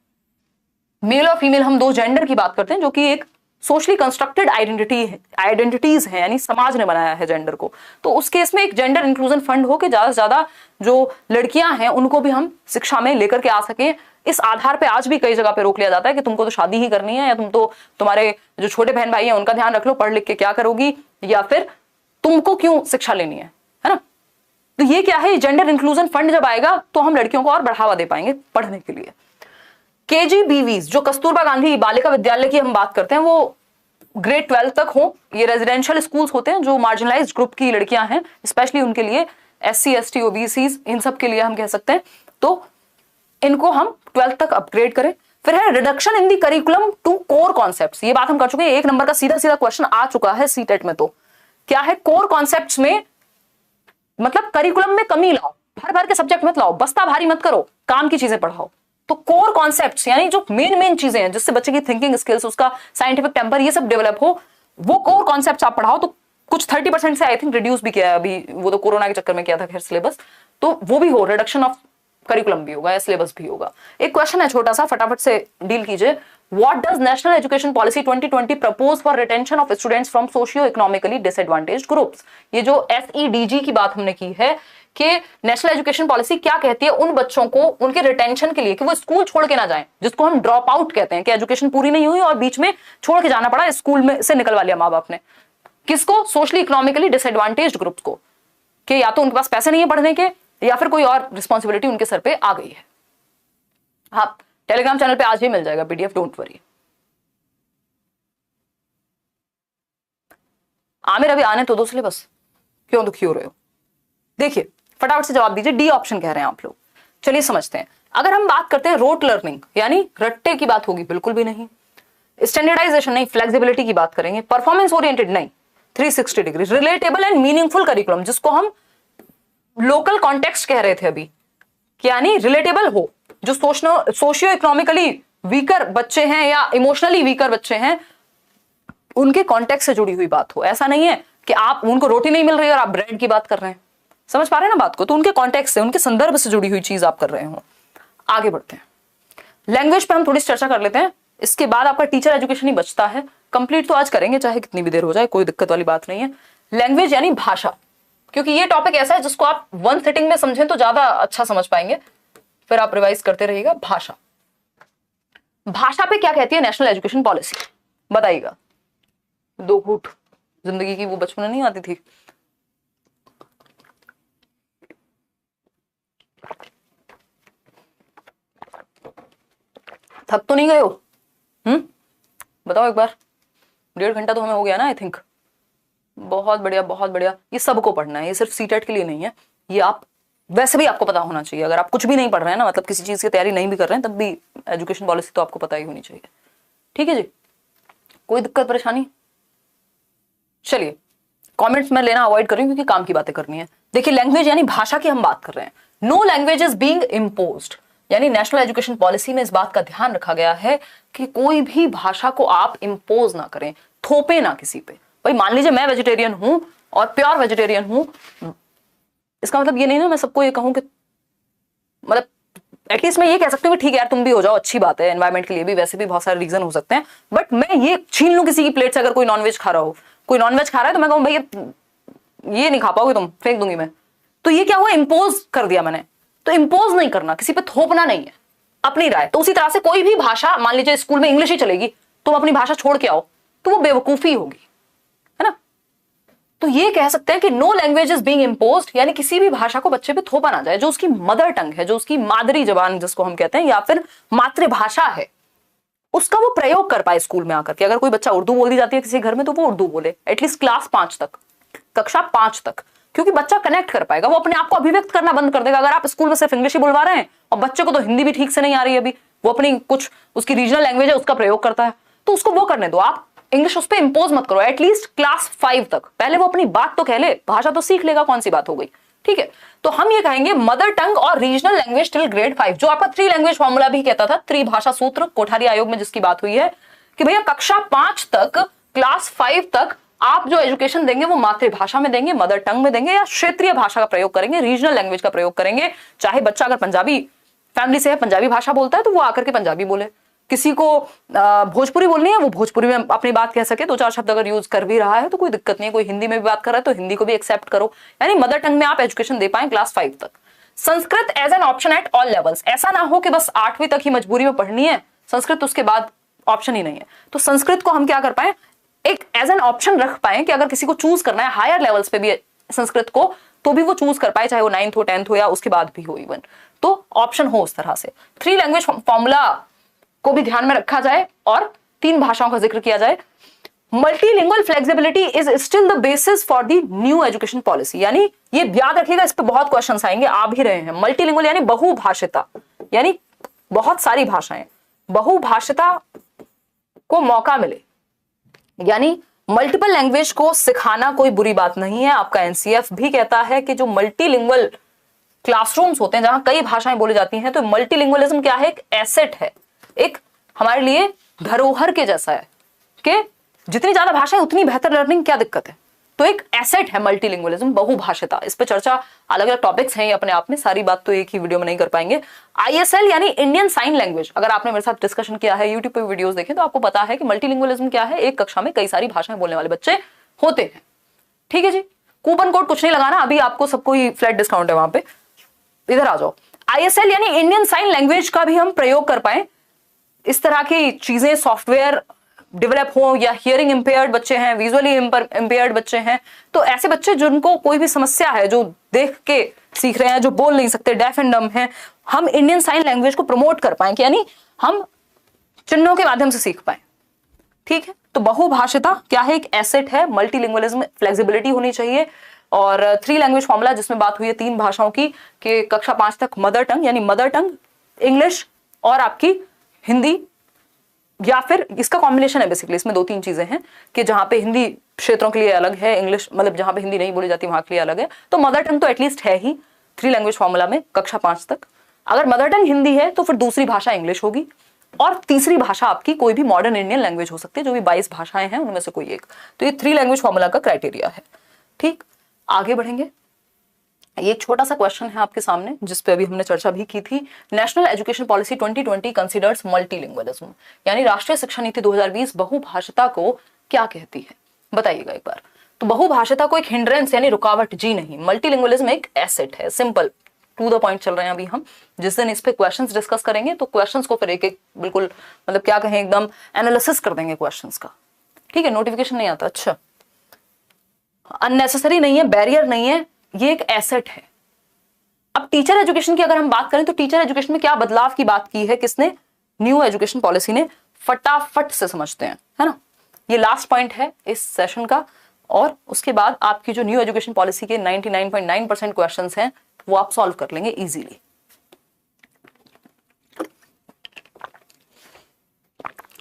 मेल और फीमेल हम दो जेंडर की बात करते हैं, जो कि एक सोशली कंस्ट्रक्टेड आइडेंटिटीज है, यानी समाज ने बनाया है जेंडर को, तो उस केस में एक जेंडर इंक्लूजन फंड हो कि ज्यादा से ज्यादा जो लड़कियां हैं उनको भी हम शिक्षा में लेकर के आ सके। इस आधार पे आज भी कई जगह पे रोक लिया जाता है कि तुमको तो शादी ही करनी है, या तुम तो तुम्हारे जो छोटे बहन भाई हैं उनका ध्यान रख लो, पढ़ लिख के क्या करोगी, या फिर तुमको क्यों शिक्षा लेनी है ना। तो ये क्या है, जेंडर इंक्लूजन फंड जब आएगा तो हम लड़कियों को और बढ़ावा दे पाएंगे पढ़ने के लिए। केजीबीवीज, जो कस्तूरबा गांधी बालिका विद्यालय की हम बात करते हैं, वो ग्रेड 12 तक हो। ये रेजिडेंशियल स्कूल्स होते हैं जो मार्जिनलाइज्ड ग्रुप की लड़कियां हैं, स्पेशली उनके लिए, SC ST OBC इन सब के लिए हम कह सकते हैं। तो इनको हम 12th तक अपग्रेड करें। फिर है reduction in the curriculum to core concepts, ये बात हम कर चुके हैं, 1 नंबर का सीधा सीधा क्वेश्चन आ चुका है सीटेट में। तो क्या है, कोर कॉन्सेप्ट्स में मतलब करिकुलम में कमी लाओ, भर भर के सब्जेक्ट मत लाओ, बस्ता भारी मत करो, काम की चीजें पढ़ाओ। तो कोर कॉन्सेप्ट्स यानी जो मेन चीजें हैं जिससे बच्चे की थिंकिंग स्किल्स, उसका साइंटिफिक टेम्पर, ये सब डेवलप हो, वो कोर कॉन्सेप्ट्स आप पढ़ाओ। तो कुछ 30% से आई थिंक रिड्यूस भी किया है अभी, वो तो कोरोना के चक्कर में किया था खैर सिलेबस, तो वो भी हो, रिडक्शन ऑफ करिकुलम भी होगा या सिलेबस भी होगा। एक क्वेश्चन है छोटा सा, फटाफट से डील कीजिए। What does national education policy 2020 propose for retention of students from socio economically disadvantaged groups? ये जो SEDG की बात हमने की है कि नेशनल एजुकेशन पॉलिसी क्या कहती है उन बच्चों को उनके रिटेंशन के लिए कि वो स्कूल छोड़ के ना जाएं, जिसको हम ड्रॉप आउट कहते हैं, कि एजुकेशन पूरी नहीं हुई और बीच में छोड़ के जाना पड़ा, स्कूल में से निकलवा लिया माँ बाप ने। किसको? सोशली इकोनॉमिकली डिसएडवांटेज्ड ग्रुप्स को, कि या तो उनके पास पैसे नहीं है पढ़ने के, या फिर कोई और रिस्पॉन्सिबिलिटी उनके सर पे आ गई है। हाँ, टेलीग्राम चैनल पे आज ही मिल जाएगा PDF, डोंट वरी। आमिर अभी आने तो दो सिलेबस, क्यों दुखी हो रहे हो? देखिए फटाफट से जवाब दीजिए, डी ऑप्शन कह रहे हैं आप लोग। चलिए समझते हैं। अगर हम बात करते हैं रोट लर्निंग यानी रट्टे की बात होगी, बिल्कुल भी नहीं। स्टैंडर्डाइजेशन नहीं, फ्लेक्सिबिलिटी की बात करेंगे। परफॉर्मेंस ओरिएंटेड नहीं, 360 degree. Relatable and meaningful curriculum, जिसको हम लोकल कॉन्टेक्स्ट कह रहे थे अभी, यानी रिलेटेबल हो, जो सोशियो इकोनॉमिकली वीकर बच्चे हैं या इमोशनली वीकर बच्चे हैं उनके कॉन्टेक्स्ट से जुड़ी हुई बात हो। ऐसा नहीं है कि आप उनको रोटी नहीं मिल रही है और आप ब्रेड की बात कर रहे हैं, समझ पा रहे हैं ना बात को? तो उनके कॉन्टेक्स्ट से, उनके संदर्भ से जुड़ी हुई चीज आप कर रहे हो। आगे बढ़ते हैं, लैंग्वेज पे हम थोड़ी चर्चा कर लेते हैं, इसके बाद आपका टीचर एजुकेशन ही बचता है। कंप्लीट तो आज करेंगे चाहे कितनी भी देर हो जाए, कोई दिक्कत वाली बात नहीं है। लैंग्वेज यानी भाषा, क्योंकि ये टॉपिक ऐसा है जिसको आप 1 सिटिंग में समझें तो ज्यादा अच्छा समझ पाएंगे, फिर आप रिवाइज करते रहिएगा। भाषा, भाषा पे क्या कहती है नेशनल एजुकेशन पॉलिसी, बताइएगा। 2 घूंट जिंदगी की वो बचपन में नहीं आती थी। थक तो नहीं गए हो? बताओ एक बार। 1.5 घंटा तो हमें हो गया ना आई थिंक। बहुत बढ़िया, बहुत बढ़िया। ये सबको पढ़ना है, ये सिर्फ सीटेट के लिए नहीं है, ये आप वैसे भी आपको पता होना चाहिए। अगर आप कुछ भी नहीं पढ़ रहे हैं ना, मतलब किसी चीज की तैयारी नहीं भी कर रहे हैं, तब भी एजुकेशन पॉलिसी तो आपको पता ही होनी चाहिए। ठीक है जी, कोई दिक्कत परेशानी? चलिए, कमेंट्स में लेना अवॉइड कर रही हूं क्योंकि काम की बातें करनी है। देखिए, लैंग्वेज यानी भाषा की हम बात कर रहे हैं। No language is being imposed, यानी नेशनल एजुकेशन पॉलिसी में इस बात का ध्यान रखा गया है कि कोई भी भाषा को आप इम्पोज ना करें, थोपे ना किसी पे। भाई मान लीजिए मैं वेजिटेरियन हूं और प्योर वेजिटेरियन हूं, इसका मतलब ये नहीं ना मैं सबको ये कहूं कि, मतलब एटलीस्ट मैं ये कह सकती हूँ कि ठीक है यार तुम भी हो जाओ, अच्छी बात है, एनवायरमेंट के लिए भी वैसे भी बहुत सारे रीजन हो सकते हैं, बट मैं ये छीन लूं किसी की प्लेट से, अगर कोई नॉनवेज खा रहा हो, कोई नॉनवेज खा रहा है तो मैं कहूँ भैया ये नहीं खा पाओगे तुम, फेंक दूंगी मैं। तो ये क्या हुआ, इम्पोज कर दिया मैंने। तो इम्पोज नहीं करना, किसी पे थोपना नहीं है, अपनी राय। तो उसी तरह से कोई भी भाषा, मान लीजिए स्कूल में इंग्लिश ही चलेगी, तुम अपनी भाषा छोड़ के आओ तो वो बेवकूफी होगी, है ना। तो ये कह सकते हैं कि no language is being imposed, यानी किसी भी भाषा को बच्चे पे थोपा ना जाए। जो उसकी मदर टंग है, जो उसकी मादरी जबान जिसको हम कहते हैं, या फिर मातृभाषा है, उसका वो प्रयोग कर पाए स्कूल में आकर के। अगर कोई बच्चा उर्दू बोल दी जाती है किसी घर में तो वो उर्दू बोले, एटलीस्ट क्लास 5 तक, कक्षा 5 तक, क्योंकि बच्चा कनेक्ट कर पाएगा, वो अपने आप को अभिव्यक्त करना बंद कर देगा। अगर आप स्कूल में सिर्फ इंग्लिश ही बुलवा रहे हैं और बच्चे को तो हिंदी भी ठीक से नहीं आ रही है अभी, वो अपनी कुछ उसकी रीजनल लैंग्वेज है उसका प्रयोग करता है, तो उसको वो करने दो। आप इंग्लिश उस पर इंपोज मत करो, एटलीस्ट क्लास 5 तक। पहले वो अपनी बात तो कह ले, भाषा तो सीख लेगा, कौन सी बात हो गई, ठीक है, तो हम ये कहेंगे मदर टंग और रीजनल लैंग्वेज टिल ग्रेड 5, जो आपका 3 लैंग्वेज फॉर्मूला भी कहता था, त्रिभाषा सूत्र कोठारी आयोग में जिसकी बात हुई है कि भैया कक्षा 5 तक, क्लास 5 तक आप जो एजुकेशन देंगे वो मातृभाषा में देंगे, मदर टंग में देंगे, या क्षेत्रीय भाषा का प्रयोग करेंगे, रीजनल लैंग्वेज का प्रयोग करेंगे। चाहे बच्चा अगर पंजाबी फैमिली से है, पंजाबी भाषा बोलता है, तो वो आकर के पंजाबी बोले। किसी को भोजपुरी बोलनी है, वो भोजपुरी में अपनी बात कह सके, 2-4 शब्द अगर यूज कर भी रहा है तो कोई दिक्कत नहीं है। कोई हिंदी में भी बात कर रहा है तो हिंदी को भी एक्सेप्ट करो, यानी मदर टंग में आप एजुकेशन दे पाए क्लास 5 तक। Sanskrit as an option at all levels, ऐसा ना हो कि बस 8वीं तक ही मजबूरी में पढ़नी है संस्कृत, उसके बाद ऑप्शन ही नहीं है। तो संस्कृत को हम क्या कर पाए, एक एज एन ऑप्शन रख पाए कि अगर किसी को चूज करना है हायर लेवल्स पे भी संस्कृत को, तो भी वो चूज कर पाए, चाहे वो 9th हो, 10th हो, या उसके बाद भी हो इवन, तो ऑप्शन हो उस तरह से। 3 लैंग्वेज फॉर्मूला को भी ध्यान में रखा जाए और 3 भाषाओं का जिक्र किया जाए। Multilingual flexibility is still the basis for the new education policy, यानी ये याद रखिएगा, इस पे बहुत क्वेश्चंस आएंगे, आ भी रहे हैं। मल्टीलिंगुअल यानी बहुभाषिता, यानी बहुत सारी भाषाएं, बहुभाषिता को मौका मिले, यानी मल्टीपल लैंग्वेज को सिखाना कोई बुरी बात नहीं है। आपका एनसीएफ भी कहता है कि जो मल्टीलिंगुअल क्लासरूम्स होते हैं जहां कई भाषाएं बोली जाती हैं, तो मल्टीलिंगुअलिज्म क्या है, एक एसेट है, एक हमारे लिए धरोहर के जैसा है कि जितनी ज्यादा भाषाएं उतनी बेहतर लर्निंग, क्या दिक्कत है। तो एक एसेट है मल्टीलिंगुअलिज्म, बहुभाषिता। इस पे चर्चा अलग अलग टॉपिक्स हैं अपने आप में, सारी बात तो एक ही वीडियो में नहीं कर पाएंगे। आईएसएल यानी इंडियन साइन लैंग्वेज, अगर आपने मेरे साथ डिस्कशन किया है, यूट्यूब पे वीडियोस देखें, तो आपको पता है कि मल्टीलिंगुअलिज्म क्या है। एक कक्षा में कई सारी भाषाएं बोलने वाले बच्चे होते हैं, ठीक है जी। कूपन कोड कुछ नहीं लगाना, अभी आपको सबको ही फ्लैट डिस्काउंट है वहां पे, इधर आ जाओ। आईएसएल यानी इंडियन साइन लैंग्वेज का भी हम प्रयोग कर पाए। इस तरह की चीजें, सॉफ्टवेयर डेवलप हो, या हियरिंग इंपेयर्ड बच्चे हैं, विजुअली इंपेयर्ड बच्चे हैं, तो ऐसे बच्चे जिनको कोई भी समस्या है, जो देख के सीख रहे हैं, जो बोल नहीं सकते, डेफ एंड डम हैं, हम इंडियन साइन लैंग्वेज को प्रमोट कर पाए, यानी हम चिन्हों के माध्यम से सीख पाए, ठीक है। तो बहुभाषिता क्या है, एक एसेट है। मल्टीलिंगुअलिज्म, फ्लेक्सिबिलिटी होनी चाहिए। और 3 लैंग्वेज फॉर्मूला जिसमें बात हुई है 3 भाषाओं की, कि कक्षा 5 तक मदर टंग, यानी मदर टंग इंग्लिश और आपकी हिंदी, या फिर इसका कॉम्बिनेशन है बेसिकली। इसमें 2-3 चीजें हैं कि जहां पे हिंदी क्षेत्रों के लिए अलग है, इंग्लिश मतलब जहां पे हिंदी नहीं बोली जाती वहां के लिए अलग है। तो मदर टंग तो एटलीस्ट है ही 3 लैंग्वेज फॉर्मूला में कक्षा 5 तक। अगर मदर टंग हिंदी है तो फिर दूसरी भाषा इंग्लिश होगी, और तीसरी भाषा आपकी कोई भी मॉडर्न इंडियन लैंग्वेज हो सकती है, जो भी 22 भाषाएं हैं उनमें से कोई एक। तो ये 3 लैंग्वेज फॉर्मूला का क्राइटेरिया है, ठीक। आगे बढ़ेंगे, ये एक छोटा सा क्वेश्चन है आपके सामने जिस पे अभी हमने चर्चा भी की थी। National education policy 2020 considers multilingualism, यानी राष्ट्रीय शिक्षा नीति 2020 बहुभाषिता को क्या कहती है, बताइएगा एक बार। तो बहुभाषिता को एक हिंड्रेंस यानी रुकावट जी नहीं, मल्टीलिंगुअलिज्म एक एसेट है। सिंपल टू द पॉइंट चल रहे हैं अभी हम। जिस दिन इस पे क्वेश्चंस डिस्कस करेंगे तो क्वेश्चंस को फिर एक एक बिल्कुल मतलब क्या कहें, एकदम एनालिसिस कर देंगे क्वेश्चंस का, ठीक है। नोटिफिकेशन नहीं आता, अच्छा, अननेसेसरी नहीं है, बैरियर नहीं है, ये एक एसेट है। अब टीचर एजुकेशन की अगर हम बात करें तो टीचर एजुकेशन में क्या बदलाव की बात की है किसने, न्यू एजुकेशन पॉलिसी ने। फटाफट से समझते हैं, है ना। ये लास्ट पॉइंट है इस सेशन का, और उसके बाद आपकी जो न्यू एजुकेशन पॉलिसी के 99.9% क्वेश्चंस हैं वो आप सॉल्व कर लेंगे इजीली।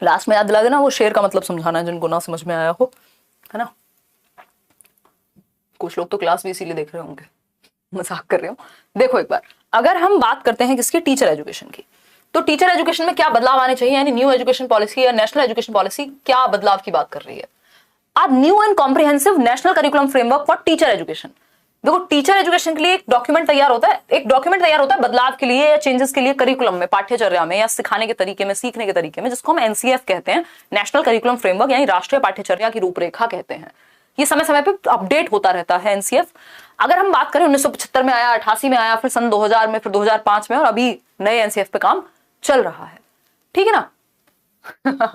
लास्ट में याद दिला देना, वो शेर का मतलब समझाना जिनको ना समझ में आया हो, है ना। कुछ लोग तो क्लास भी इसीलिए देख रहे होंगे, मजाक कर रहे हो। देखो एक बार, अगर हम बात करते हैं किसकी, टीचर एजुकेशन की, तो टीचर एजुकेशन में क्या बदलाव आने चाहिए, यानी न्यू एजुकेशन पॉलिसी या नेशनल एजुकेशन पॉलिसी क्या बदलाव की बात कर रही है। अब new and comprehensive national curriculum framework for teacher education. देखो टीचर एजुकेशन के लिए एक डॉक्यूमेंट तैयार होता है, बदलाव के लिए या चेंजेस के लिए करिकुलम में, पाठ्यचर्या में, या सिखाने के तरीके में, सीखने के तरीके में, जिसको हम एनसीएफ कहते हैं, नेशनल करिकुलम फ्रेमवर्क, यानी राष्ट्रीय पाठ्यचर्या की रूपरेखा कहते हैं। ये समय समय पे अपडेट होता रहता है एनसीएफ। अगर हम बात करें 1975 में आया, 88 में आया, फिर सन 2000 में, फिर 2005 में, और अभी नए एनसीएफ पे काम चल रहा है, ठीक है ना।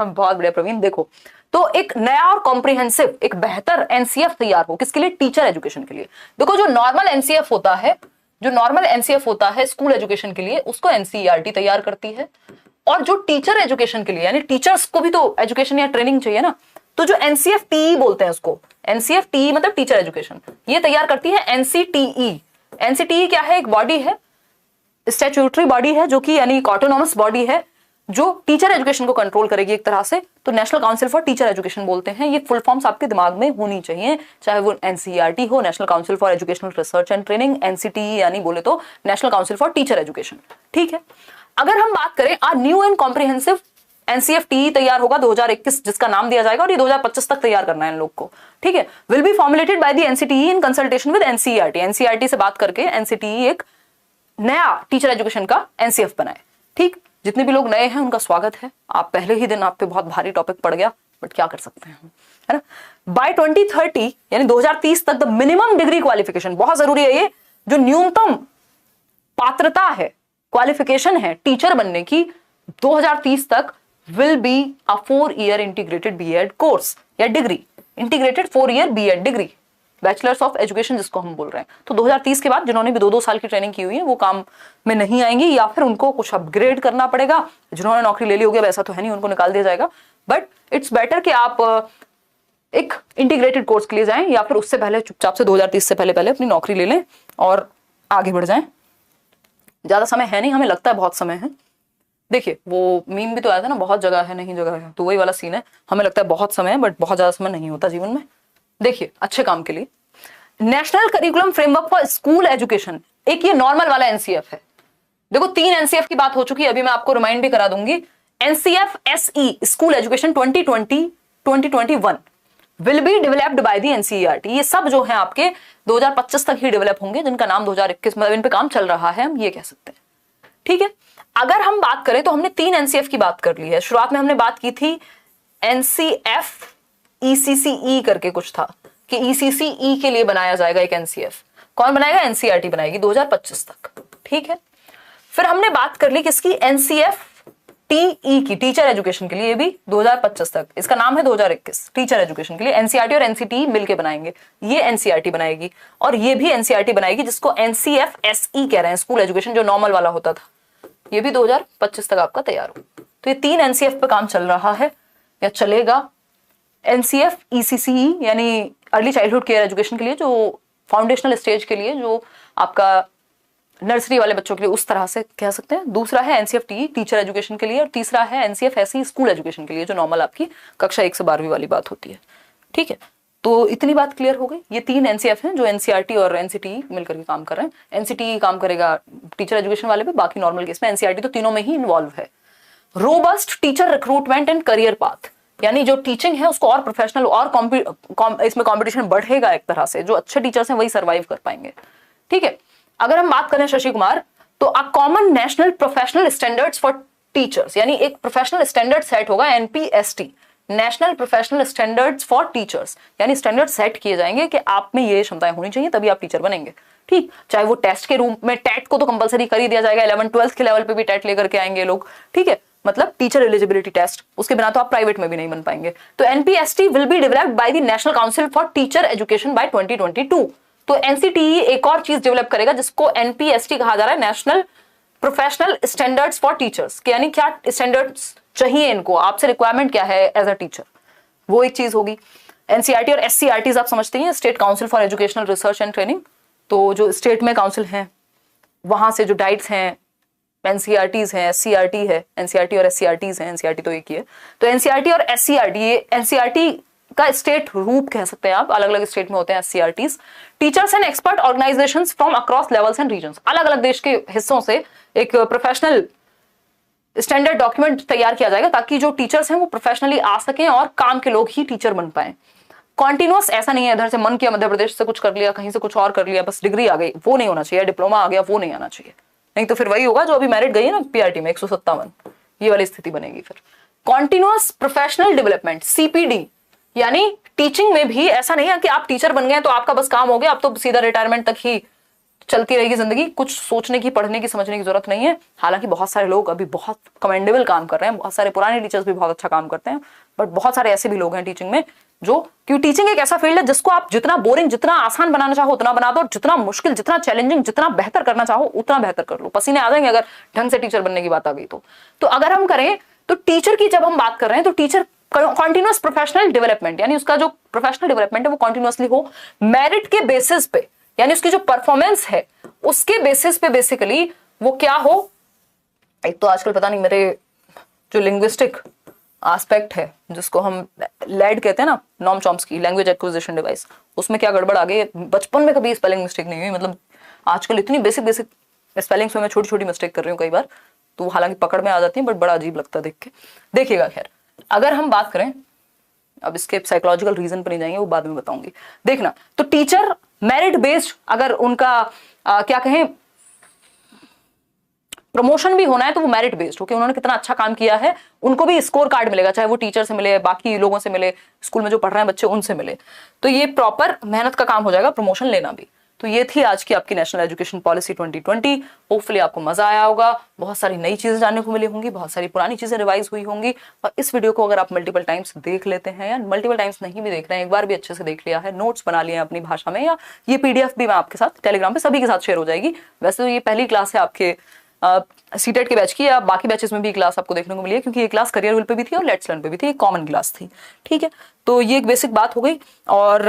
बहुत बढ़िया प्रवीण। देखो, तो एक नया और कॉम्प्रिहेंसिव, एक बेहतर एनसीएफ तैयार हो किसके लिए, टीचर एजुकेशन के लिए। देखो जो नॉर्मल एनसीएफ होता है स्कूल एजुकेशन के लिए, उसको एनसीईआरटी तैयार करती है। और जो टीचर एजुकेशन के लिए, यानी टीचर्स को भी तो एजुकेशन या ट्रेनिंग चाहिए ना, तो जो एनसीएफटीई बोलते हैं उसको, एनसीएफटीई मतलब टीचर एजुकेशन, ये तैयार करती है एनसीटीई। एनसीटीई क्या है, एक बॉडी है, स्टैट्यूटरी बॉडी है, जो कि यानी एक ऑटोनॉमस बॉडी है, जो टीचर एजुकेशन को कंट्रोल करेगी एक तरह से, तो national council for teacher education बोलते हैं। ये फुल फॉर्म्स आपके दिमाग में होनी चाहिए, चाहे वो एनसीईआरटी हो, national council for educational research and training, NCTE यानी बोले तो national council for teacher education. ठीक है, अगर हम बात करें न्यू एंड कॉम्प्रिहेंसिव एनसीएफटी तैयार होगा 2021, जिसका नाम दिया जाएगा, और ये 2025 तक तैयार करना है इन लोग को। ठीक है, will be formulated by the NCTE in consultation with NCERT. NCERT से बात करके एनसीटीई एक नया टीचर एजुकेशन का एनसीएफ बनाए। ठीक, जितने भी लोग नए हैं उनका स्वागत है। आप पहले ही दिन आप पे बहुत भारी टॉपिक पड़ गया, बट क्या कर सकते हैं, है ना। बाय 2030 यानी 2030 तक द मिनिमम डिग्री क्वालिफिकेशन, बहुत जरूरी है ये, जो न्यूनतम पात्रता है, क्वालिफिकेशन है टीचर बनने की, 2030 तक will be a 4-year integrated BEd course या degree, integrated 4-year BEd degree, bachelors of education जिसको हम बोल रहे हैं। तो 2030 के बाद जिन्होंने भी 2-2 साल की ट्रेनिंग की हुई है वो काम में नहीं आएंगी, या फिर उनको कुछ अपग्रेड करना पड़ेगा। जिन्होंने नौकरी ले ली होगी, वैसा तो है नहीं, उनको निकाल दिया जाएगा, बट इट्स बेटर कि आप एक इंटीग्रेटेड कोर्स के लिए जाएं, या फिर उससे पहले चुपचाप से 2030 से पहले पहले अपनी नौकरी ले लें और आगे बढ़ जाएं। ज्यादा समय है नहीं, हमें लगता है बहुत समय है। देखिए वो मीम भी तो आया था ना, बहुत जगह है नहीं जगह है, तो वही वाला सीन है। हमें लगता है बहुत समय है, बट बहुत ज्यादा समय नहीं होता जीवन में। देखिए अच्छे काम के लिए national curriculum framework for school education, एक ये नॉर्मल वाला एनसीएफ है। देखो 3 एनसीएफ की बात हो चुकी है, अभी मैं आपको रिमाइंड भी करा दूंगी। NCF SE school education 2020-2021 will be developed by the NCERT. ये सब जो है आपके 2025 तक ही डेवलप होंगे, जिनका नाम 2021 मतलब इन पे काम चल रहा है, हम ये कह सकते हैं। ठीक है, अगर हम बात करें तो हमने 3 एनसीएफ की बात कर ली है। शुरुआत में हमने बात की थी एनसीएफ ईसीसीई करके कुछ था, कि ईसीसीई के लिए बनाया जाएगा एक एनसीएफ। कौन बनाएगा? एनसीईआरटी बनाएगी 2025 तक। ठीक है, फिर हमने बात कर ली किसकी? एनसीएफ टीई की, टीचर एजुकेशन के लिए, भी 2025 तक। इसका नाम है 2021 टीचर एजुकेशन के लिए। एनसीईआरटी और एनसीटीई मिलकर बनाएंगे, ये एनसीईआरटी बनाएगी, और ये भी एनसीईआरटी बनाएगी, जिसको एनसीएफ एसई कह रहे हैं, स्कूल एजुकेशन जो नॉर्मल वाला होता था। ये भी 2025 तक आपका तैयार हो। तो ये 3 एनसीएफ पे काम चल रहा है या चलेगा। एनसीएफ ईसीसीई यानी अर्ली चाइल्डहुड केयर एजुकेशन के लिए, जो फाउंडेशनल स्टेज के लिए, जो आपका नर्सरी वाले बच्चों के लिए, उस तरह से कह सकते हैं। दूसरा है एनसीएफ टी टीचर एजुकेशन के लिए, और तीसरा है एनसीएफ एसई स्कूल एजुकेशन के लिए, जो नॉर्मल आपकी कक्षा 1 से 12वीं वाली बात होती है। ठीक है, तो इतनी बात क्लियर हो गई। ये 3 एनसीएफ हैं जो एनसीईआरटी और एनसीटीई मिलकर के काम कर रहे हैं। एनसीटीई काम करेगा टीचर एजुकेशन वाले पे, बाकी नॉर्मल केस में एनसीईआरटी तो तीनों में ही इन्वॉल्व है। Robust teacher recruitment and career path, यानी जो टीचिंग है उसको और प्रोफेशनल और इसमें कंपटीशन बढ़ेगा एक तरह से। जो अच्छे टीचर्स हैं वही सर्वाइव कर पाएंगे। ठीक है, अगर हम बात करें शशि कुमार, तो a common national professional standards for teachers, यानी एक प्रोफेशनल स्टैंडर्ड सेट होगा, NPST, national professional standards for teachers, यानी स्टैंडर्ड सेट किए जाएंगे कि आप में ये क्षमताएं होनी चाहिए, तभी आप टीचर बनेंगे। ठीक, चाहे वो टेस्ट के रूप में, टेट को तो कंपलसरी कर ही दिया जाएगा, 11-12 के लेवल पे भी टेट लेकर के आएंगे लोग। ठीक है, मतलब टीचर एलिजिबिलिटी टेस्ट, उसके बिना तो आप प्राइवेट में भी नहीं बन पाएंगे। तो NPST will be developed by the national council for teacher education by 2022। तो एनसीटीई एक और चीज डेवलप करेगा जिसको एनपीएसटी कहा जा रहा है, national professional standards for teachers, यानी क्या स्टैंडर्ड्स चाहिए इनको, आपसे रिक्वायरमेंट क्या है एज अ टीचर, वो एक चीज होगी। एनसीईआरटी और एससीईआरटी आप समझते हैं, state council for educational research and training. तो जो स्टेट में काउंसिल हैं वहां से जो डाइट्स हैं, एनसीईआरटीज हैं, एससीईआरटी है, एनसीईआरटी और एससीईआरटीज हैं, एनसीईआरटी तो एक ही है। तो एनसीईआरटी और एससीईआरटी, ये एनसीईआरटी का स्टेट रूप कह सकते हैं आप, अलग अलग स्टेट में होते हैं SCERTs. Teachers and expert organisations from across levels and regions, अलग अलग देश के हिस्सों से एक प्रोफेशनल स्टैंडर्ड डॉक्यूमेंट तैयार किया जाएगा, ताकि जो टीचर्स हैं वो प्रोफेशनली आ सकें और काम के लोग ही टीचर बन पाए। कॉन्टिन्यूअस ऐसा नहीं है इधर से मन किया मध्य प्रदेश से कुछ कर लिया, कहीं से कुछ और कर लिया, बस डिग्री आ गई, वो नहीं होना चाहिए। डिप्लोमा आ गया, वो नहीं आना चाहिए, नहीं तो फिर वही होगा जो अभी मेरिट गई है ना पीआरटी में 157, ये वाली स्थिति बनेगी फिर। कॉन्टिन्यूअस प्रोफेशनल डेवलपमेंट सीपीडी, यानी टीचिंग में भी ऐसा नहीं है कि आप टीचर बन गए तो आपका बस काम हो गया, अब तो सीधा रिटायरमेंट तक ही चलती रहेगी जिंदगी, कुछ सोचने की, पढ़ने की, समझने की जरूरत नहीं है। हालांकि बहुत सारे लोग अभी बहुत कमेंडेबल काम कर रहे हैं, बहुत सारे पुराने टीचर्स भी बहुत अच्छा काम करते हैं, बट बहुत सारे ऐसे भी लोग हैं टीचिंग में जो, क्योंकि टीचिंग एक ऐसा फील्ड है जिसको आप जितना बोरिंग, जितना आसान बनाना चाहो उतना बना दो, और जितना मुश्किल, जितना चैलेंजिंग, जितना बेहतर करना चाहो उतना बेहतर कर लो। पसीने आ जाएंगे अगर ढंग से टीचर बनने की बात आ गई तो अगर हम करें तो टीचर की जब हम बात कर रहे हैं तो टीचर कॉन्टिन्यूअस प्रोफेशनल डेवलपमेंट, यानी उसका जो प्रोफेशनल डेवलपमेंट है वो कॉन्टिन्यूअसली हो, मेरिट के बेसिस पे, यानी उसकी जो परफॉर्मेंस है उसके बेसिस पे बेसिकली वो क्या हो। एक तो आजकल पता नहीं मेरे जो लिंग्विस्टिक एस्पेक्ट है जिसको हम लैड कहते हैं ना, Noam Chomsky language acquisition device, उसमें क्या गड़बड़ आ गई, बचपन में कभी स्पेलिंग मिस्टेक नहीं हुई, मतलब आजकल इतनी बेसिक बेसिक स्पेलिंग्स में मैं छोटी छोटी मिस्टेक कर रही हूँ कई बार, तो हालांकि पकड़ में आ जाती है बट बड़ा अजीब लगता है देख के। देखिएगा, खैर अगर हम बात करें, अब इसके साइकोलॉजिकल रीजन पर नहीं जाएंगे, वो बाद में बताऊंगी। देखना, तो टीचर मेरिट बेस्ड अगर उनका क्या कहें प्रमोशन भी होना है तो वो मेरिट बेस्ड हो कि उन्होंने कितना अच्छा काम किया है, उनको भी स्कोर कार्ड मिलेगा, चाहे वो टीचर से मिले, बाकी लोगों से मिले, स्कूल में जो पढ़ रहे हैं बच्चे उनसे मिले, तो ये प्रॉपर मेहनत का काम हो जाएगा प्रमोशन लेना भी। तो ये थी आज की आपकी नेशनल एजुकेशन पॉलिसी 2020। होपफुली आपको मजा आया होगा, बहुत सारी नई चीजें जानने को मिली होंगी, बहुत सारी पुरानी चीजें रिवाइज हुई होंगी। और इस वीडियो को अगर आप मल्टीपल टाइम्स देख लेते हैं या मल्टीपल टाइम्स नहीं भी देख रहे हैं, एक बार भी अच्छे से देख लिया है, नोट्स बना लिए हैं अपनी भाषा में, या ये पीडीएफ भी मैं आपके साथ टेलीग्राम पे सभी के साथ शेयर हो जाएगी। वैसे तो ये पहली क्लास है आपके सीटेट के बैच की, या बाकी बैचेस में भी क्लास आपको देखने को मिली है, क्योंकि ये क्लास करियर विल पे भी थी और लेट्स लर्न पे भी थी, एक कॉमन क्लास थी। ठीक है, तो ये एक बेसिक बात हो गई। और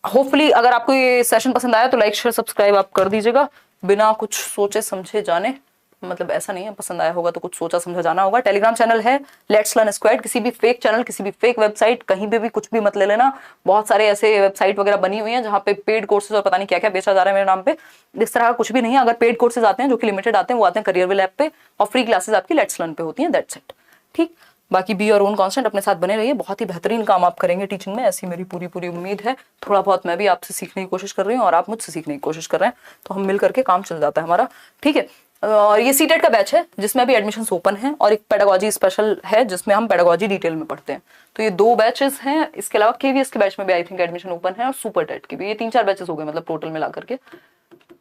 होपफुली अगर आपको ये सेशन पसंद आया तो लाइक शेयर सब्सक्राइब आप कर दीजिएगा, बिना कुछ सोचे समझे जाने, मतलब ऐसा नहीं है, पसंद आया होगा तो कुछ सोचा समझा जाना होगा। टेलीग्राम चैनल है लेट्स लर्न स्क्वाड, किसी भी फेक चैनल, किसी भी फेक वेबसाइट, कहीं पे भी कुछ भी मत ले लेना। बहुत सारे ऐसे वेबसाइट वगैरह बनी हुई हैं जहाँ पे पेड कोर्सेज और पता नहीं क्या क्या बेचा जा रहा है मेरे नाम पे, इस तरह का कुछ भी नहीं है। अगर पेड कोर्सेज आते हैं जो कि लिमिटेड आते हैं, वो आते हैं करियर विल ऐप पे, और फ्री क्लासेस आपकी लेट्स लर्न पे होती हैं, दैट्स इट। ठीक, बाकी बी और ओन कांस्टेंट अपने साथ बने रहिए, बहुत ही बेहतरीन काम आप करेंगे टीचिंग में, ऐसी मेरी पूरी पूरी उम्मीद है। थोड़ा बहुत मैं भी आपसे सीखने की कोशिश कर रही हूँ और आप मुझसे सीखने की कोशिश कर रहे हैं, तो हम मिल करके काम चल जाता है हमारा। ठीक है, और ये सीटेट का बैच है जिसमें अभी एडमिशंस ओपन है, और एक पेडागोजी स्पेशल है जिसमें हम पेडागोजी डिटेल में पढ़ते हैं। तो ये दो बैचेस हैं, इसके अलावा केवीएस के बैच में भी आई थिंक एडमिशन ओपन है, और सुपर टेट की भी, ये 3-4 बैचेस हो गए मतलब टोटल मिला करके।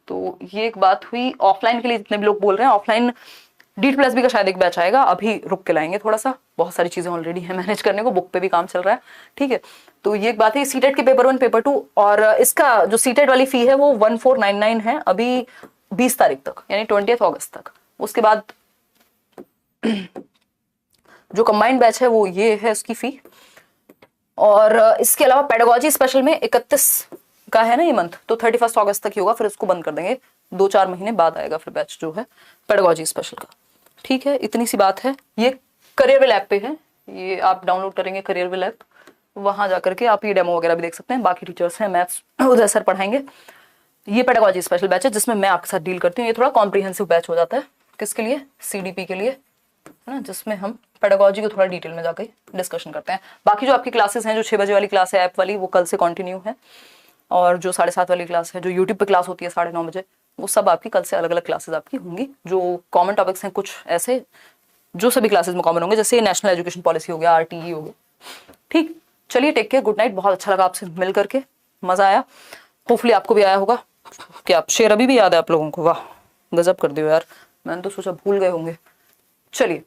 तो ये एक बात हुई। ऑफलाइन के लिए जितने भी लोग बोल रहे हैं, ऑफलाइन DEET+B का शायद एक बैच आएगा, अभी रुक के लाएंगे थोड़ा सा, बहुत सारी चीजें ऑलरेडी है मैनेज करने को, बुक पे भी काम चल रहा है। ठीक है, तो ये एक बात है। सीटेट के पेपर 1 पेपर 2 और इसका जो सीटेट वाली फी है वो 1499 है अभी 20 तारीख तक, यानी 20 अगस्त तक। उसके बाद जो कंबाइंड बैच है वो ये है उसकी फी। और इसके अलावा पेडागोजी स्पेशल में 31 का है ना ये मंथ, तो 31 अगस्त तक ही होगा, फिर इसको बंद कर देंगे, 2-4 महीने बाद आएगा फिर बैच जो है पेडागोजी स्पेशल का। ठीक है, इतनी सी बात है। ये करियर विल ऐप पे है, ये आप डाउनलोड करेंगे करियर विल ऐप, वहां जाकर के आप ये डेमो वगैरह भी देख सकते हैं। बाकी टीचर्स हैं, मैथ्स उदय सर पढ़ाएंगे। ये पेडागोजी स्पेशल बैच है जिसमें मैं आपके साथ डील करती हूँ। ये थोड़ा कॉम्प्रिहेंसिव बैच हो जाता है, किसके लिए, सीडीपी के लिए, है ना, जिसमें हम पेडागोजी को थोड़ा डिटेल में जाकर डिस्कशन करते हैं। बाकी जो आपकी क्लासेस हैं, जो 6 बजे वाली क्लास है ऐप वाली, वो कल से कंटिन्यू है, और जो 7:30 वाली क्लास है जो यूट्यूब पे क्लास होती है 9:30 बजे, वो सब आपकी कल से अलग अलग क्लासेस आपकी होंगी। जो कॉमन टॉपिक्स हैं कुछ ऐसे जो सभी क्लासेस में कॉमन होंगे, जैसे नेशनल एजुकेशन पॉलिसी हो गया, आरटीई हो गया। ठीक, चलिए टेक केयर, गुड नाइट। बहुत अच्छा लगा आपसे मिल करके, मजा आया, होपफुली आपको भी आया होगा। क्या शेर अभी भी याद है आप लोगों को? वाह, गजब कर दियो यार, मैंने तो सोचा भूल गए होंगे। चलिए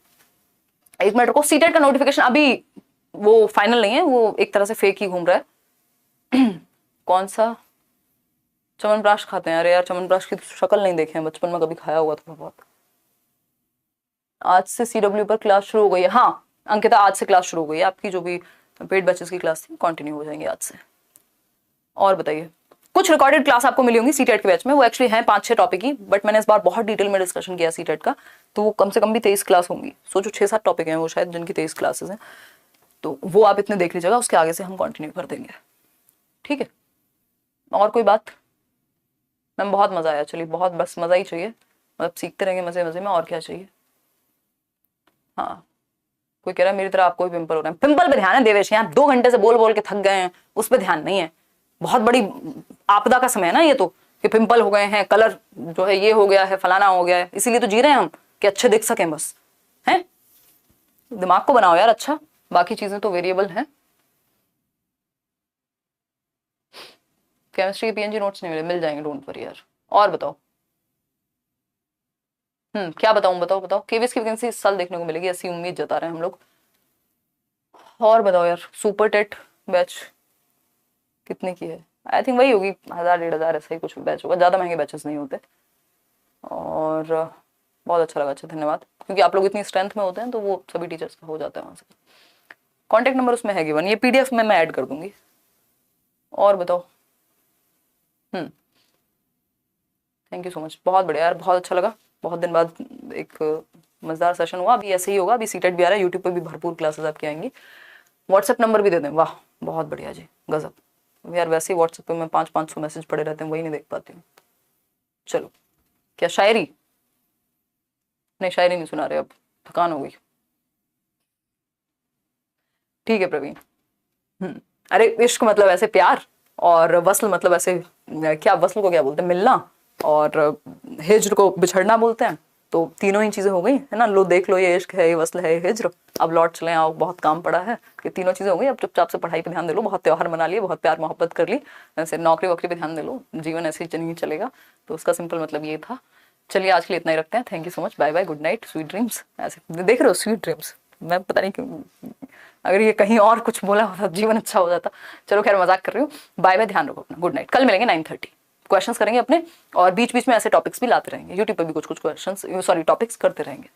1 मिनट को, सीटेट का नोटिफिकेशन अभी वो फाइनल नहीं है, वो एक तरह से फेक ही घूम रहा है। कौन सा? चमनप्राश खाते हैं? अरे यार, चमनप्राश की शक्ल नहीं देखे हैं, बचपन में कभी खाया होगा थोड़ा बहुत। आज से सीडब्ल्यू पर क्लास शुरू हो गई है। हाँ अंकिता, आज से क्लास शुरू हो गई है आपकी, जो भी पेड बैचेस की क्लास थी कंटिन्यू हो जाएंगी आज से। और बताइए, कुछ रिकॉर्डेड क्लास आपको मिली होंगी सीटेट के बैच में, वो एक्चुअली है 5-6 टॉपिक की, बट मैंने इस बार बहुत डिटेल में डिस्कशन किया सीटेट का, तो वो कम से कम भी 23 क्लास होंगी। सोचो 6-7 टॉपिक हैं वो शायद जिनकी 23 क्लासेस हैं, तो वो आप इतने देख लीजिएगा, उसके आगे से हम कंटिन्यू कर देंगे। ठीक है, और कोई बात? मैम बहुत मजा आया, चलिए बहुत, बस मजा ही चाहिए, मतलब सीखते रहेंगे मजे मजे में, और क्या चाहिए। हाँ, कोई कह रहा है मेरी तरह आपको भी पिंपल हो रहा है। पिंपल पे ध्यान है देवेश, यहाँ 2 घंटे से बोल बोल के थक गए हैं, उस पर ध्यान नहीं है। बहुत बड़ी आपदा का समय है ना ये तो, कि पिंपल हो गए हैं, कलर जो है ये हो गया है, फलाना हो गया है, इसीलिए तो जी रहे हैं हम कि अच्छे दिख सकें बस, हैं। दिमाग को बनाओ यार अच्छा, बाकी चीजें तो वेरिएबल हैं। केमिस्ट्री के पीएनजी नोट्स नहीं मिले, मिल जाएंगे, डोंट वरी यार। और बताओ, क्या बताऊं, बताओ बताओ। केवीएस की वैकेंसी इस साल देखने को मिलेगी, ऐसी उम्मीद जता रहे हैं हम लोग। और बताओ यार, सुपर टेट बैच कितने की है? आई थिंक वही होगी 1000-1500 ऐसा ही कुछ बैच होगा, ज्यादा महंगे बैचेस नहीं होते। और बहुत अच्छा लगा, अच्छा धन्यवाद, क्योंकि आप लोग इतनी स्ट्रेंथ में होते हैं तो वो सभी टीचर्स का हो जाता है वहां से। कॉन्टेक्ट नंबर उसमें है गिवन, ये पीडीएफ में मैं ऐड कर दूंगी। और बताओ, थैंक यू सो मच, बहुत बढ़िया यार, बहुत अच्छा लगा, बहुत दिन बाद एक मजेदार सेशन हुआ, अभी ऐसे ही होगा, अभी सीटेट भी आ रहा है, यूट्यूब पे भी भरपूर क्लासेस आपकी आएंगी। व्हाट्सएप नंबर भी दे दें, वाह बहुत बढ़िया जी, गजब यार। वैसे ही व्हाट्सएप पे मैं 500-500 मैसेज पड़े रहते हैं, वही नहीं देख पाती हूँ। चलो, क्या शायरी? नहीं शायरी नहीं सुना रहे, अब थकान हो गई। ठीक है प्रवीण। अरे इश्क मतलब ऐसे प्यार, और वस्ल मतलब ऐसे क्या, वस्ल को क्या बोलते हैं, मिलना, और हिज्र को बिछड़ना बोलते हैं। तो तीनों ही चीजें हो गई है ना, लो देख लो, ये इश्क है, ये वस्ल है, ये हिज्र। अब लौट चले आओ, बहुत काम पड़ा है, ये तीनों चीजें हो गई। अब चुपचाप से पढ़ाई पे ध्यान दे लो, बहुत त्योहार मना लिए, बहुत प्यार मोहब्बत कर ली, ऐसे नौकरी वोकरी पे ध्यान दे लो, जीवन ऐसे ही नहीं चलेगा। तो उसका सिंपल मतलब ये था। चलिए आज के लिए इतना ही रखते हैं, thank you so much, bye bye, good night, sweet dreams. ऐसे देख रहे हो, स्वीट ड्रीम्स, मैं पता नहीं क्यों, अगर ये कहीं और कुछ बोला होता जीवन अच्छा हो जाता। चलो खैर मजाक कर रही हूँ, बाय बाय, ध्यान रखो अपना, गुड नाइट। कल मिलेंगे 9:30, क्वेश्चंस करेंगे अपने, और बीच बीच में ऐसे टॉपिक्स भी लाते रहेंगे, यूट्यूब पे भी कुछ कुछ क्वेश्चंस, सॉरी टॉपिक्स करते रहेंगे।